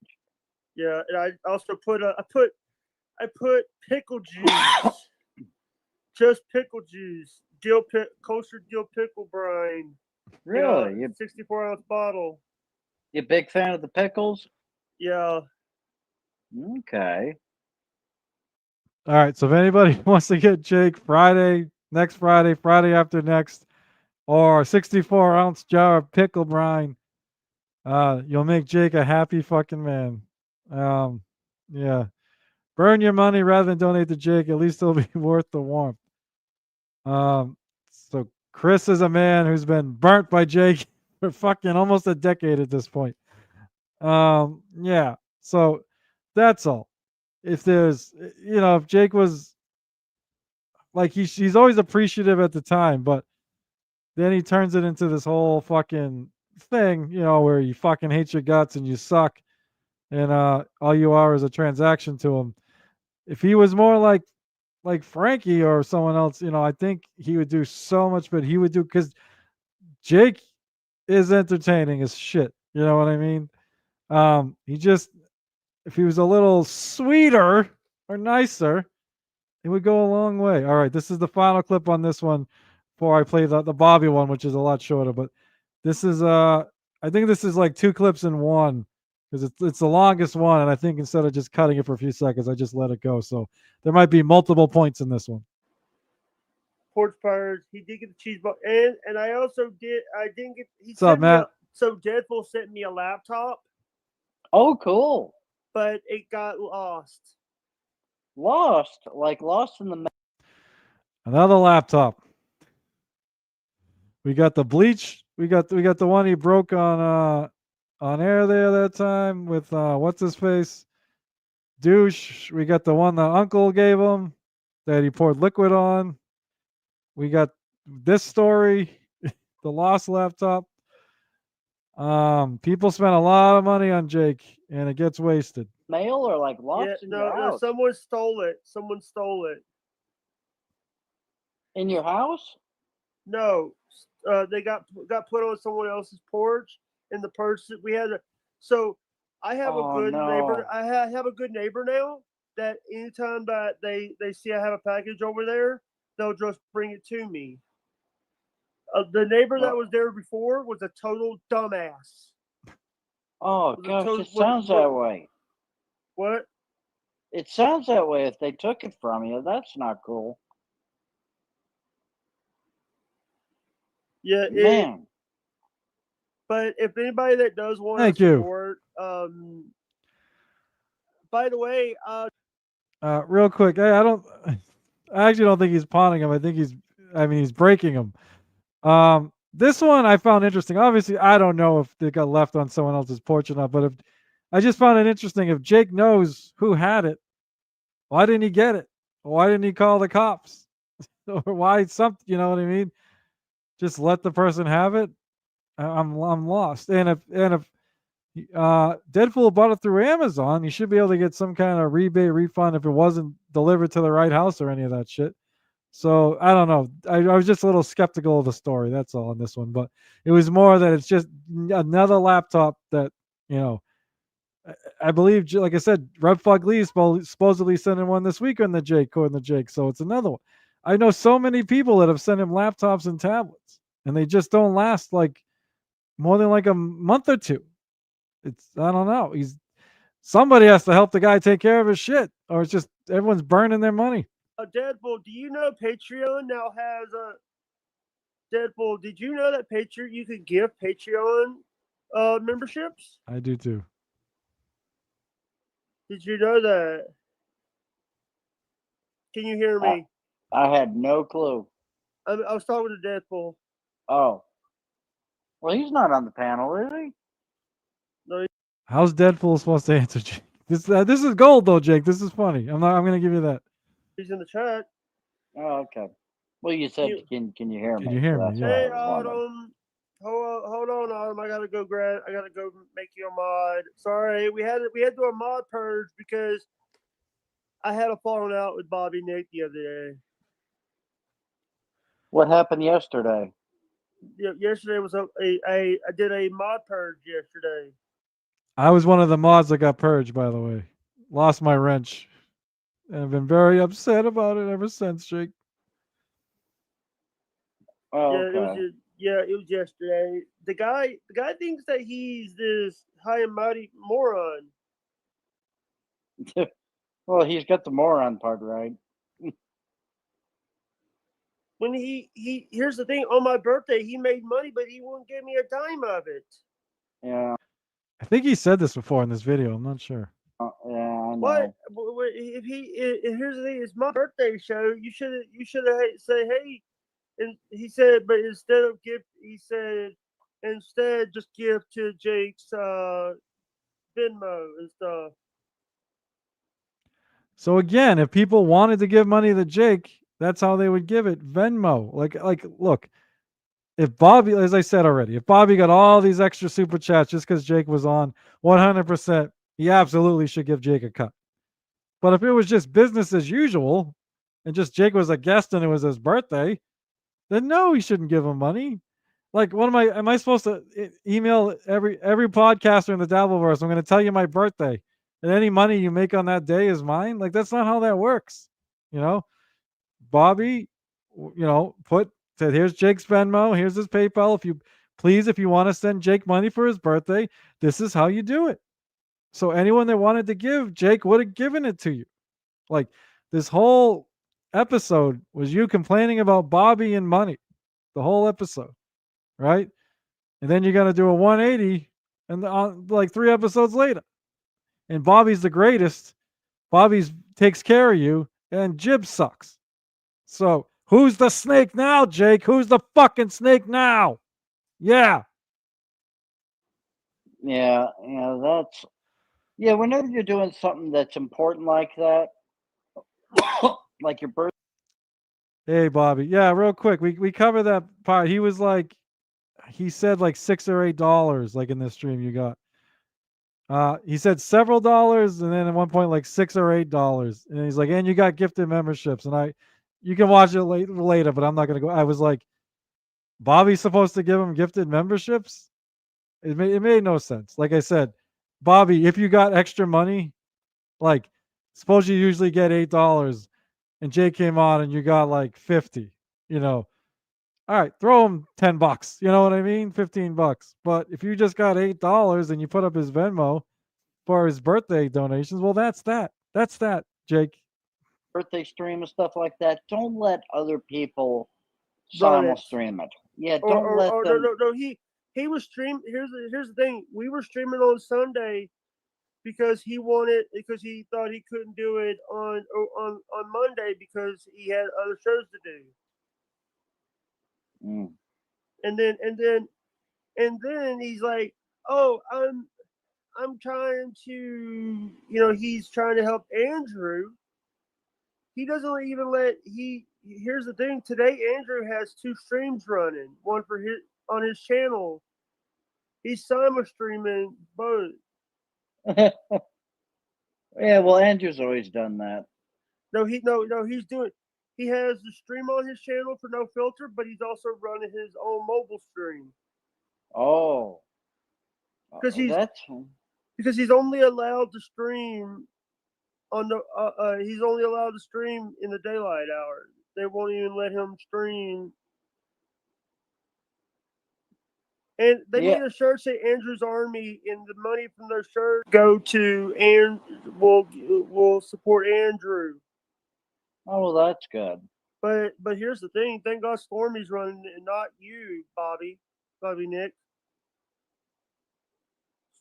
Yeah, and I also put I put pickle juice, just pickle juice, kosher dill pickle brine. Really? 64-ounce bottle. You a big fan of the pickles? Yeah. Okay. All right. So if anybody wants to get Jake next Friday, Friday after next, or 64-ounce jar of pickle brine, you'll make Jake a happy fucking man. Yeah. Burn your money rather than donate to Jake. At least it'll be worth the warmth. So Chris is a man who's been burnt by Jake for fucking almost a decade at this point. Yeah. So that's all. If there's, if Jake was like he's always appreciative at the time, but then he turns it into this whole fucking thing, where he fucking hates your guts and you suck, and all you are is a transaction to him. If he was more like Frankie or someone else, I think he would do so much, but he would do because Jake is entertaining as shit. You know what I mean? He just, if he was a little sweeter or nicer, it would go a long way. All right, this is the final clip on this one before I play the Bobby one, which is a lot shorter. But this is I think this is like 2 clips in one because it's the longest one, and I think instead of just cutting it for a few seconds, I just let it go. So there might be multiple points in this one. Porch Pirates. He did get the cheese ball, and I also did. I didn't get. What's up, Matt? So Deadpool sent me a laptop. Oh, cool. But it got lost. Lost in the. Another laptop. We got the bleach. We got the one he broke on air there that time with what's his face, douche. We got the one that Uncle gave him that he poured liquid on. We got this story, the lost laptop. People spend a lot of money on Jake, and it gets wasted. Mail or like lost in your house? Someone stole it. Someone stole it. In your house? No, they got put on someone else's porch, and the person we had. So I have a good neighbor. I have a good neighbor now. That anytime that they see I have a package over there, they'll just bring it to me. The neighbor that was there before was a total dumbass. Oh gosh, it sounds that way. What? It sounds that way. If they took it from you, that's not cool. Yeah, man. But if anybody that does want Thank to you. support, by the way, Real quick, I actually don't think he's pawning him. I think he's breaking him. This one I found interesting. Obviously, I don't know if it got left on someone else's porch or not, but I just found it interesting. If Jake knows who had it, why didn't he get it? Why didn't he call the cops? Or why something? You know what I mean? Just let the person have it. I'm lost. And if Deadpool bought it through Amazon, you should be able to get some kind of rebate refund if it wasn't delivered to the right house or any of that shit. So I don't know. I was just a little skeptical of the story. That's all on this one. But it was more that it's just another laptop that, I believe, like I said, Red Flag Lee is supposedly sending one this week on the Jake, according to Jake. So it's another one. I know so many people that have sent him laptops and tablets, and they just don't last like more than like a month or two. I don't know. Somebody has to help the guy take care of his shit, or it's just everyone's burning their money. Deadpool, do you know Patreon now has a Deadpool? Did you know that Patreon you could give Patreon memberships? I do too. Did you know that? Can you hear me? I had no clue. I was talking to Deadpool. Oh, well, he's not on the panel, is he? No. How's Deadpool supposed to answer Jake? This is gold though, Jake. This is funny. I'm gonna give you that. He's in the chat. Oh, okay. Well, you said, can you hear me? Can you hear me? Yeah. Hey, Autumn. Hold on, Autumn. I gotta go make you a mod. Sorry, we had to do a mod purge because I had a falling out with Bobby Nick the other day. What happened yesterday? Yesterday was I did a mod purge yesterday. I was one of the mods that got purged, by the way. Lost my wrench. And I've been very upset about it ever since, Jake. Oh, okay. It was yesterday. The guy thinks that he's this high and mighty moron. Well, he's got the moron part right. When here's the thing, on my birthday he made money, but he won't give me a dime of it. Yeah. I think he said this before in this video. I'm not sure. Yeah, I know. What if here's the thing, it's my birthday show. You should say, hey, and he said, but instead of give, he said, instead just give to Jake's Venmo and stuff. So again, if people wanted to give money to Jake, that's how they would give it. Venmo. Like look, if Bobby, as I said already, if Bobby got all these extra super chats just because Jake was on, 100%, he absolutely should give Jake a cut. But if it was just business as usual, and just Jake was a guest and it was his birthday, then no, he shouldn't give him money. Like, what am I supposed to email every podcaster in the Dabbleverse? I'm going to tell you my birthday, and any money you make on that day is mine. Like, that's not how that works. You know, Bobby, said, here's Jake's Venmo, here's his PayPal. If you want to send Jake money for his birthday, this is how you do it. So anyone that wanted to give, Jake would have given it to you. Like, this whole episode was you complaining about Bobby and money. The whole episode, right? And then you're gonna do a 180, and like 3 episodes later, and Bobby's the greatest. Bobby's takes care of you, and Jib sucks. So who's the snake now, Jake? Who's the fucking snake now? Yeah. Yeah, that's whenever you're doing something that's important like that, like your birthday. Hey, Bobby. Yeah, real quick. We covered that part. He was like, he said like $6 or $8, like in this stream you got. He said several dollars, and then at one point like $6 or $8, and he's like, and you got gifted memberships, and you can watch it later, but I'm not gonna go. I was like, Bobby's supposed to give him gifted memberships? It made no sense. Like I said, Bobby, if you got extra money, like suppose you usually get $8, and Jay came on and you got like 50, all right, throw him $10. You know what I mean? $15. But if you just got $8 and you put up his Venmo for his birthday donations, well, that's that. That's that, Jake. Birthday stream and stuff like that. Don't let other people simul stream it. Yeah, don't let them. No. He was streaming. Here's the thing. We were streaming on Sunday because he he thought he couldn't do it on Monday because he had other shows to do. And then he's like, "Oh, I'm trying to, he's trying to help Andrew. He doesn't even here's the thing. Today, Andrew has 2 streams running, one on his channel. He's simul streaming both. Yeah, well, Andrew's always done that. No, he's doing. He has the stream on his channel for No Filter, but he's also running his own mobile stream. Oh, because he's only allowed to stream on the. He's only allowed to stream in the daylight hours. They won't even let him stream. And they made a shirt say Andrew's Army, and the money from those shirts go to and will support Andrew. Oh, well, that's good. But here's the thing. Thank God Stormy's running and not you, Bobby Nick.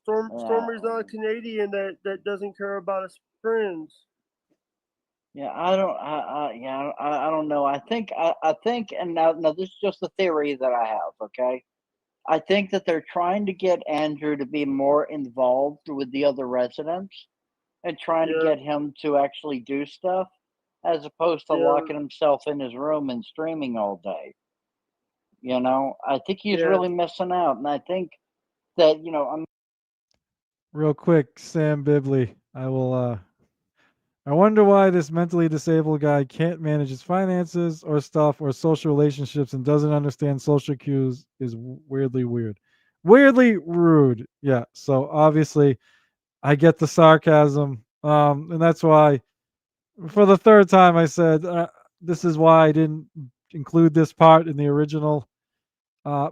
Stormy's not a Canadian that doesn't care about his friends. Yeah, I don't know. I think, and now this is just a theory that I have. Okay, I think that they're trying to get Andrew to be more involved with the other residents and trying to get him to actually do stuff, as opposed to locking himself in his room and streaming all day. I think he's really missing out, and I think that Real quick, Sam Bibley. I wonder why this mentally disabled guy can't manage his finances or stuff or social relationships and doesn't understand social cues is weirdly weird. Weirdly rude. Yeah. So obviously I get the sarcasm. And that's why for the 3rd time I said this is why I didn't include this part in the original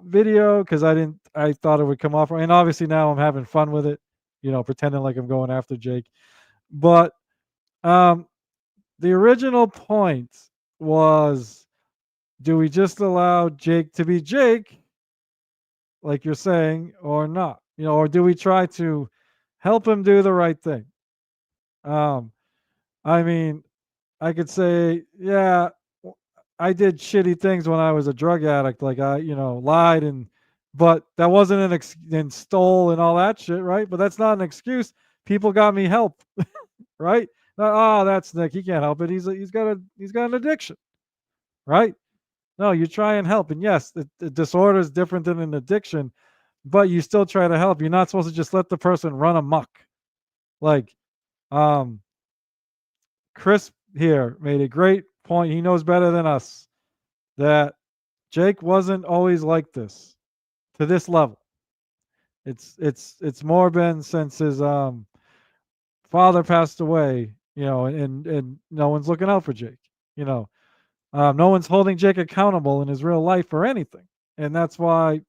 video, because I thought it would come off. And obviously now I'm having fun with it, pretending like I'm going after Jake. But the original point was, do we just allow Jake to be Jake, like you're saying, or not? Or do we try to help him do the right thing? I mean, I could say, yeah, I did shitty things when I was a drug addict, like I, lied but that wasn't and stole and all that shit, right? But that's not an excuse. People got me help, right? Oh, that's Nick. He can't help it. He's got an addiction, right? No, you try and help, and yes, the disorder is different than an addiction, but you still try to help. You're not supposed to just let the person run amok. Like, Chris here made a great point. He knows better than us that Jake wasn't always like this to this level. It's more been since his father passed away, and no one's looking out for Jake. No one's holding Jake accountable in his real life for anything, and that's why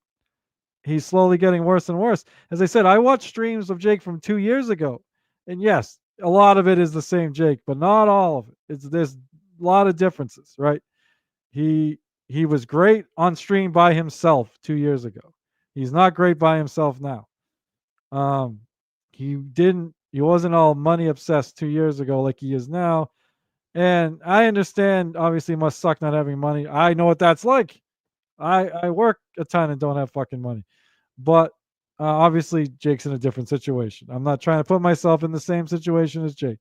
he's slowly getting worse and worse. As I said, I watched streams of Jake from 2 years ago, and yes, a lot of it is the same Jake, but not all of it. There's a lot of differences, right? He was great on stream by himself 2 years ago. He's not great by himself now. He wasn't all money obsessed 2 years ago like he is now. And I understand, obviously, it must suck not having money. I know what that's like. I work a ton and don't have fucking money. But obviously, Jake's in a different situation. I'm not trying to put myself in the same situation as Jake.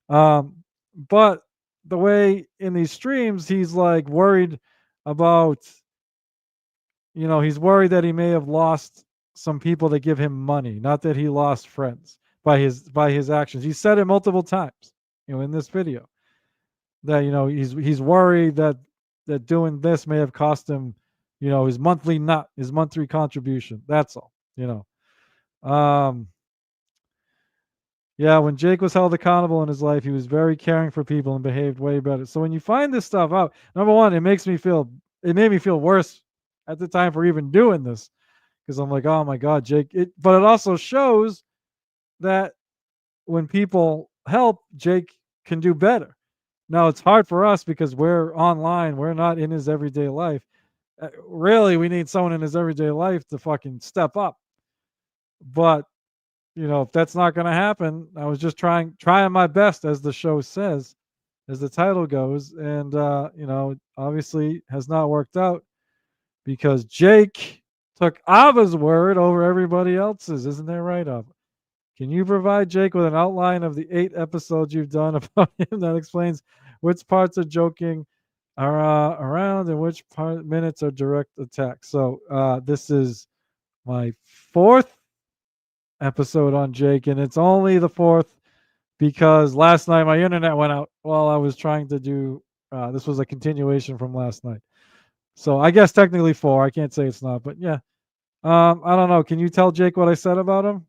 But the way in these streams, he's like worried about, he's worried that he may have lost some people that give him money, not that he lost friends by his actions. He said it multiple times, in this video, that he's worried that doing this may have cost him, his monthly contribution. That's all. Yeah, when Jake was held accountable in his life, he was very caring for people and behaved way better. So when you find this stuff out, number one, it made me feel worse at the time for even doing this, because I'm like, oh my God, Jake. But it also shows that when people help, Jake can do better. Now it's hard for us because we're online. We're not in his everyday life. Really, we need someone in his everyday life to fucking step up. But if that's not going to happen, I was just trying my best, as the show says, as the title goes, and obviously has not worked out because Jake took Ava's word over everybody else's. Isn't that right, Ava? Can you provide Jake with an outline of the 8 episodes you've done about him that explains which parts are joking around and which minutes are direct attacks? So this is my 4th episode on Jake, and it's only the 4th because last night my internet went out while I was trying to do. This was a continuation from last night, so I guess technically 4. I can't say it's not, but yeah. I don't know. Can you tell Jake what I said about him?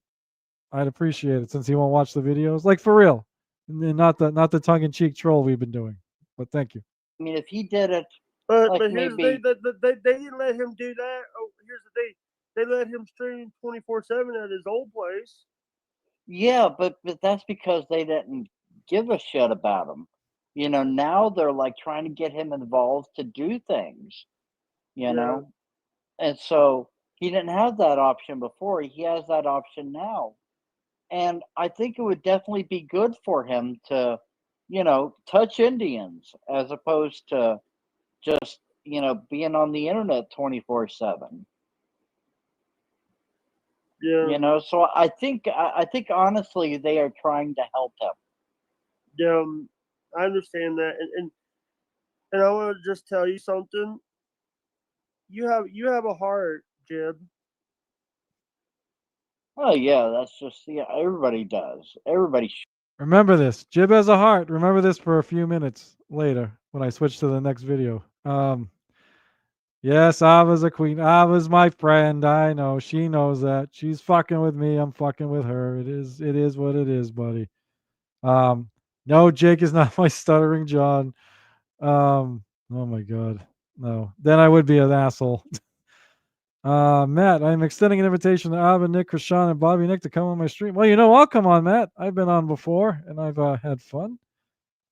I'd appreciate it since he won't watch the videos, like for real, and not the tongue-in-cheek troll we've been doing. But thank you. I mean, if he did it, But like here's maybe the thing, they didn't let him do that. Oh, here's the thing, they let him stream 24/7 at his old place. yeah, but that's because they didn't give a shit about him. Now they're like trying to get him involved to do things. And so he didn't have that option before. He has that option now. And I think it would definitely be good for him to, touch Indians as opposed to just, being on the internet 24/7. Yeah. So I think honestly they are trying to help him. Yeah, I understand that, and I want to just tell you something. You have a heart, Jib. Oh yeah, that's just everybody does. Everybody. Remember this. Jib has a heart. Remember this for a few minutes later when I switch to the next video. Yes, Ava's a queen. Ava's my friend. I know. She knows that. She's fucking with me. I'm fucking with her. It is what it is, buddy. No, Jake is not my stuttering John. Oh my God. No. Then I would be an asshole. Matt, I'm extending an invitation to Ava, Nick, Krishan, and Bobby Nick to come on my stream. Well, I'll come on, Matt. I've been on before and I've had fun.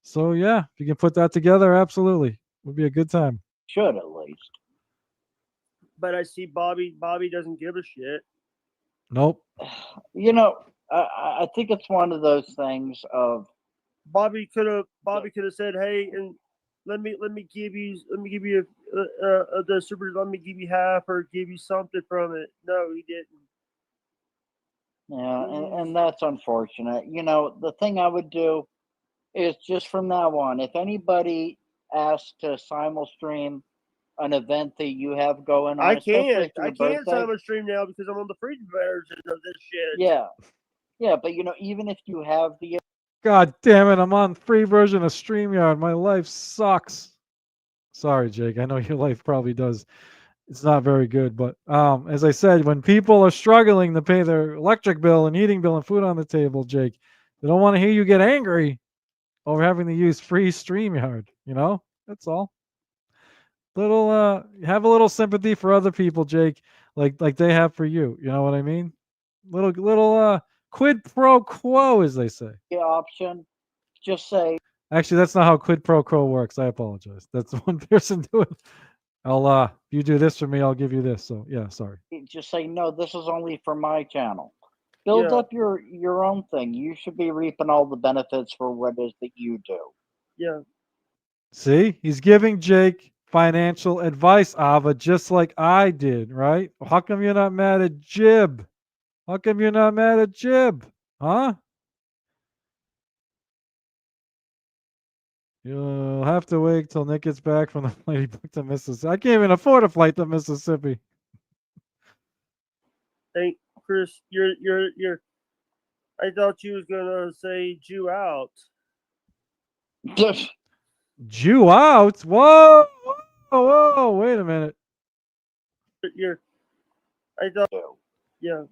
So yeah, if you can put that together, absolutely. Would be a good time. Should at least. But I see Bobby doesn't give a shit. Nope. I think it's one of those things of Bobby could have said, "Hey," and let me give you the super. Let me give you half or give you something from it. No, he didn't. Yeah, and that's unfortunate. You know, the thing I would do is just from now on, if anybody asks to simul stream an event that you have going on, I especially can't. for your I can't birthday. simul stream now because I'm on the free version of this shit. Yeah, yeah, but you know, even if you have the God damn it! I'm on free version of StreamYard. My life sucks. Sorry, Jake. I know your life probably does. It's not very good, but as I said, when people are struggling to pay their electric bill and heating bill and food on the table, Jake, they don't want to hear you get angry over having to use free StreamYard. You know, that's all. Have a little sympathy for other people, Jake, like they have for you. You know what I mean? Little quid pro quo, as they say. option, just say Actually, that's not how quid pro quo works. I apologize. That's one person doing. If you do this for me, I'll give you this. So yeah, sorry. just say no. This is only for my channel. Build up your own thing. You should be reaping all the benefits for what it is that you do. Yeah. See, he's giving Jake financial advice, Ava, just like I did, right? How come you're not mad at Jib? How come you're not mad at Jib? Huh? You'll have to wait till Nick gets back from the flight he booked to Mississippi. I can't even afford a flight to Mississippi. Hey, Chris, you're. I thought you was gonna say Jew out. Jew out? Whoa, whoa, wait a minute. I thought, yeah.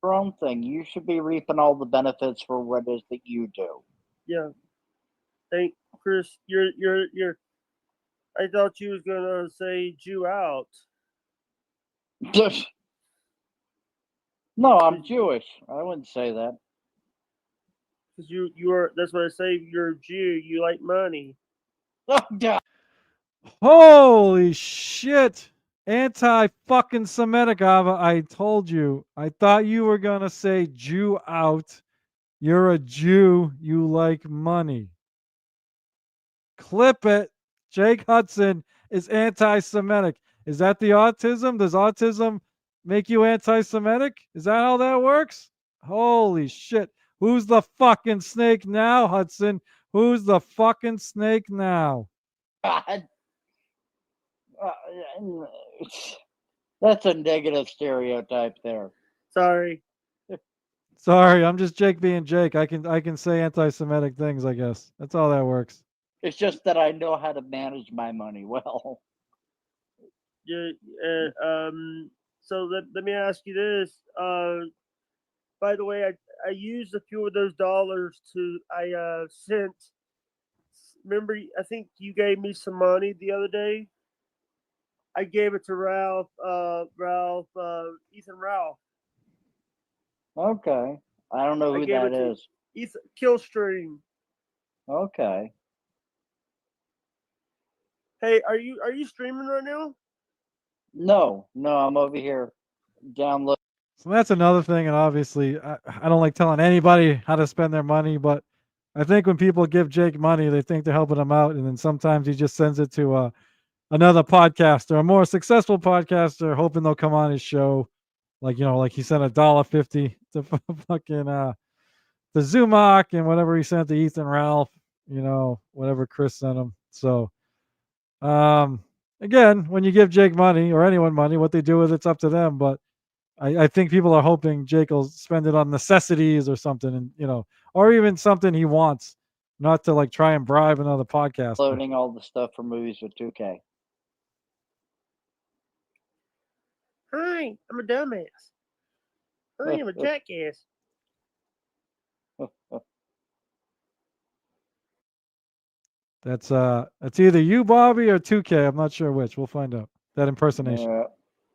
Your own thing. You should be reaping all the benefits for what it is that you do. Yeah. Hey, Chris, you're. I thought you was gonna say Jew out. No, I'm Jewish. I wouldn't say that. Because you are. That's what I say. You're a Jew. You like money. Oh God. Holy shit. Anti fucking Semitic, Ava. I told you. I thought you were going to say Jew out. You're a Jew. You like money. Clip it. Jake Hudson is anti Semitic. Is that the autism? Does autism make you anti Semitic? Is that how that works? Holy shit. Who's the fucking snake now, Hudson? Who's the fucking snake now? God. That's a negative stereotype there. Sorry. Sorry, I'm just Jake being Jake. I can say anti-Semitic things, I guess. That's all that works. It's just that I know how to manage my money well. Yeah. So let me ask you this. By the way, I used a few of those dollars I sent. Remember, I think you gave me some money the other day. I gave it to Ralph, Ethan Ralph. Okay. I don't know who that is. Ethan Killstream. Okay. Hey, are you streaming right now? No, I'm over here downloading. So that's another thing, and obviously, I don't like telling anybody how to spend their money, but I think when people give Jake money, they think they're helping him out, and then sometimes he just sends it to another podcaster, a more successful podcaster, hoping they'll come on his show. Like he sent $1.50 to fucking the Zumach and whatever he sent to Ethan Ralph, whatever Chris sent him. So again, when you give Jake money or anyone money, what they do with it's up to them. But I think people are hoping Jake will spend it on necessities or something, and or even something he wants, not to like try and bribe another podcast. Loading all the stuff for movies with 2K. Hi, I'm a dumbass. I am a jackass. That's either you, Bobby, or 2K. I'm not sure which. We'll find out. That impersonation.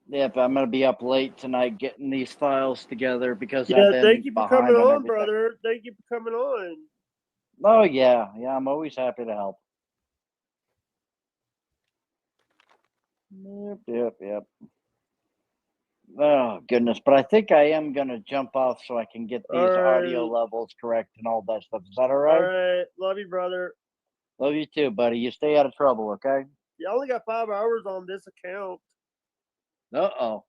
Yep, I'm gonna be up late tonight getting these files together because Yeah, I've been thank you for behind coming on, everything. brother. Thank you for coming on. Oh yeah, I'm always happy to help. Yep. Oh goodness, but I think I am gonna jump off so I can get these audio levels correct and all that stuff. Is that all right? All right, love you, brother. Love you too, buddy. You stay out of trouble, okay? Yeah, I only got 5 hours on this account. Uh-oh.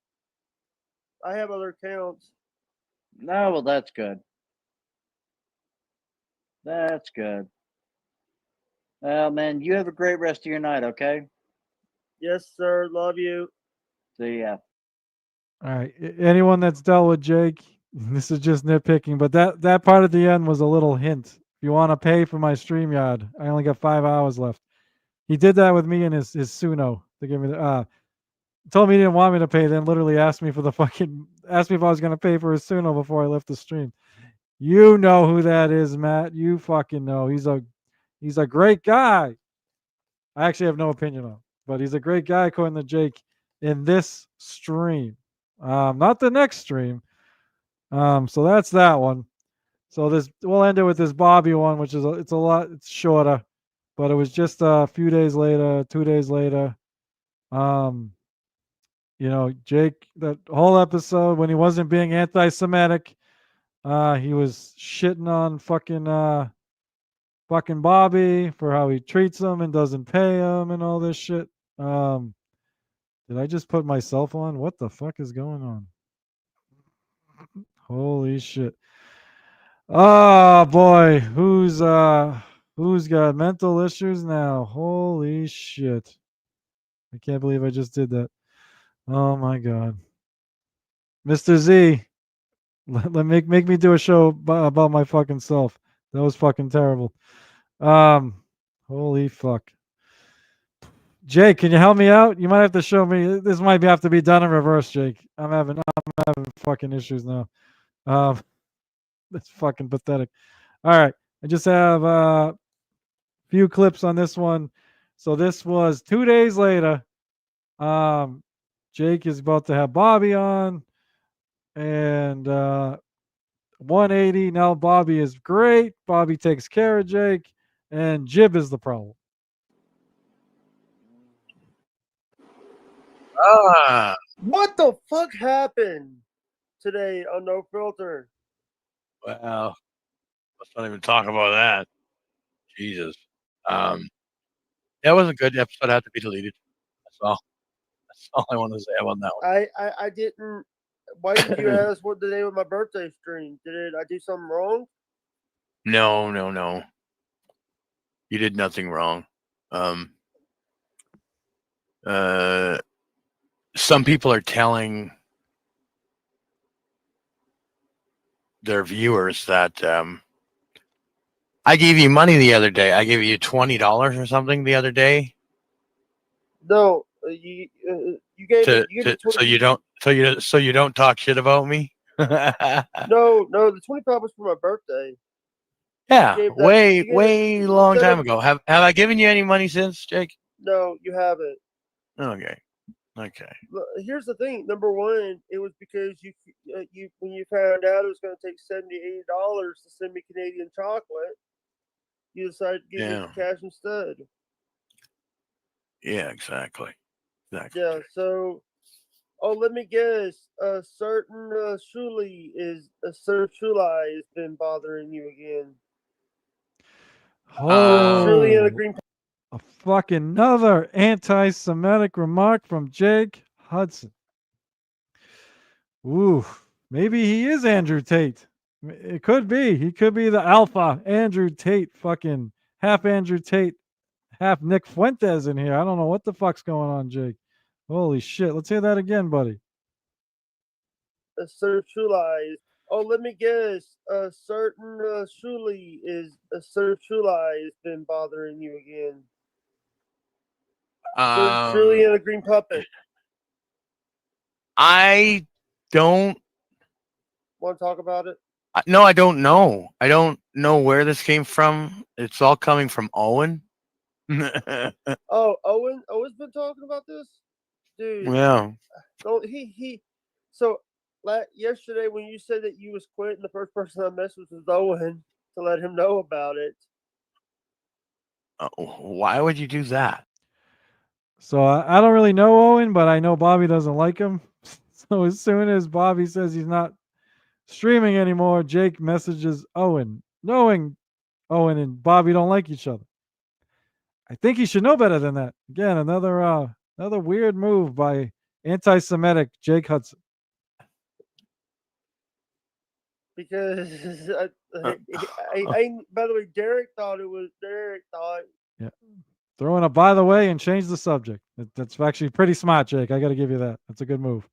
I have other accounts. No, well, that's good. That's good. Well, man, you have a great rest of your night, okay? Yes, sir. Love you. See ya. All right. Anyone that's dealt with Jake, this is just nitpicking, but that part at the end was a little hint. If you want to pay for my StreamYard, I only got 5 hours left. He did that with me and his Suno to give me the told me he didn't want me to pay, then literally asked me if I was gonna pay for his Suno before I left the stream. You know who that is, Matt. You fucking know. He's a great guy. I actually have no opinion on him, but he's a great guy according to Jake in this stream. Not the next stream. So that's that one. So we'll end it with this Bobby one, which is it's shorter, but it was just a few days later, 2 days later. Jake, that whole episode when he wasn't being anti-Semitic, he was shitting on fucking Bobby for how he treats him and doesn't pay him and all this shit. Did I just put myself on? What the fuck is going on? Holy shit. Oh boy, who's got mental issues now? Holy shit. I can't believe I just did that. Oh my god. Mr. Z, make me do a show about my fucking self. That was fucking terrible. Holy fuck. Jake, can you help me out? You might have to show me. This might have to be done in reverse, Jake. I'm having fucking issues now. That's fucking pathetic. All right, I just have a few clips on this one. So this was 2 days later. Jake is about to have Bobby on, and 180. Now Bobby is great. Bobby takes care of Jake, and Jib is the problem. What the fuck happened today on No Filter? Well, let's not even talk about that. Jesus. That was a good episode. Had to be deleted. That's all. That's all I want to say about that one. I didn't. Why did you ask what the day was my birthday stream? Did I do something wrong? No. You did nothing wrong. Some people are telling their viewers that I gave you money the other day. I gave you $20 or something the other day. No, you gave me so you don't talk shit about me. No, the 25 was for my birthday. Yeah, way long time ago. Have I given you any money since, Jake? No, you haven't. Okay. Look, here's the thing. Number one, it was because you when you found out it was going to take $70, $80 to send me Canadian chocolate, you decided to give me the cash instead. Yeah, exactly. Yeah. So, let me guess. A certain Shuli has been bothering you again. Shuli and a green. A fucking another anti-Semitic remark from Jake Hudson. Ooh, maybe he is Andrew Tate. It could be. He could be the alpha Andrew Tate, fucking half Andrew Tate, half Nick Fuentes in here. I don't know what the fuck's going on, Jake. Holy shit. Let's hear that again, buddy. A certain Shuli. Let me guess. A certain Shuli has been bothering you again. Shuli and a green puppet. I don't want to talk about it. No, I don't know. I don't know where this came from. It's all coming from Owen. Oh, Owen's been talking about this, dude. Yeah. No, So, yesterday when you said that you was quitting, the first person I messaged was Owen to let him know about it. Why would you do that? So I don't really know Owen, but I know Bobby doesn't like him. So as soon as Bobby says he's not streaming anymore, Jake messages Owen, knowing Owen and Bobby don't like each other. I think he should know better than that. Again, another weird move by anti-Semitic Jake Hudson. Because by the way, Derek thought. Yeah. Throw in a by the way and change the subject. That's actually pretty smart, Jake. I got to give you that. That's a good move.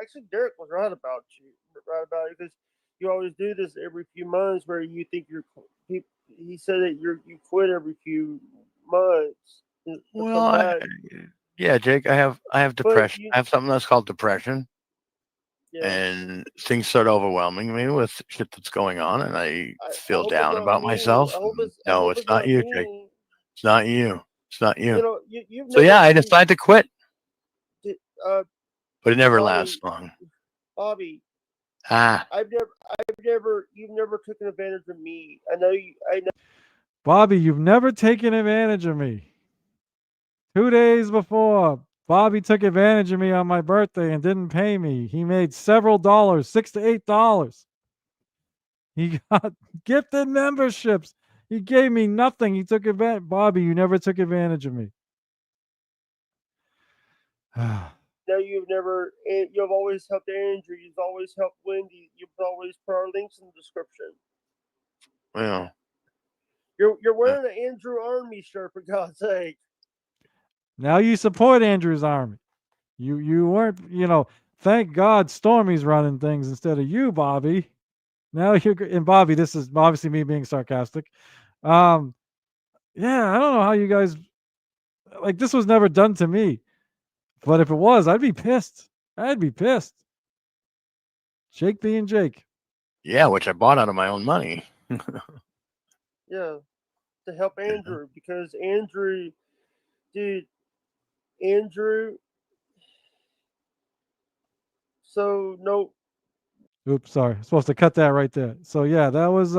Actually, Derek was right about it, because you always do this every few months where you think he said that you quit every few months. Well, yeah, Jake, I have depression. I have something that's called depression. Yeah. And things start overwhelming me with shit that's going on, and I feel down about myself. No, it's not you, Jake. It's not you. It's not you. You know, So yeah, I decided to quit, but it never lasts long. Bobby, You've never taken advantage of me. I know. Bobby, you've never taken advantage of me. 2 days before, Bobby took advantage of me on my birthday and didn't pay me. He made several dollars, $6 to $8. He got gifted memberships. He gave me nothing. He took advantage. Bobby, you never took advantage of me. No, you've always helped Andrew. You've always helped Wendy. You've always put our links in the description. Well, you're wearing an Andrew Army shirt, for God's sake. Now you support Andrew's army. You weren't, thank God Stormy's running things instead of you, Bobby. Now and Bobby, this is obviously me being sarcastic. Yeah, I don't know how you guys, like, this was never done to me. But if it was, I'd be pissed. Jake being Jake. Yeah, which I bought out of my own money. Yeah, to help Andrew, because Andrew. So no. Oops, sorry. I'm supposed to cut that right there. So yeah, that was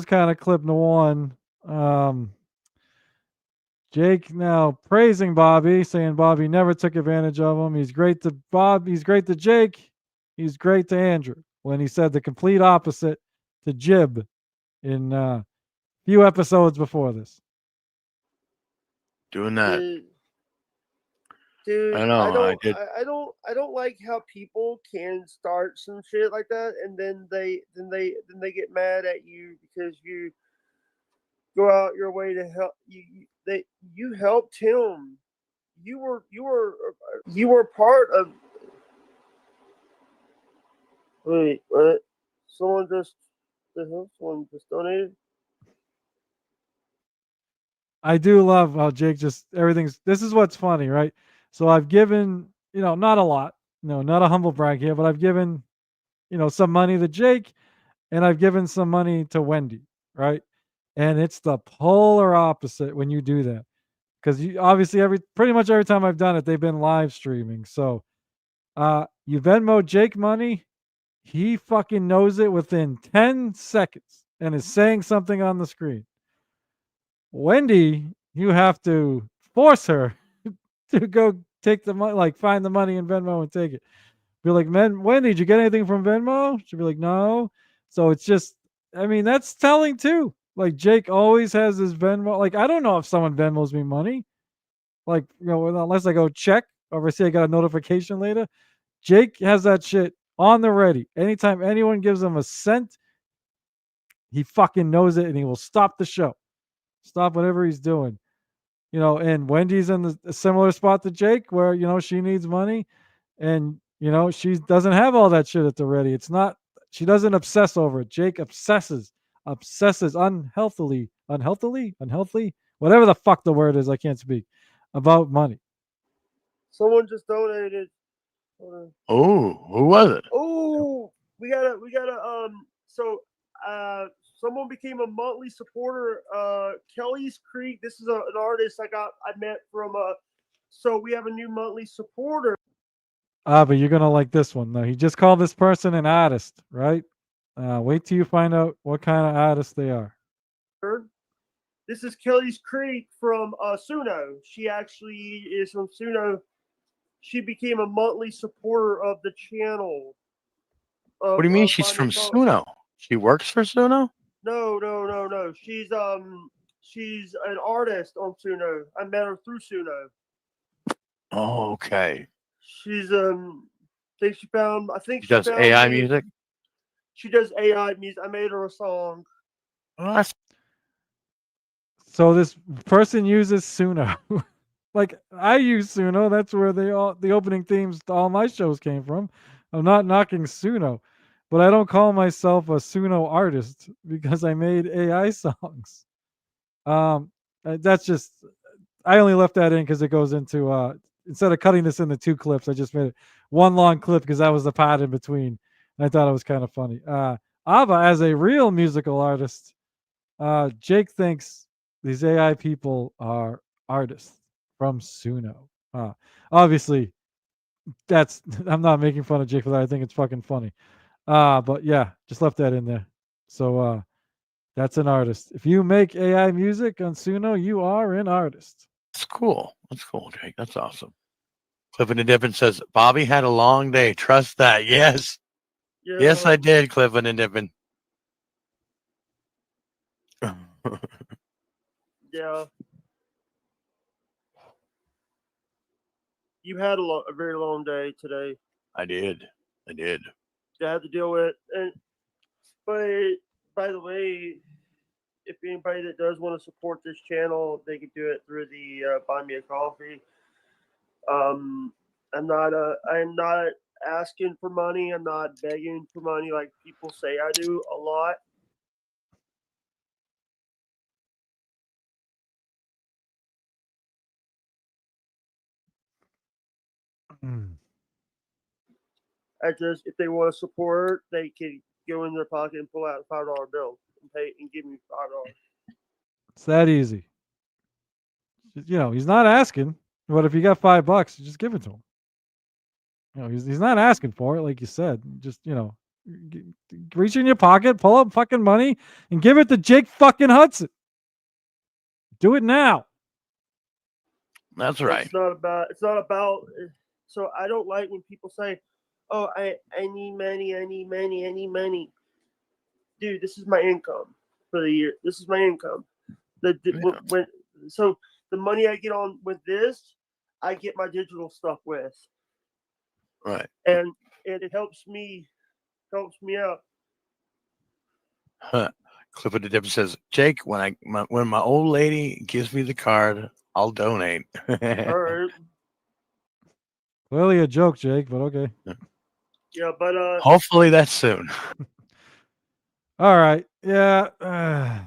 kind of clip number 1. Jake now praising Bobby, saying Bobby never took advantage of him. He's great to Bob. He's great to Jake. He's great to Andrew. When he said the complete opposite to Jib in a few episodes before this. Doing that. Dude, I know. I don't like how people can start some shit like that, and then they get mad at you because you go out your way to help. You helped him. You were part of. Wait, what? Someone just donated. I do love how Jake just this is what's funny, right? So I've given, not a lot, not a humble brag here, but I've given, some money to Jake and I've given some money to Wendy, right? And it's the polar opposite when you do that. Because you obviously pretty much every time I've done it, they've been live streaming. So you Venmo Jake money, he fucking knows it within 10 seconds and is saying something on the screen. Wendy, you have to force her to go take the money, like find the money in Venmo and take it. Be like, Wendy, did you get anything from Venmo? She'll be like, no. So it's just, that's telling too. Like Jake always has his Venmo. Like, I don't know if someone Venmos me money. Like, unless I go check or I see I got a notification later. Jake has that shit on the ready. Anytime anyone gives him a cent, he fucking knows it and he will stop the show. Stop whatever he's doing. And Wendy's in a similar spot to Jake where, she needs money and, she doesn't have all that shit at the ready. It's not, she doesn't obsess over it. Jake obsesses unhealthily, whatever the fuck the word is, I can't speak, about money. Someone just donated. Oh, who was it? Oh, we gotta someone became a monthly supporter. Kelly's Creek. This is an artist I met from. So we have a new monthly supporter. But you're gonna like this one. No, he just called this person an artist, right? Wait till you find out what kind of artist they are. This is Kelly's Creek from Suno. She actually is from Suno. She became a monthly supporter of the channel. What do you mean she's from Suno? She works for Suno? No. She's She's an artist on Suno. I met her through Suno. Oh, okay. She's I think She she does found AI me. music. She does AI music. I made her a song. Oh, that's So this person uses Suno. Like I use Suno. That's where the opening themes to all my shows came from. I'm not knocking Suno, but I don't call myself a Suno artist because I made AI songs. That's just I only left that in because it goes into instead of cutting this into 2 clips, I just made it one long clip because that was the part in between. And I thought it was kind of funny. Ava, as a real musical artist, Jake thinks these AI people are artists from Suno. Obviously, that's I'm not making fun of Jake for that. I think it's fucking funny. But yeah, just left that in there. So that's an artist. If you make AI music on Suno, you are an artist. cool. That's cool, Jake. That's awesome. Clifford and Dippin says Bobby had a long day. Trust that. Yes. Yeah. Yes, I did, Clifford and Dippin. Yeah. You had a very long day today. I did. I had to deal with it. But by the way, if anybody that does want to support this channel, they can do it through the Buy Me a Coffee. I'm not asking for money. I'm not begging for money like people say I do a lot. If they want to support, they can go in their pocket and pull out a $5 bill and pay and give me $5. It's that easy. He's not asking, but if you got $5, you just give it to him. He's not asking for it, like you said. Just reach in your pocket, pull up fucking money, and give it to Jake fucking Hudson. Do it now. That's right. It's not about. So I don't like when people say, "Oh, I need money, I need money, I need money." Dude, this is my income for the year. This is my income. So the money I get on with this, I get my digital stuff with. Right. And it helps me out. Clifford the Dipper says, Jake, when my old lady gives me the card, I'll donate. All right. Clearly a joke, Jake, but okay. Yeah, but hopefully that's soon. All right. Yeah.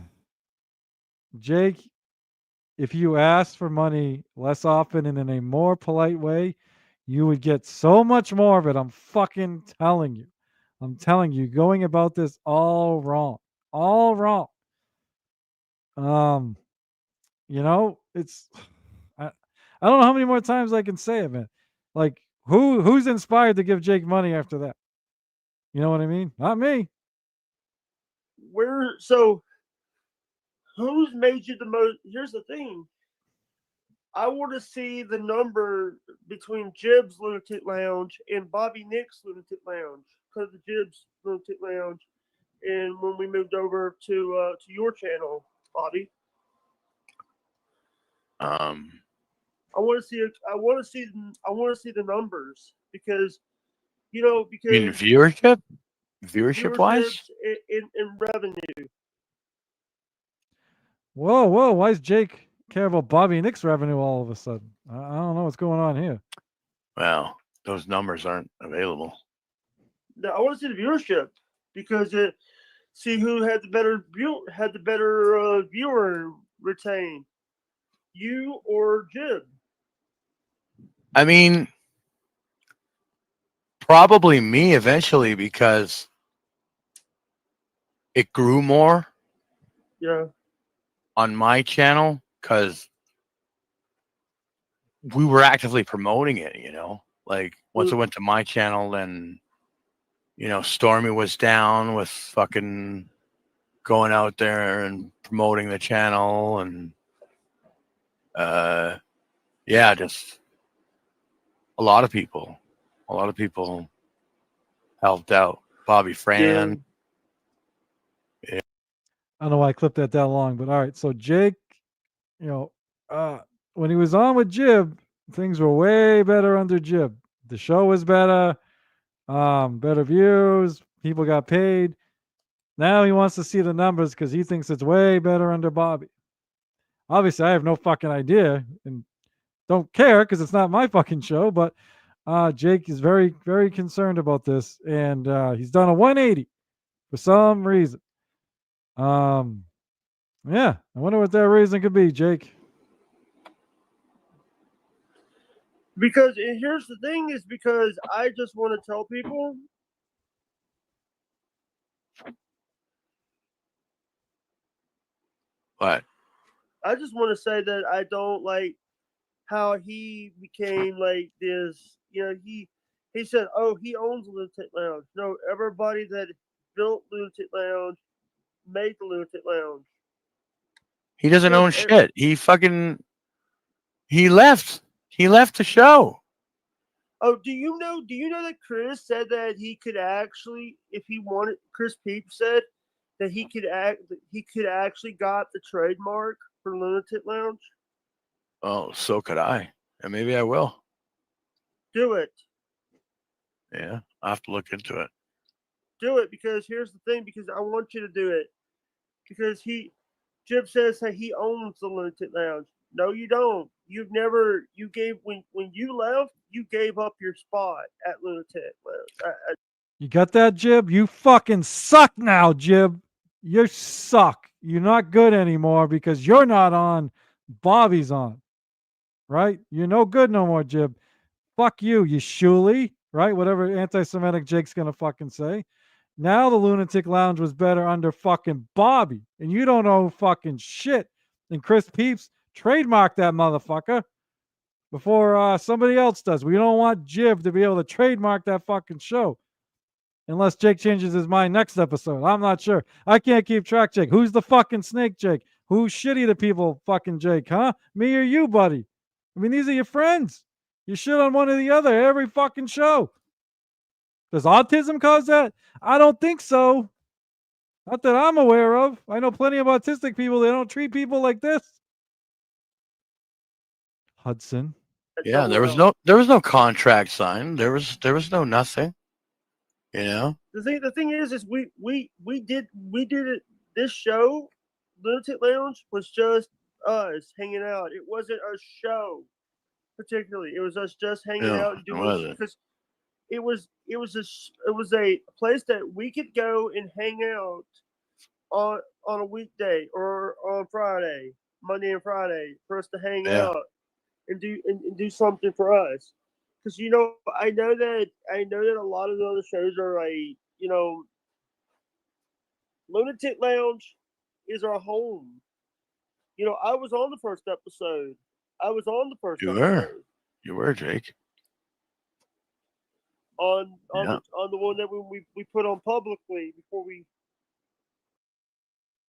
Jake, if you asked for money less often and in a more polite way, you would get so much more of it. I'm fucking telling you. I'm telling you, going about this all wrong. All wrong. It's I don't know how many more times I can say it, man. Like who's inspired to give Jake money after that? You know what I mean? Not me. Who's made you the most? Here's the thing. I want to see the number between Jib's Lunatic Lounge and Bobby Nick's Lunatic Lounge, because the Jib's Lunatic Lounge, and when we moved over to your channel, Bobby. I want to see the numbers because You mean viewership wise? in revenue. Whoa! Why does Jake care about Bobby Nick's revenue all of a sudden? I don't know what's going on here. Well, those numbers aren't available. No, I want to see the viewership because see who had the better viewer retain, you or Jib. I mean, probably me eventually because it grew more. Yeah. On my channel because we were actively promoting it, like once it went to my channel, then Stormy was down with fucking going out there and promoting the channel, and just a lot of people helped out. Bobby Fran. I don't know why I clipped that long, but all right. So Jake you know, when he was on with Jib, things were way better under Jib. The show was better, better views, people got paid. Now he wants to see the numbers because he thinks it's way better under Bobby. Obviously, I have no fucking idea and don't care because it's not my fucking show. But Jake is very, very concerned about this, and he's done a 180 for some reason. Yeah, I wonder what that reason could be, Jake. Because and here's the thing is because I just want to tell people What? I just want to say that I don't like how he became like this. He said, "Oh, he owns Lunatic Lounge." No, everybody that built Lunatic Lounge made the Lunatic Lounge. He doesn't So, own shit. He left. He left the show. Oh, do you know that Chris said that he could actually, if he wanted, Chris Peep said that he could actually got the trademark for Lunatic Lounge. Oh, so could I. And maybe I will. Do it. Yeah, I'll have to look into it. Do it, because here's the thing, because I want you to do it. Because Jib says that he owns the Lunatic Lounge. No, you don't. You gave, when you left, you gave up your spot at Lunatic Lounge. You got that, Jib? You fucking suck now, Jib. You suck. You're not good anymore because you're not on. Bobby's on. Right? You're no good no more, Jib. Fuck you, you shooly. Right? Whatever anti-Semitic Jake's gonna fucking say. Now the Lunatic Lounge was better under fucking Bobby. And you don't know fucking shit. And Chris Peeps trademarked that motherfucker before somebody else does. We don't want Jib to be able to trademark that fucking show. Unless Jake changes his mind next episode. I'm not sure. I can't keep track, Jake. Who's the fucking snake, Jake? Who's shitty to people, fucking Jake, huh? Me or you, buddy? I mean, these are your friends. You shit on one or the other every fucking show. Does autism cause that? I don't think so. Not that I'm aware of. I know plenty of autistic people. They don't treat people like this. Hudson. Yeah, there was no contract signed. There was no nothing. You know? The thing is we did it. This show, Lunatic Lounge, was just us hanging out. It wasn't a show, particularly. It was us just hanging out and doing, because it was a place that we could go and hang out on a weekday or on Friday, Monday and Friday, for us to hang out and do something for us. Because I know that a lot of the other shows are like, Lunatic Lounge is our home. I was on the first episode. You were, Jake. On the one that we put on publicly before we.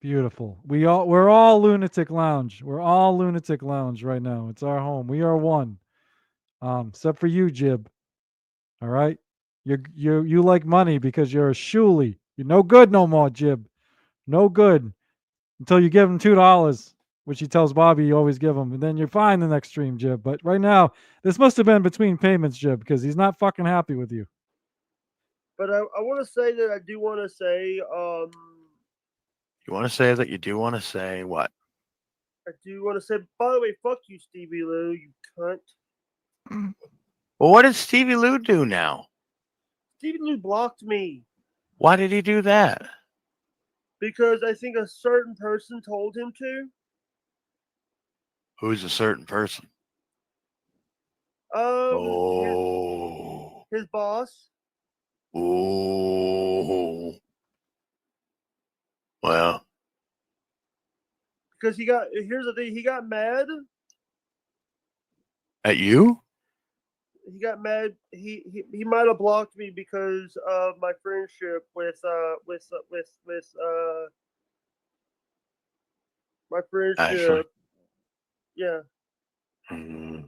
Beautiful. We're all Lunatic Lounge. We're all Lunatic Lounge right now. It's our home. We are one. Except for you, Jib. All right. You like money because you're a shooly. You're no good no more, Jib. No good until you give him $2, which he tells Bobby you always give him, and then you're fine the next stream, Jib. But right now, this must have been between payments, Jib, because he's not fucking happy with you. But I want to say that I do want to say. You want to say that you do want to say what? I do want to say, by the way, fuck you, Stevie Lou, you cunt. Well, what did Stevie Lou do now? Stevie Lou blocked me. Why did he do that? Because I think a certain person told him to. Who's a certain person? His boss. Oh. Well. Because here's the thing, he got mad. At you? He got mad. He might have blocked me because of my friendship with my friendship. Ashley. Yeah. Mm-hmm.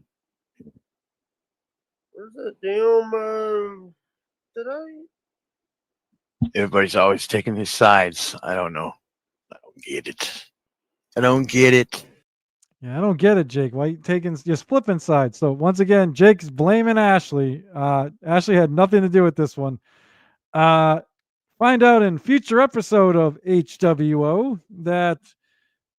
Where's that damn? Did I? Everybody's always taking his sides. I don't know. I don't get it. Yeah, I don't get it, Jake. Why you you're flipping sides? So once again, Jake's blaming Ashley. Ashley had nothing to do with this one. Find out in future episode of HWO that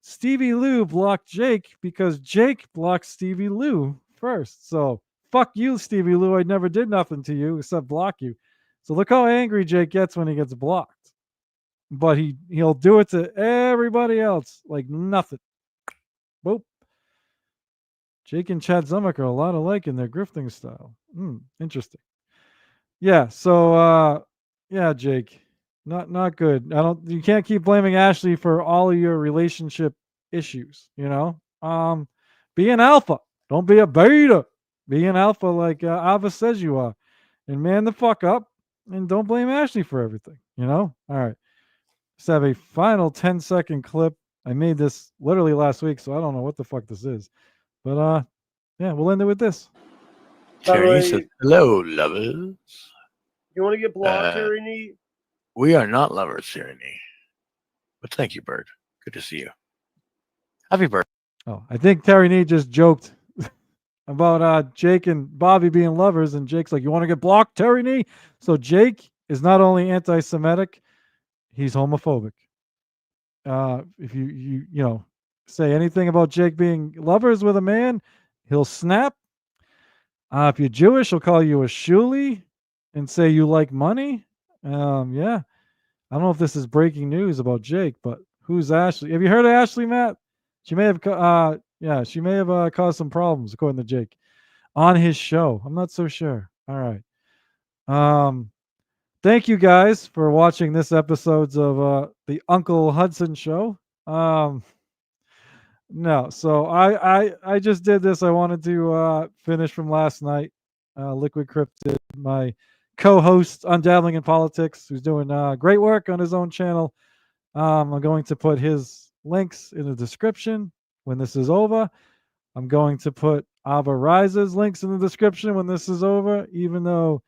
Stevie Lou blocked Jake because Jake blocked Stevie Lou first. So fuck you, Stevie Lou. I never did nothing to you except block you. So look how angry Jake gets when he gets blocked. But he'll do it to everybody else like nothing. Boop. Jake and Chad Zumick are a lot alike in their grifting style. Interesting. Yeah, so yeah, Jake. Not good. You can't keep blaming Ashley for all of your relationship issues, you know? Be an alpha. Don't be a beta. Be an alpha like Ava says you are. And man the fuck up and don't blame Ashley for everything, you know? All right. Let's have a final 10-second clip. I made this literally last week, so I don't know what the fuck this is. But yeah, we'll end it with this. Terry says, hello, lovers. You want to get blocked, Terry Neat? We are not lovers, Terry Neat. But thank you, Bird. Good to see you. Happy birthday. Oh, I think Terry Neat just joked about Jake and Bobby being lovers, and Jake's like, "You want to get blocked, Terry Neat?" So Jake is not only anti-Semitic, he's homophobic. If you know say anything about Jake being lovers with a man, he'll snap. If you're Jewish, he'll call you a shuli and say you like money. Yeah. I don't know if this is breaking news about Jake, but who's Ashley? Have you heard of Ashley, Matt? She may have, she may have caused some problems, according to Jake, on his show. I'm not so sure. All right. Thank you guys for watching this episodes of the Uncle Hudson show. No, so I just did this. I wanted to finish from last night. Liquid Cryptid, my co-host on Dabbling in Politics, who's doing great work on his own channel. I'm going to put his links in the description when this is over. I'm going to put Ava Raiza's links in the description when this is over, even though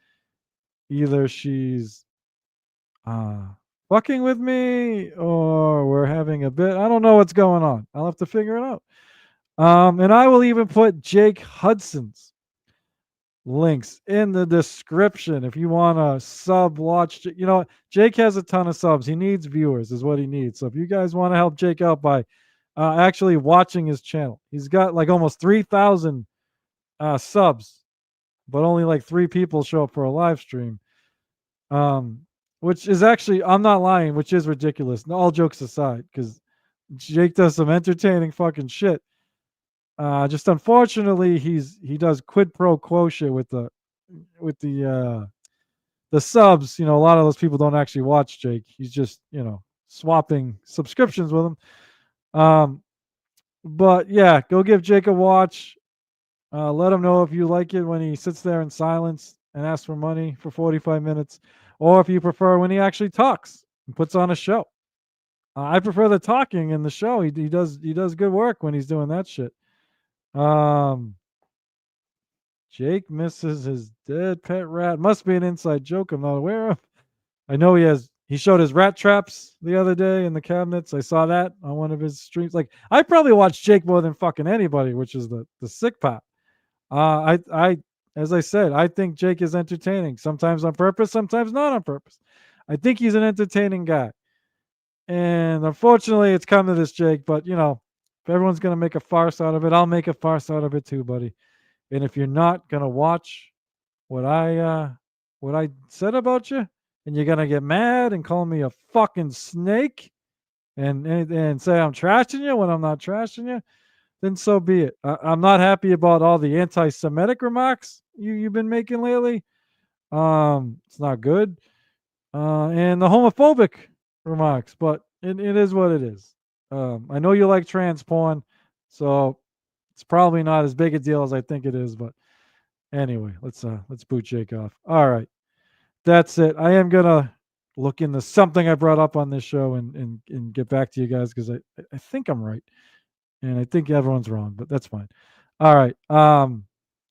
either she's fucking with me or we're having a bit. I don't know what's going on. I'll have to figure it out. And I will even put Jake Hudson's links in the description if you want to sub watch. You know, Jake has a ton of subs. He needs viewers, is what he needs. So if you guys want to help Jake out by actually watching his channel, he's got like almost 3,000 subs, but only like 3 people show up for a live stream. Which is actually, I'm not lying, which is ridiculous. All jokes aside, because Jake does some entertaining fucking shit. Just unfortunately, he does quid pro quo shit with the subs. You know, a lot of those people don't actually watch Jake. He's just, you know, swapping subscriptions with them. But yeah, go give Jake a watch. Let him know if you like it when he sits there in silence and asks for money for 45 minutes, or if you prefer when he actually talks and puts on a show. I prefer the talking in the show. He does good work when he's doing that shit. Jake misses his dead pet rat. Must be an inside joke I'm not aware of. I know he showed his rat traps the other day in the cabinets. I saw that on one of his streams. Like, I probably watch Jake more than fucking anybody, which is the sick part. As I said, I think Jake is entertaining, sometimes on purpose, sometimes not on purpose. I think he's an entertaining guy. And unfortunately, it's come to this, Jake. But, you know, if everyone's going to make a farce out of it, I'll make a farce out of it too, buddy. And if you're not going to watch what I said about you, and you're going to get mad and call me a fucking snake and say I'm trashing you when I'm not trashing you, then so be it. I'm not happy about all the anti-Semitic remarks you've been making lately. It's not good. And the homophobic remarks, but it is what it is. I know you like trans porn, so it's probably not as big a deal as I think it is. But anyway, let's boot Jake off. All right, that's it. I am gonna look into something I brought up on this show and get back to you guys because I think I'm right. And I think everyone's wrong, but that's fine. All right.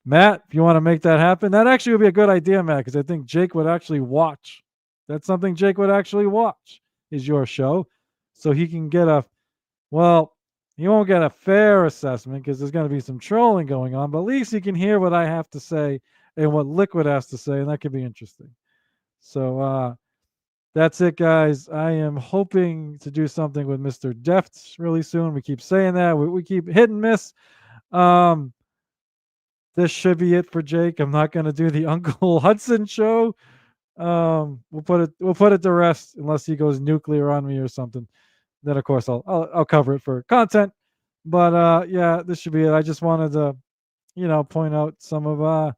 Matt, if you want to make that happen, that actually would be a good idea, Matt, because I think Jake would actually watch. That's something Jake would actually watch, is your show. So he can get well, He won't get a fair assessment because there's going to be some trolling going on, but at least he can hear what I have to say and what Liquid has to say, and that could be interesting. So that's it, guys. I am hoping to do something with Mr. Deft really soon. We keep saying that. We keep hit and miss. This should be it for Jake. I'm not going to do the Uncle Hudson show. We'll put it to rest unless he goes nuclear on me or something. Then of course I'll cover it for content. But yeah, this should be it. I just wanted to, point out some of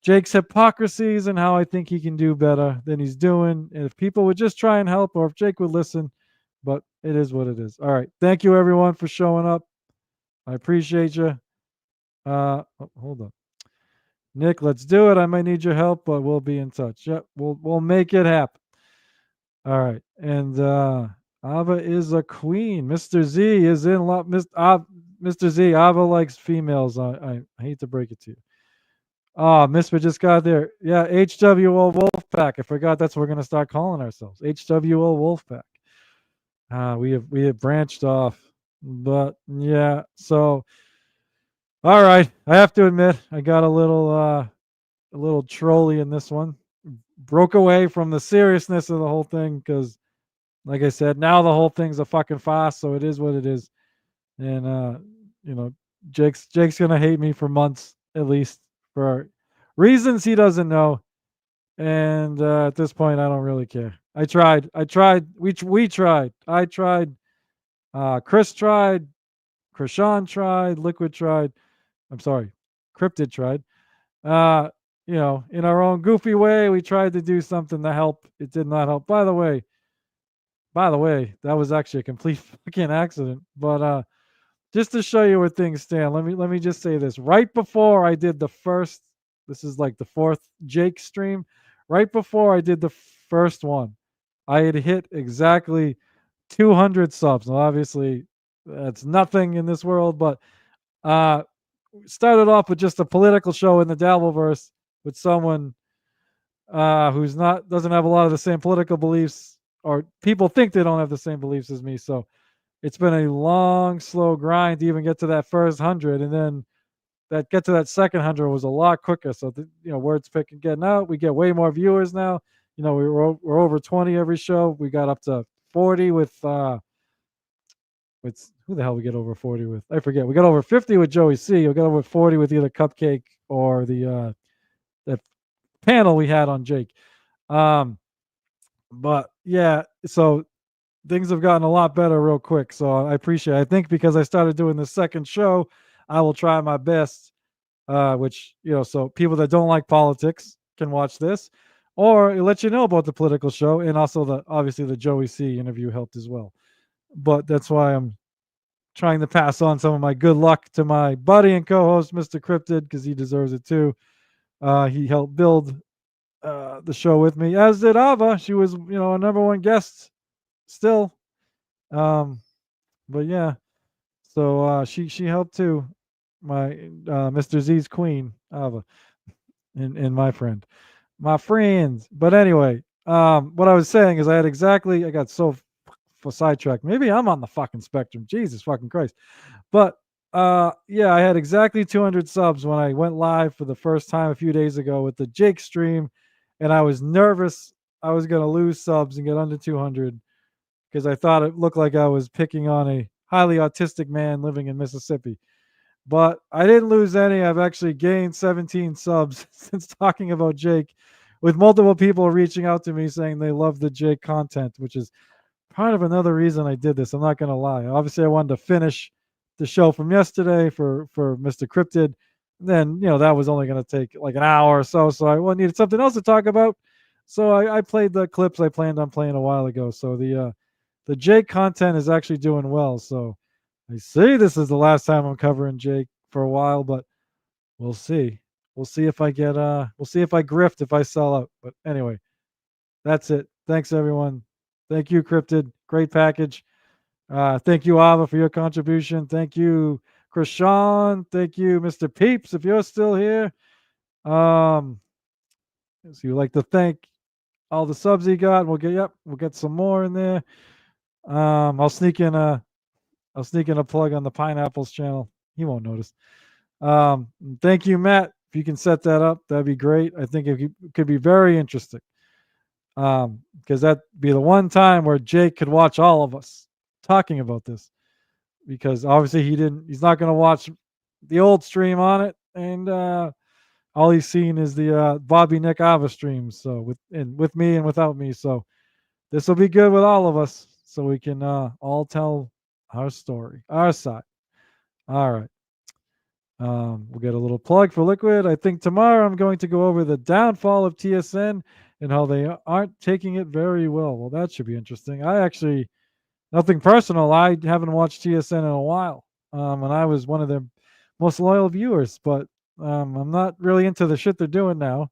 Jake's hypocrisies and how I think he can do better than he's doing. And if people would just try and help, or if Jake would listen, but it is what it is. All right. Thank you everyone for showing up. I appreciate you. Hold on. Nick, let's do it. I might need your help, but we'll be in touch. Yep, we'll make it happen. All right. And Ava is a queen. Mr. Z is in love. Mr. Z, Ava likes females. I hate to break it to you. Oh, Misfit just got there. Yeah, HWO Wolfpack. I forgot that's what we're gonna start calling ourselves. HWO Wolfpack. We have branched off. But yeah, so all right. I have to admit, I got a little trolly in this one. Broke away from the seriousness of the whole thing because, like I said, now the whole thing's a fucking farce. So it is what it is, and Jake's gonna hate me for months at least for reasons he doesn't know. And at this point, I don't really care. I tried. We tried. I tried. Chris tried. Krishan tried. Liquid tried. I'm sorry. Cryptid tried. In our own goofy way, we tried to do something to help. It did not help. By the way, that was actually a complete fucking accident. But just to show you where things stand, let me just say this. Right before I did the first, this is like the fourth Jake stream. Right before I did the first one, I had hit exactly 200 subs. Now, obviously, that's nothing in this world, but started off with just a political show in the Dabbleverse with someone who's doesn't have a lot of the same political beliefs, or people think they don't have the same beliefs as me. So it's been a long, slow grind to even get to that first 100, and then get to that second 100 was a lot quicker. So words picking getting out. We get way more viewers now. We're over 20 every show. We got up to 40 with who the hell we get over 40 with? I forget. We got over 50 with Joey C. We got over 40 with either Cupcake or the that panel we had on Jake. But yeah, so things have gotten a lot better real quick. So I appreciate it. I think because I started doing the second show, I will try my best. Which, so people that don't like politics can watch this, or it lets you know about the political show, and also obviously the Joey C interview helped as well. But that's why I'm trying to pass on some of my good luck to my buddy and co-host, Mr. Cryptid, because he deserves it too. He helped build the show with me, as did Ava. She was, a number one guest still. But yeah, so she helped too. My Mr. Z's queen, Ava, and my friends. But anyway, what I was saying is I got so sidetracked. Maybe I'm on the fucking spectrum. Jesus fucking Christ. But yeah, I had exactly 200 subs when I went live for the first time a few days ago with the Jake stream, and I was nervous I was gonna lose subs and get under 200 because I thought it looked like I was picking on a highly autistic man living in Mississippi. But I didn't lose any. I've actually gained 17 subs since talking about Jake, with multiple people reaching out to me saying they love the Jake content, which is part of another reason I did this. I'm not going to lie. Obviously, I wanted to finish the show from yesterday for Mr. Cryptid. Then, that was only going to take like an hour or so. So I needed something else to talk about. So I played the clips I planned on playing a while ago. So the Jake content is actually doing well. So I see this is the last time I'm covering Jake for a while, but we'll see. We'll see if I get we'll see if I grift, if I sell out. But anyway, that's it. Thanks everyone. Thank you, Cryptid. Great package. Thank you, Ava, for your contribution. Thank you, Krishan. Thank you, Mr. Peeps, if you're still here. So you'd like to thank all the subs he got. We'll get some more in there. I'll sneak in I'll sneak in a plug on the Pineapples channel. He won't notice. Thank you, Matt. If you can set that up, that'd be great. I think it could be very interesting. Because that'd be the one time where Jake could watch all of us talking about this. Because obviously he's not going to watch the old stream on it, and all he's seen is the Bobby Nick Ava streams. So with me and without me. So this will be good with all of us, so we can all tell our story, our side. All right. We'll get a little plug for Liquid. I think tomorrow I'm going to go over the downfall of TSN and how they aren't taking it very well. Well, that should be interesting. I actually, nothing personal, I haven't watched TSN in a while. And I was one of their most loyal viewers, but I'm not really into the shit they're doing now.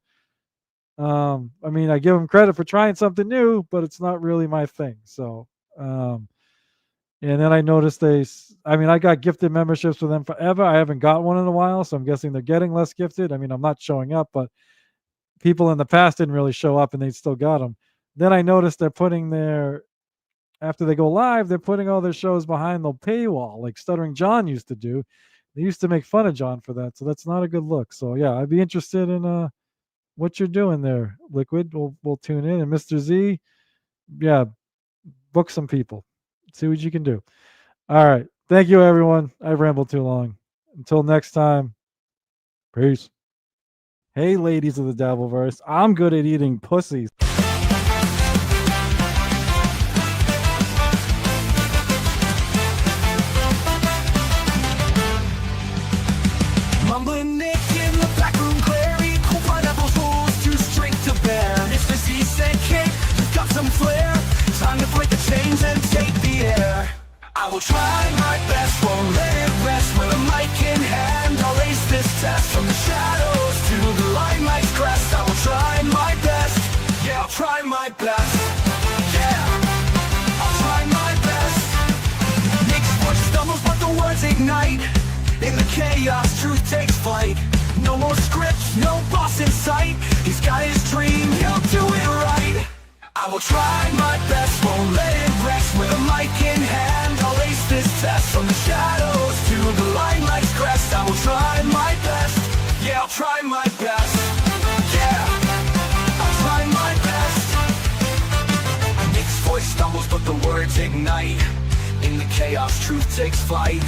I mean, I give them credit for trying something new, but it's not really my thing. So, and then I noticed I got gifted memberships for them forever. I haven't got one in a while, so I'm guessing they're getting less gifted. I mean, I'm not showing up, but people in the past didn't really show up and they still got them. Then I noticed they're putting after they go live, they're putting all their shows behind the paywall, like Stuttering John used to do. They used to make fun of John for that, so that's not a good look. So yeah, I'd be interested in what you're doing there, Liquid. We'll tune in. And Mr. Z, yeah, book some people. See what you can do. All right. Thank you, everyone. I've rambled too long. Until next time, peace. Hey, ladies of the Dabbleverse. I'm good at eating pussies. Mumbling Nick in the back room, Clary. Cool pineapples rules, too strict to bear. It's the C-set cake, you've got some flair. Time to break the chains and take the air. I will try my best, won't let it rest. With a mic in hand, I'll ace this test. From the shadows to the limelight's crest, I will try my best. Yeah, I'll try my best. Yeah, I'll try my best. Nick's voice stumbles, but the words ignite. In the chaos, truth takes flight. No more scripts, no boss in sight. He's got his dream, he'll do it right. I will try my best, won't let it rest. With a mic in hand, I'll ace this test. From the shadows to the limelight's crest, I will try my best. Yeah, I'll try my best. Yeah, I'll try my best. Nick's voice stumbles, but the words ignite. In the chaos, truth takes flight.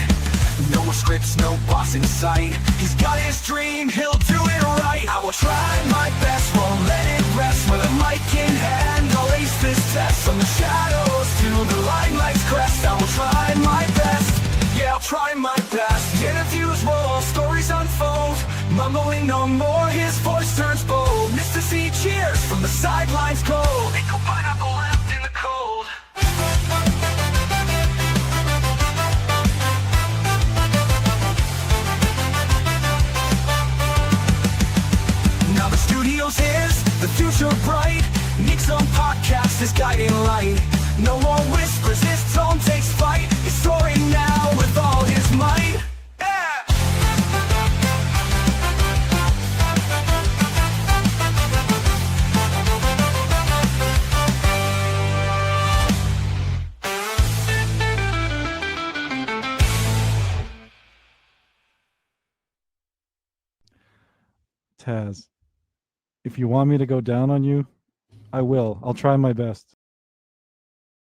No more scripts, no boss in sight. He's got his dream, he'll do it right. I will try my best, won't let it rest. With a mic in hand, I'll ace this test. From the shadows to the limelight's crest, I will try my best. Yeah, I'll try my best. Interviews roll, stories unfold. Mumbling no more, his voice turns bold. Mr. C cheers from the sidelines cold. Pickle pineapple left in the cold. Now the studio's his, the future bright. Nick's own podcast is guiding light. No more whispers, his tone takes flight. He's soaring now with all his might. Taz, if you want me to go down on you, I will. I'll try my best.